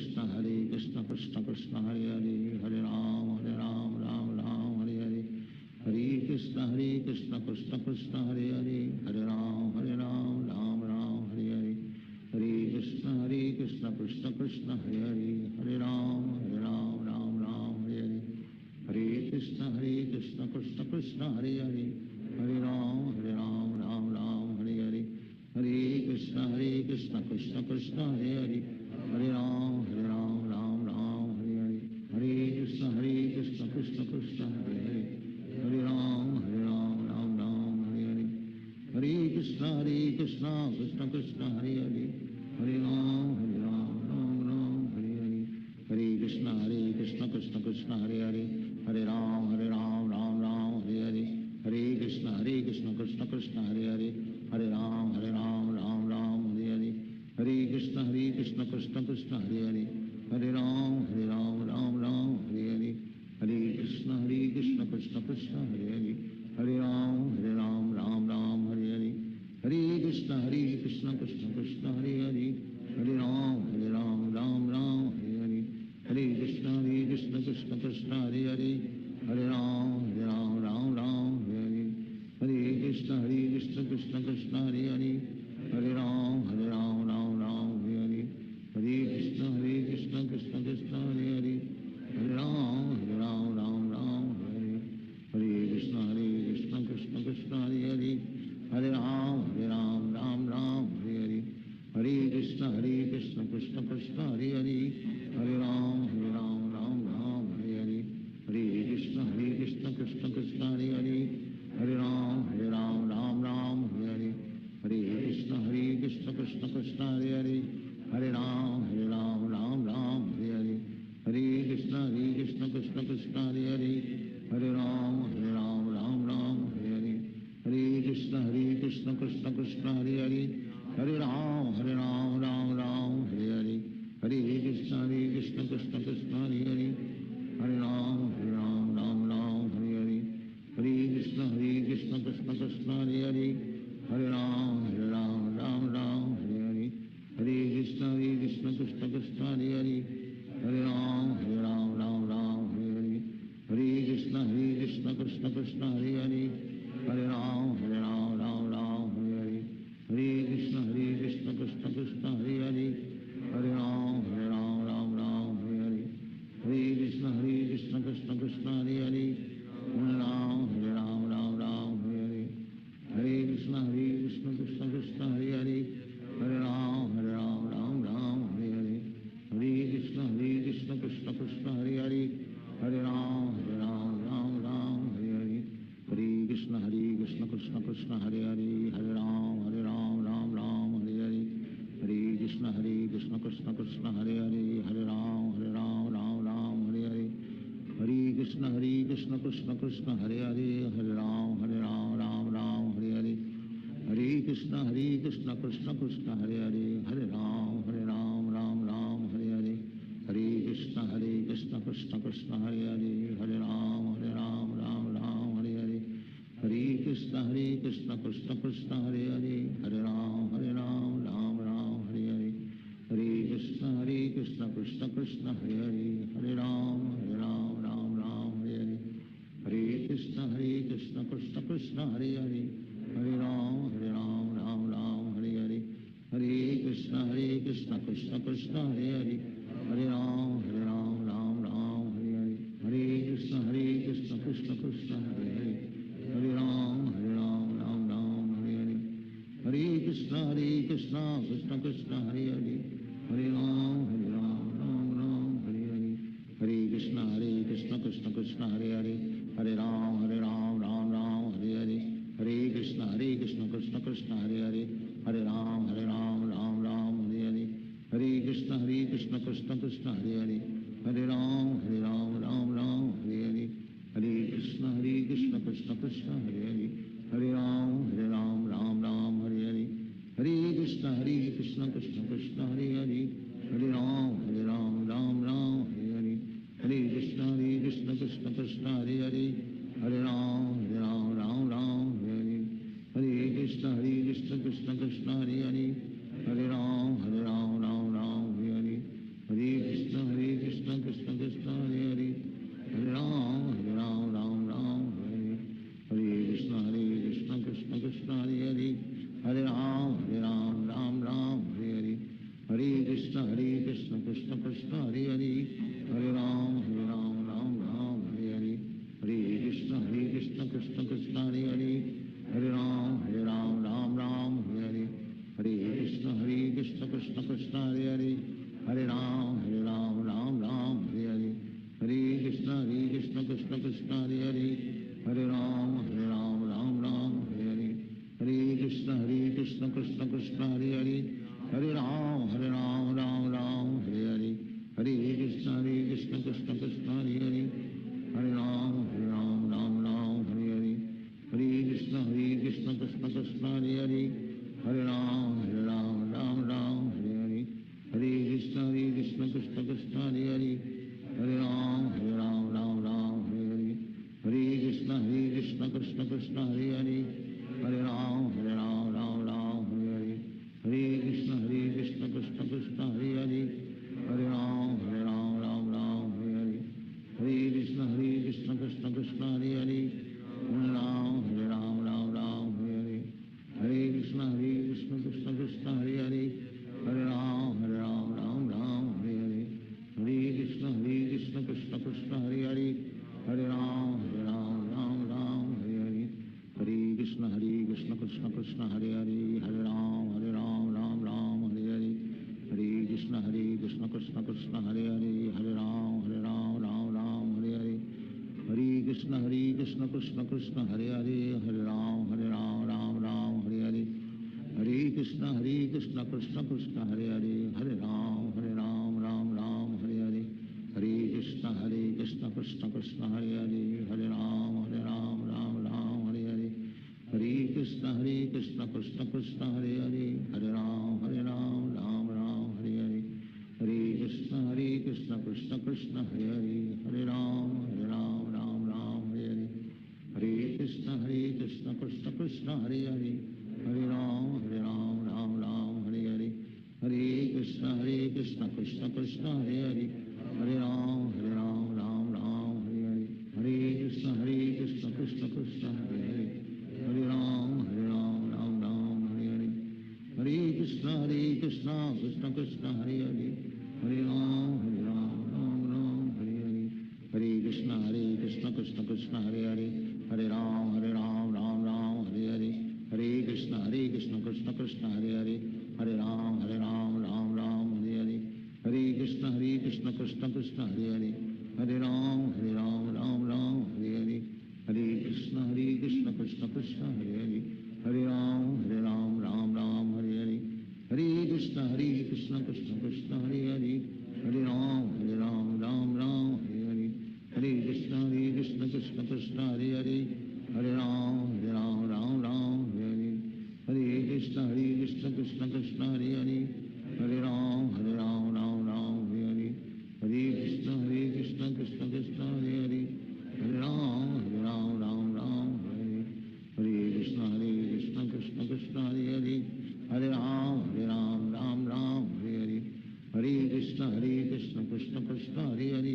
Krishna Krishna Krishna Hare Hare Hare Ram Ram Hare Hare Hare Krishna Krishna Krishna Hare Hare Hare Ram Ram Hare Hare Hare Krishna Krishna Krishna Hare Hare Hare Ram Ram Hare Hare Hare Krishna Krishna Krishna Hare Hare Hare Ram Ram Hare Hare Hare Krishna Krishna Krishna Hare Hare Hare Ram Ram Hare Hare Hare Krishna Krishna Krishna Hare Hare Hare Ram Ram Hare Hare Hare Krishna Krishna Krishna Hare Krishna Krishna Krishna Hare Hare Hare Ram Ram Ram Hare Hare Hare Krishna Krishna Krishna Hare Hare Hare Ram Ram Ram Hare Hare Hare Krishna Krishna Krishna Hare Hare Hare Ram Ram Ram Hare Hare Hare Krishna Krishna Krishna Hare Hare Hare Ram Ram Ram Hare Hare Hare Krishna Krishna Krishna Hare Hare Hare Ram Ram Ram Hare Hare Hare Krishna Krishna Krishna Hare Hare Hare Ram Ram Hare Hare Hare Krishna Krishna Krishna Hare Hare Hare Ram Ram Hare Hare Hare Krishna Krishna Krishna Hare Hare Hare Ram Ram Hare Hare Krishna Krishna Krishna Hare Hare Hare Ram Ram Hare Hare Hare Krishna Krishna Krishna Hare Hare Hare Ram Ram Hare Hare Hare Krishna Krishna Krishna Hare Hare Hare Ram Ram Hare Hare Hare Krishna Krishna Krishna Hare Hare Hare Ram Ram Hare Hare Hare Krishna Krishna Krishna Hare Hare Hare Ram Ram Hare Hare Hare Krishna Krishna Krishna Hare Hare Hare Ram Ram Hare Hare Hare Krishna Krishna Krishna Hare Hare Hare Ram Ram Hare Hare Hare Krishna Krishna Krishna Hare Hare Hare Ram Ram Hare Hare Hare Krishna Krishna Krishna Hare Hare Hare Ram Ram Hare Hare Hare Krishna Krishna Krishna Hare Hare Hare Ram Ram Hare Hare Hare Krishna Krishna Krishna Hare Hare Hare Ram Ram Hare Hare Hare Krishna Krishna Krishna Hare Hare Hare Ram Ram Hare Hare Hare Krishna Krishna Krishna Hare Hare Hare Ram Ram Hare Hare Hare Krishna Krishna Krishna Hare Hare Hare Ram Ram Hare Hare Hare Krishna Krishna Krishna Hare Hare Hare Ram Ram Hare Hare Hare Krishna Krishna Krishna Hare Hare Hare Ram Ram Hare Hare Hare Krishna Krishna Krishna Hare Hare Hare Ram Ram Hare Hare Hare Krishna Krishna Krishna Hare Hare Hare Ram Ram Hare Hare Hare Krishna Krishna Krishna Hare Hare Hare Ram Ram Hare Hare Hare Krishna Krishna Krishna Hare Hare Hare Ram Ram Hare Hare Hare Krishna Krishna Krishna Hare Hare Hare Ram Ram Hare Hare Hare Krishna Krishna Krishna Hare Hare Hare Ram Ram Hare Hare Hare Krishna Krishna Krishna Hare Hare Hare Ram Ram Hare Hare Hare Krishna Krishna Krishna Hare Hare Hare Ram Ram Hare Hare Hare Krishna Krishna Krishna Hare Hare Hare Ram Ram Hare Hare Hare Krishna Krishna Krishna Hare Hare Hare Ram Ram Hare Hare Hare Krishna Krishna Krishna Hare Hare Hare Ram Ram Hare Hare Hare Krishna Krishna Krishna Hare Hare Hare Ram Ram Hare Hare Hare Krishna Krishna Krishna Hare Hare Hare Ram Ram Hare Hare Hare Krishna Krishna Krishna Hare Hare Hare Ram Ram Hare Hare Hare Krishna Krishna Krishna Hare Hare Hare Ram Ram Hare Hare Hare Krishna Krishna Krishna Hare Hare Hare Ram Ram Hare Hare Hare Krishna Krishna Krishna Hare Hare Hare Ram Ram Hare Hare Hare Krishna Krishna Krishna Hare Hare Hare Ram Ram Hare Hare Hare Krishna Krishna Krishna Hare Hare Hare Ram Ram Hare Hare Hare Krishna Krishna Krishna Hare Hare Hare Ram Ram Hare Hare Hare Krishna Krishna Krishna Hare Hare Hare Ram Ram Hare Hare Hare Krishna Krishna Krishna Hare Hare Hare Ram Ram Hare Hare Hare Krishna Krishna Krishna Hare Hare Hare Ram Ram Hare Hare Hare Krishna Krishna Krishna Hare Hare Hare Ram Ram Ram Hare Hare Hare Krishna Krishna Krishna Hare Hare Hare Ram Ram Ram Hare Hare Hare Krishna Krishna Krishna Hare Hare Hare Ram Ram Ram Hare Hare Hare Krishna Krishna Krishna Hare Hare Hare Ram Ram Ram Hare Hare Hare Krishna Krishna Krishna Hare Hare Hare Ram Ram Ram Hare Hare Hare Krishna Krishna Krishna Hare Hare Hare Ram Ram Ram Hare Hare Hare Krishna Krishna Krishna Hare Hare Hare Ram Ram Hare Hare Hare Krishna Krishna Krishna Hare Hare Hare Ram Ram Hare Hare Hare Krishna Krishna Krishna Hare Hare Hare Ram Ram Hare Hare Hare Krishna Krishna Krishna Hare Hare Hare Ram Ram Hare Hare Hare Krishna Krishna Krishna Hare Hare Hare Ram Ram Hare Hare Hare Krishna Krishna Krishna Hare Hare Hare Ram Ram Hare Hare Hare Krishna Krishna Krishna Hare Hare Hare Ram Ram Hare Hare Hare Krishna Krishna Krishna Hare Hare Hare Ram Ram Hare Hare Hare Krishna Krishna Krishna Hare Hare Hare Ram Ram Hare Hare Hare Krishna Krishna Krishna Hare Hare Hare Ram Ram Hare Hare Hare Krishna Krishna Krishna Hare Hare Hare Ram Ram Hare Hare Hare Krishna Krishna Krishna Hare Hare Hare Ram Ram Hare Hare Hare Krishna Krishna Krishna Hare Hare Hare Ram Ram Hare Hare Hare Krishna Krishna Krishna Hare Hare Hare Ram Ram Hare Hare Hare Krishna Krishna Krishna Hare Hare Hare Ram Ram Hare Hare Hare Krishna Krishna Krishna Hare Hare Hare Ram Ram Hare Hare Hare Krishna Krishna Krishna Hare Hare Hare Ram Ram Hare Hare Hare Krishna Krishna Krishna Hare Hare Hare Ram Ram Hare Hare Hare Krishna Krishna Krishna Hare Hare Hare Ram Ram Hare Hare Hare Krishna Krishna Krishna Hare Hare Hare Ram Ram Hare Hare Hare Krishna Krishna Krishna Hare Hare Hare Ram Ram Hare Hare Hare Krishna Krishna Krishna Hare Hare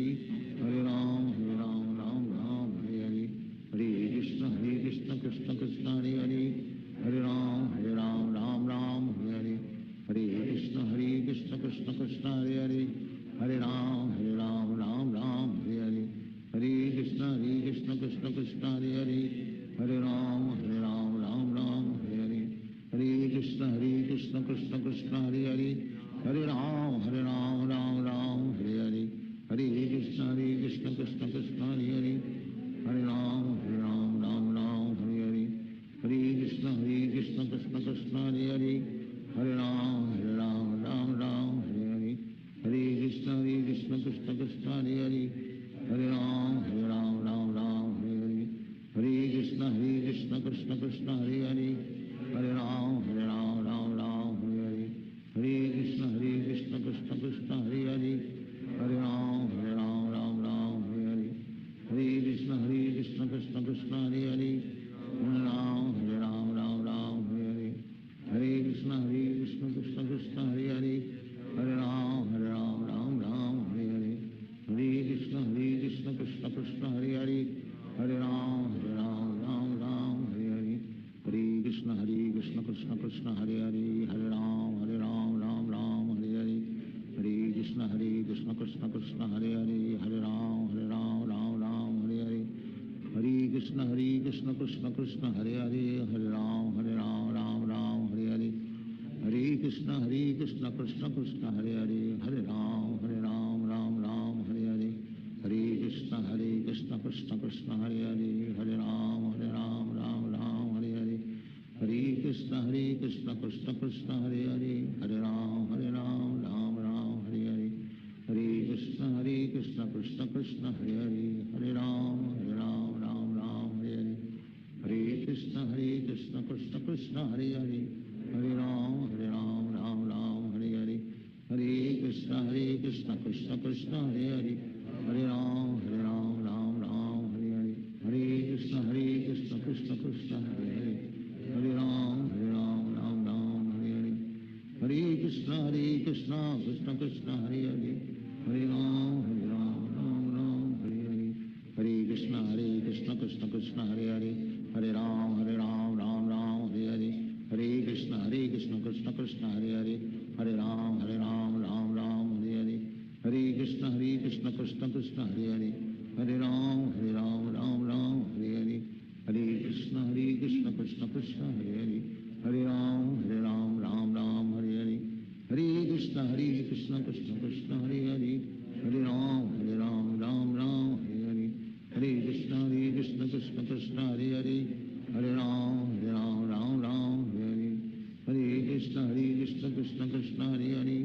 Hare Ram Ram Hare Hare Hare Krishna Krishna Krishna Hare Hare Hare Ram Ram Hare Hare Hare Krishna Krishna Krishna Hare Hare Hare Ram Ram Hare Hare Hare Krishna Krishna Krishna Hare Hare Hare Ram Ram Hare Hare Hare Krishna Krishna Krishna Hare Hare Hare Ram Ram Hare Hare Hare Krishna Krishna Krishna Hare Hare Hare Ram Ram Hare Hare Hare Krishna Krishna Krishna Hare Hare Hare Ram Ram Hare Hare Hare Krishna Krishna Krishna Hare Hare Hare Ram Ram Hare Hare Hare Krishna Krishna Krishna Hare Hare Hare Ram Ram Hare Hare Hare Krishna Krishna Krishna Hare Hare Hare Ram Ram Hare Hare Hare Krishna Krishna Krishna Hare Hare Hare Ram Ram Hare Hare Hare Krishna Krishna Krishna Hare Hare Hare Ram Ram Hare Hare Hare Krishna Krishna Krishna Hare Hare Hare Ram Ram Hare Hare Hare Krishna Krishna Krishna Hare Hare Hare Ram Ram Hare Hare Hare Krishna Krishna Krishna Hare Hare Hare Ram Ram Hare Hare Hare Krishna Krishna Krishna Hare Hare Hare Ram Ram Hare Hare Hare Krishna Krishna Krishna Hare Hare Hare Ram Ram Hare Hare Hare Krishna Krishna Krishna Hare Hare Hare Ram Ram Hare Hare Hare Krishna Krishna Krishna Hare Hare Hare Ram Ram Hare Hare Hare Krishna Krishna Krishna Hare Hare Hare Ram Ram Hare Hare Hare Krishna Krishna Krishna Krishna Krishna Krishna Hare Hare Hare Ram Ram Ram Hare Hare Hare Krishna Krishna Krishna Hare Hare Hare Ram Ram Ram Hare Hare Hare Krishna Krishna Krishna Hare Hare Hare Ram Ram Ram Hare Hare Hare Krishna Krishna Krishna Hare Hare Hare Ram Ram Ram Hare Hare Hare Krishna Krishna Krishna Hare Hare Hare Ram Ram Ram Hare Hare Hare Krishna Krishna Krishna Hare Hare Hare Ram Ram Ram Hare Hare Hare Krishna Krishna Krishna Hare Hare Hare Ram Ram Ram Hare Hare Hare Krishna Krishna Krishna Hare Hare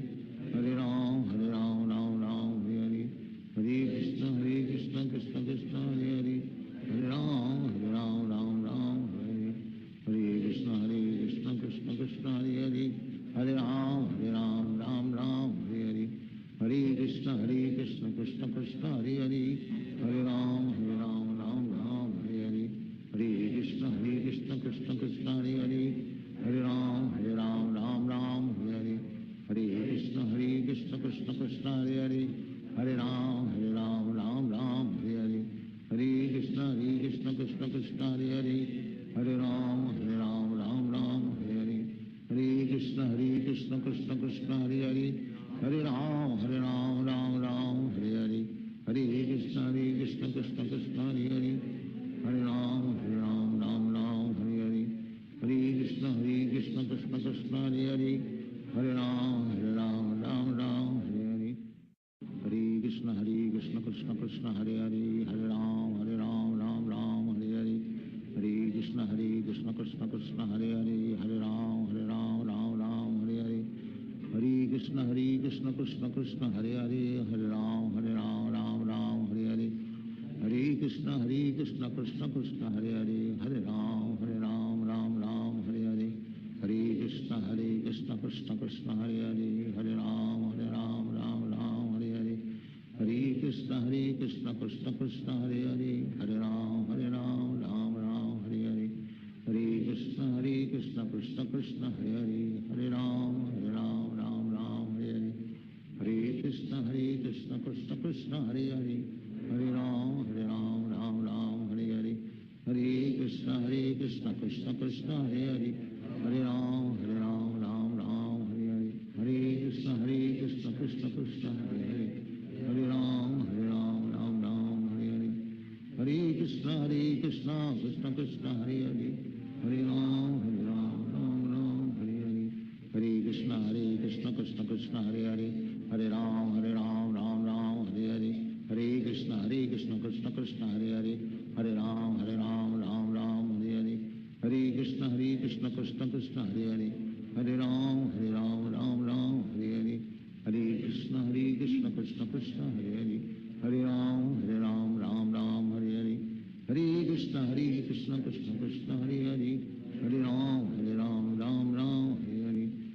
Hare Ram Ram Ram Hare Hare Hare Krishna Krishna Krishna Hare Hare Hare Ram Ram Ram Hare Hare Hare Krishna Krishna Krishna Hare Hare Hare Ram Ram Ram Hare Hare Hare Krishna Krishna Krishna Hare Hare Hare Ram Ram Ram Hare Hare Hare Krishna Krishna Krishna Hare Hare Hare Ram Ram Ram Hare Hare Hare Krishna Krishna Krishna Hare Hare Hare Ram Ram Ram Hare Hare Hare Krishna Krishna Krishna Hare Hare Hare Ram Ram Ram Hare Hare Hare Krishna Krishna Krishna Hare Hare Hare Ram Ram Hare Hare Hare Krishna Krishna Krishna Hare Hare Hare Ram Ram Hare Hare Hare Krishna Krishna Krishna Hare Hare Hare Ram Ram Hare Hare Hare Krishna Krishna Krishna Hare Hare Hare Ram Ram Hare Hare Hare Krishna Krishna Krishna Hare Hare Hare Ram Ram Hare Hare Hare Krishna Krishna Krishna Hare Hare Hare Ram Ram Hare Hare Hare Krishna Krishna Krishna Hare Hare Hare Ram Ram Hare Hare Hare Krishna Krishna Krishna Hare Hare Hare Ram Ram Hare Hare Hare Krishna Krishna Krishna Hare Hare Hare Ram Ram Hare Hare Hare Krishna Krishna Krishna Hare Hare Hare Ram Ram Hare Hare Hare Krishna Krishna Krishna Hare Hare Hare Ram Ram Hare Hare Hare Krishna Krishna Krishna Hare Hare Hare Ram Ram Hare Hare Hare Krishna Krishna Krishna Hare Hare Hare Ram Ram Hare Hare Hare Krishna Krishna Krishna Hare Hare Hare Ram Ram Hare Hare Hare Krishna Krishna Krishna Hare Hare Hare Ram Ram Hare Hare Hare Krishna Krishna Krishna Hare Hare Hare Ram Ram Hare Hare Hare Krishna Krishna Krishna Hare Hare Hare Ram Ram Hare Hare Hare Krishna Krishna Krishna Hare Hare Hare Ram Ram Hare Hare Hare Krishna Krishna Krishna Hare Hare Hare Ram Ram Hare Hare Hare Krishna Krishna Krishna Hare Hare Hare Ram Ram Hare Hare Hare Krishna Krishna Krishna Hare Hare Hare Ram Ram Hare Hare Hare Krishna Krishna Krishna Hare Hare Hare Ram Ram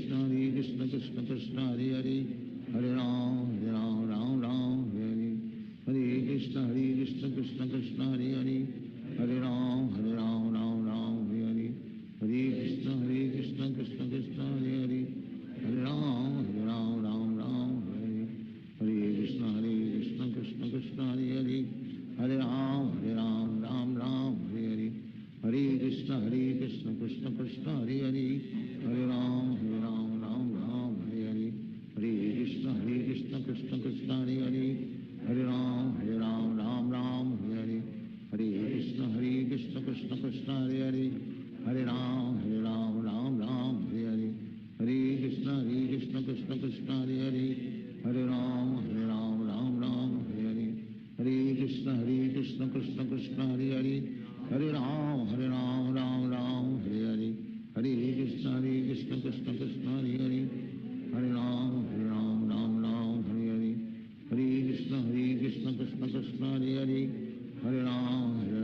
Hare Hare Hare Krishna Krishna Krishna Hare Hare Hare Ram Ram Hare Hare Hare Krishna Krishna Krishna Hare Hare Hare Ram Ram Hare Hare Hare Krishna Krishna Krishna Hare Hare Hare Ram Ram Hare Hare Hare Krishna Krishna Krishna Hare Hare Hare Ram Ram Hare Hare Hare Krishna Krishna Krishna Hare Hare Hare Ram Ram Hare Hare Hare Krishna Krishna Krishna Hare Hare Hare Ram Ram Hare Hare Hare Krishna Krishna Krishna Hare Hare Hare Ram Ram Hare Hare Hare Krishna Krishna Krishna Hare Hare Hare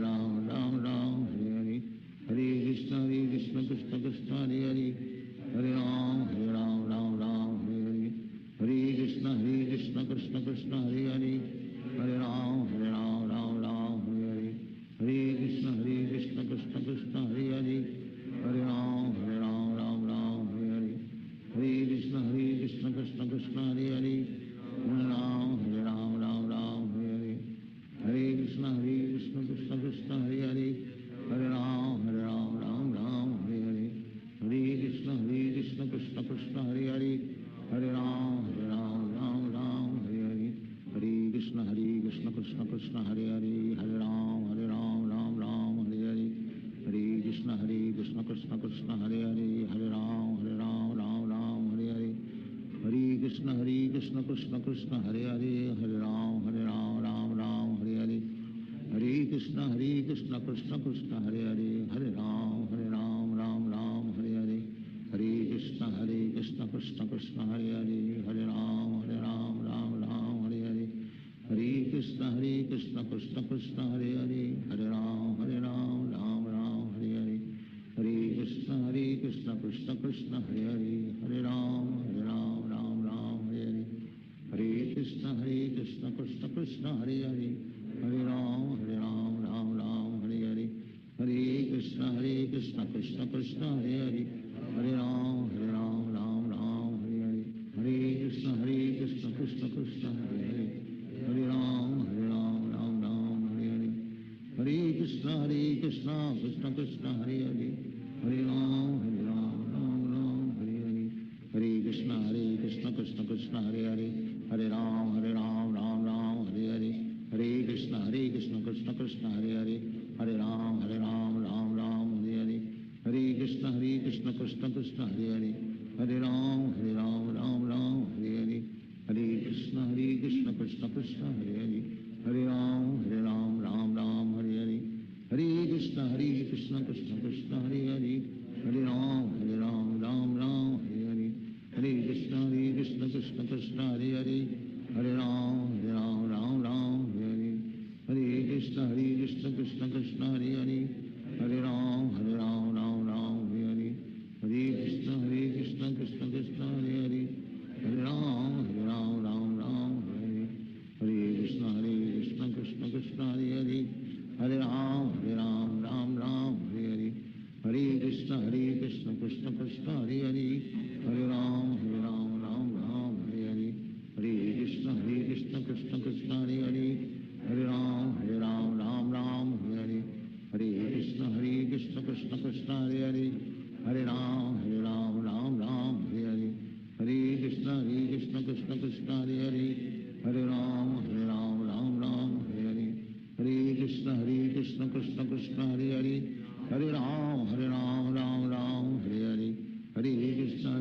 Ram Ram Hare Hare Hare Krishna Krishna Krishna Hare Hare Hare Ram Ram Hare Hare Hare Krishna Krishna Krishna Hare Hare Hare Ram Ram Hare Hare Hare Krishna Krishna Krishna Hare Hare Hare Ram Ram Hare Hare Hare Krishna Krishna Hare Hare, Hare Ram Ram Ram Hare Hare, Hare Krishna Krishna Krishna Hare Hare, Hare Ram Ram Ram Hare Hare, Hare Krishna Krishna Krishna Hare Hare, Hare Ram Ram Ram Hare Hare, Hare Krishna Krishna Krishna Hare Hare, Hare Ram Ram Ram Hare Hare, Hare Krishna Krishna Krishna Hare Hare, Hare Ram Ram Ram Hare Hare, Hare Krishna Krishna Krishna Hare Hare, Hare Ram Ram Ram Hare Hare, Hare Krishna Krishna Krishna Hare Hare, Hare Ram Ram Ram Hare Hare, Hare Krishna Krishna Krishna Hare Hare, Hare Ram Ram Hare Hare, Hare Krishna Krishna Krishna Hare Hare, Hare Ram Ram Ram Hare Hare, Hare Krishna Krishna Krishna Hare Hare, Hare Ram Ram Ram Hare Hare, Hare Krishna Krishna Krishna Hare Hare, Hare Ram Ram Ram Hare Hare, Hare Krishna Krishna Krishna Hare Hare, Hare Ram Ram Ram Hare Hare, Hare Krishna Krishna Krishna Hare Hare, Hare Ram Ram Ram Hare Hare, Hare Krishna Krishna Krishna Hare Hare, Hare Ram Ram Ram Hare Hare, Hare Krishna Krishna Krishna Hare Hare, Hare Ram Ram Ram Hare Hare, Hare Krishna Krishna Krishna Hare Hare, Hare Ram Ram Ram Hare Hare, Hare Krishna Krishna Krishna Hare Hare, Hare Ram Ram Ram Hare Hare, Hare Krishna Krishna Krishna Hare Hare, Hare Ram Ram Ram Hare Hare, Hare Krishna Krishna Krishna Hare Hare, Hare Ram Ram Ram Hare Hare, Hare Krishna Krishna Krishna Hare Hare, Hare Ram Ram Ram Hare Hare, Hare Krishna Krishna Krishna Hare Hare, Hare Ram Ram Ram Hare Hare, Hare Krishna Krishna Krishna Hare Hare, Hare Ram Ram Ram Hare Hare, Hare Krishna Krishna Krishna Hare Hare, Hare Ram Ram Ram Hare Hare, Hare Krishna Krishna Krishna Hare Hare, Hare Ram Ram Ram Hare Hare, Hare Krishna Krishna Krishna Hare Hare, Hare Ram Ram Ram Hare Hare, Hare Krishna Krishna Krishna Hare Hare, Hare Ram Ram Ram Hare Hare, Hare Krishna Krishna Krishna Hare Hare, Hare Ram Ram Ram Hare Hare, Hare Krishna Krishna Krishna Hare Hare, Hare Ram Ram Ram Hare Hare, Hare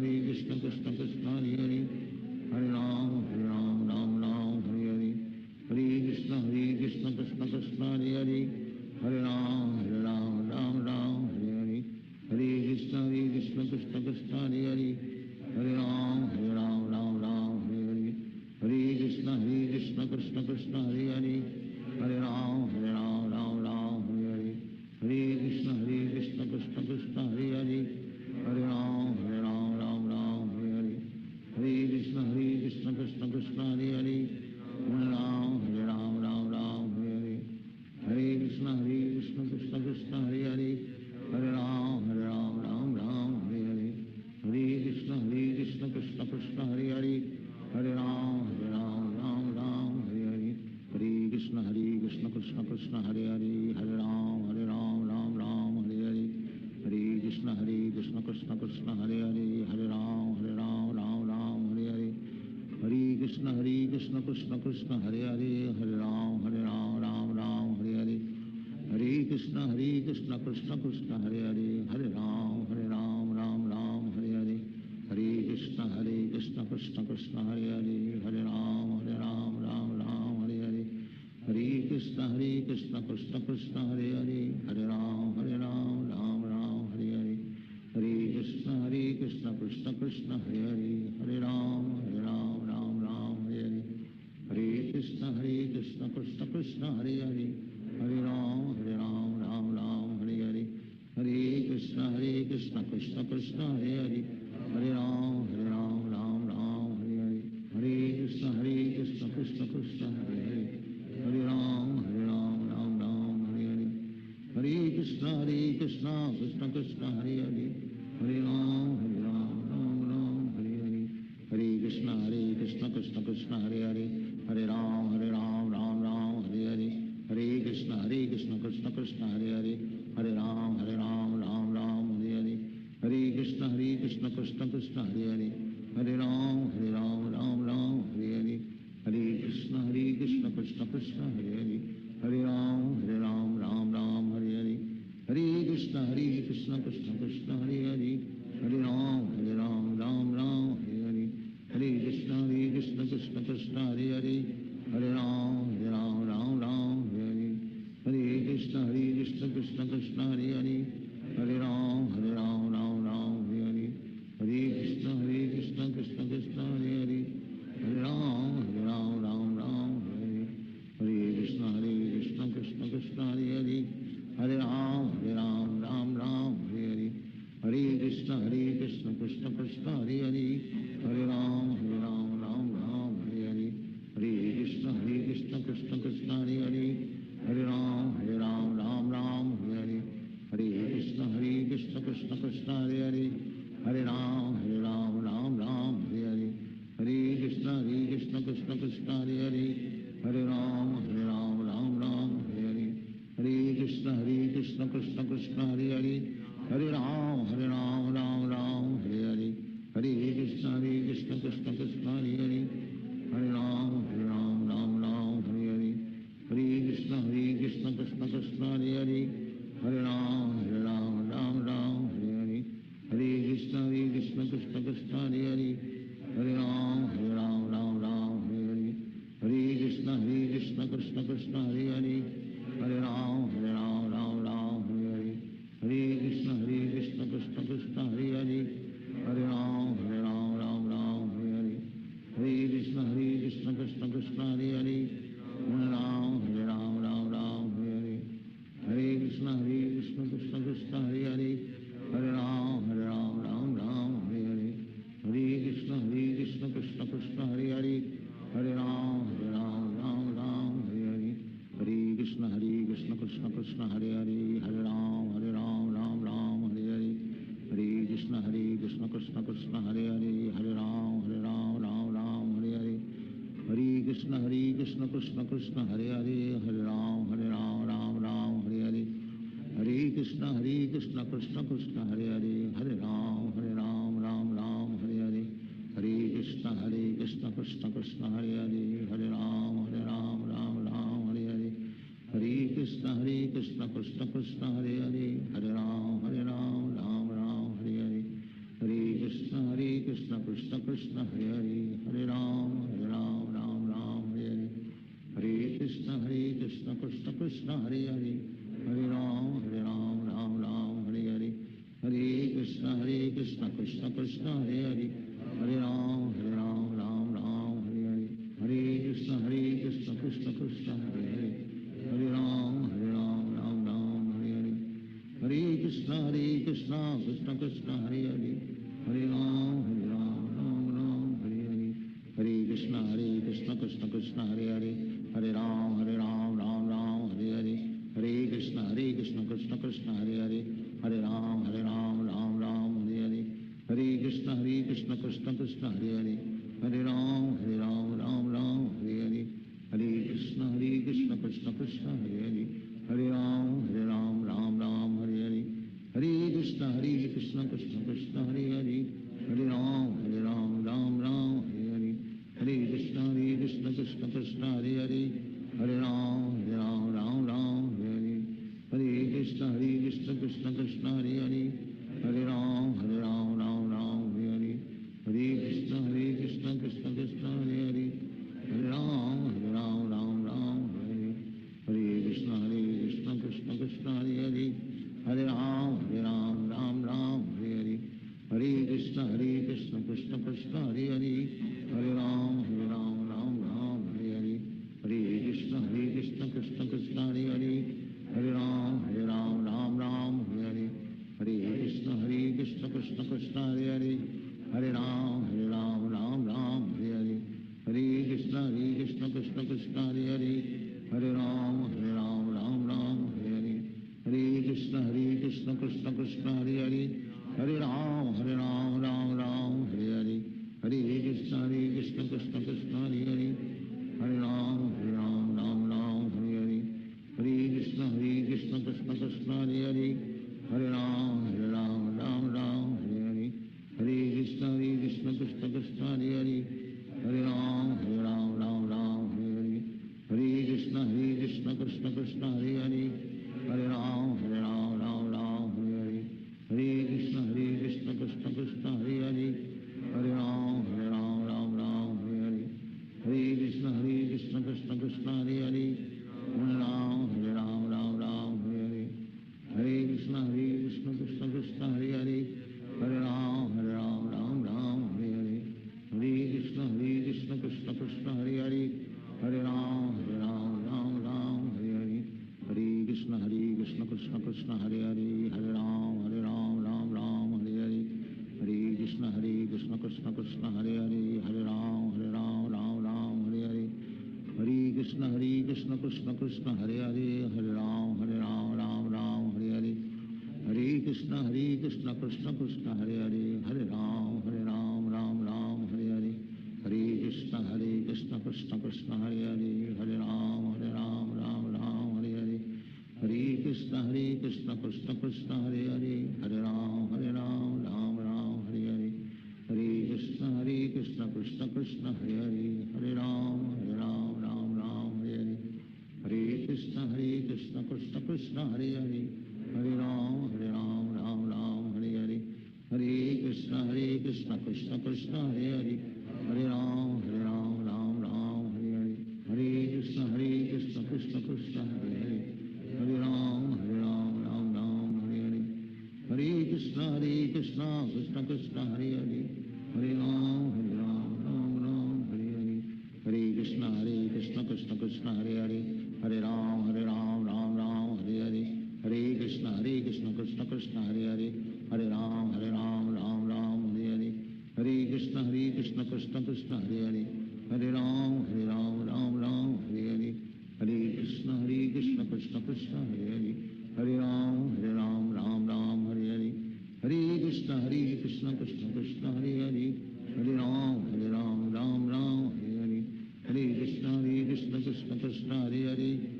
Krishna Krishna Krishna Hare Hare, Hare Ram Ram Ram Hare Hare, Hare Krishna Krishna Krishna Hare Hare, Hare Ram Ram Ram Hare Hare, Hare Krishna Krishna Krishna Hare Hare, Hare Ram Ram Ram Hare Hare, Hare Krishna Krishna Krishna Hare Hare, Hare Ram Ram Ram Hare Hare, Hare Krishna Krishna Krishna Hare Hare, Hare Ram Ram Ram Hare Hare, Hare Krishna Krishna Krishna Hare Hare, Hare Ram Ram Ram Hare Hare, Hare Krishna Krishna Krishna Hare Hare, Hare Ram Ram Ram Hare Hare, Hare Krishna Krishna Krishna Hare Hare, Hare Ram Ram Ram Hare Hare, Hare Krishna Krishna Krishna Hare Hare, Hare Ram Ram Ram Hare Hare, Hare Krishna Krishna Krishna Hare Hare, Hare Ram Ram Ram Hare Hare, Hare Krishna Krishna Krishna Hare Hare, Hare Ram Ram Ram Hare Hare, Hare Krishna Krishna Krishna Hare Hare, Hare Ram Ram Ram Hare Hare, Hare Krishna Krishna Krishna Hare Hare, Hare Ram Ram Hare Hare, Hare Krishna Krishna Krishna Hare Hare, Hare Ram Ram Hare Hare, Hare Krishna Krishna Krishna Hare Hare, Hare Ram Ram Hare Hare, Hare Krishna Krishna Krishna Hare Hare, Hare Ram Ram Hare Hare, Hare Krishna Krishna Krishna Hare Hare, Hare Ram Ram Ram Hare Hare, Hare Krishna Krishna Krishna Hare Hare, Hare Ram Ram Ram Hare Hare, Hare Krishna Krishna Krishna Hare Hare, Hare Ram Ram Ram Hare Hare, Hare Krishna Krishna Krishna Hare Hare, Krishna Krishna Krishna Hare Hare Hare Ram Ram Ram Hare Hare Hare Krishna Krishna Krishna Hare Hare Hare Ram Ram Hare Hare Hare Krishna Krishna Krishna Hare Hare Hare Ram Ram Hare Hare Hare Krishna Krishna Krishna Hare Hare Hare Ram Ram Hare Hare Hare Krishna Krishna Krishna Hare Hare Hare Ram Ram Hare Hare Hare Krishna Krishna Krishna Hare Hare Hare Ram Ram Hare Hare Hare Krishna Krishna Krishna Hare Hare Hare Ram Ram Hare Hare Hare Krishna Krishna Krishna Hare Hare Hare Ram Ram Hare Hare Hare Krishna Krishna Krishna Hare Hare Hare Ram Ram Hare Hare Hare Krishna Krishna Krishna Hare Hare Hare Ram Ram Hare Hare Hare Krishna Krishna Krishna Hare Hare Hare Ram Ram Hare Hare Hare Krishna Krishna Krishna Hare Hare Hare Ram Ram Hare Hare Hare Krishna Krishna Krishna Hare Hare Hare Ram Ram Hare Hare Hare Krishna Krishna Krishna Hare Hare Hare Ram Ram Hare Hare Hare Krishna Krishna Krishna Hare Hare Hare Ram Ram Hare Hare Hare Krishna Krishna Krishna Hare Hare Hare Ram Ram Hare Hare Hare Krishna Krishna Krishna Hare Hare Hare Ram Ram Hare Hare Hare Krishna Krishna Krishna Hare Hare Hare Ram Ram Hare Hare Hare Krishna Krishna Krishna Hare Hare Hare Ram Ram Hare Hare Hare Krishna Krishna Krishna Hare Hare Hare Ram Ram Hare Hare Hare Krishna Krishna Krishna Hare Hare Hare Ram Hare Hare Hare Krishna Krishna Krishna Hare Hare Hare Ram Hare Hare Hare Krishna Krishna Krishna Hare Hare Hare Ram Hare Hare Hare Krishna Krishna Krishna Hare Hare Hare Ram Hare Hare Hare Krishna Krishna Krishna Hare Hare Hare Ram Hare Hare Hare Krishna Krishna Krishna Hare Hare Hare Ram Hare Hare Hare Krishna Krishna Krishna Hare Hare Hare Ram Hare Hare Hare Krishna Krishna Krishna Hare Hare Hare Ram Hare Hare Hare Krishna Krishna Krishna Hare Hare Hare Ram Hare Hare Hare Krishna Krishna Krishna Hare Hare Hare Ram Hare Hare Hare Krishna Krishna Krishna Hare Hare Hare Ram Hare Hare Hare Krishna Krishna Krishna Hare Hare Hare Ram Hare Hare Hare Krishna Krishna Krishna Hare Hare Hare Ram Hare Hare Hare Krishna Krishna Krishna Hare Hare Hare Ram Hare Hare Hare Krishna Krishna Krishna Hare Hare Hare Ram Hare Hare Hare Krishna Krishna Krishna Hare Hare Hare Ram Hare Hare Hare Krishna Krishna Krishna Hare Hare Hare Ram Hare Hare Hare Krishna Krishna Krishna Hare Hare Hare Ram Hare Hare Hare Krishna Krishna Krishna Hare Hare Hare Ram Hare Hare Hare Krishna Krishna Krishna Hare Hare Hare Ram Hare Hare Hare Krishna Krishna Krishna Hare Hare Hare Ram Hare Hare Hare Krishna Krishna Krishna Hare Hare Hare Ram Hare Hare Hare Krishna Krishna Krishna Hare Hare Hare Ram Hare Hare Hare Krishna Krishna Krishna Hare Hare Hare Ram Hare Hare Hare Krishna Krishna Krishna Hare Hare Hare Ram Hare Hare Hare Krishna Krishna Krishna Hare Hare Hare Ram Hare Hare Hare Krishna Krishna Krishna Hare Hare Hare Ram Hare Hare Krishna Krishna Hare Hare Hare Ram Ram Ram Hare Hare Hare Krishna Krishna Krishna Hare Hare Hare Ram Ram Hare Hare Hare Krishna Krishna Krishna Hare Hare Hare Ram Ram Hare Hare Hare Krishna Krishna Krishna Hare Hare Hare Ram Ram Hare Hare Hare Krishna Krishna Krishna Hare Hare Hare Ram Ram Hare Hare Hare Krishna Krishna Krishna Hare Hare Hare Ram Ram Hare Hare Hare Krishna Krishna Krishna Hare Hare Hare Ram Ram Hare Hare Hare Krishna Krishna Krishna Hare Hare Hare Ram Ram Hare Hare Hare Krishna Krishna Krishna Hare Hare Hare Ram Ram Hare Hare Hare Krishna Krishna Krishna Hare Hare Hare Ram Ram Hare Hare Hare Krishna Krishna Krishna Hare Hare Hare Ram Ram Hare Hare Hare Krishna Krishna Krishna Hare Hare Hare Ram Hare Hare Hare Krishna Krishna Krishna Hare Hare Hare Ram Ram Hare Hare Hare Krishna Krishna Krishna Hare Hare Hare Ram Ram Hare Hare Hare Krishna Krishna Krishna Hare Hare Hare Ram Hare Hare Hare Krishna Krishna Krishna Hare Hare Hare Ram Ram Hare Hare Hare Krishna Krishna Krishna Hare Hare Hare Ram Ram Hare Hare Hare Krishna Krishna Krishna Hare Hare Hare Ram Hare Hare Hare Krishna Krishna Krishna Hare Hare Hare Ram Hare Hare Hare Krishna Krishna Krishna Hare Hare Hare Ram Ram Hare Hare Hare Krishna Krishna Krishna Hare Hare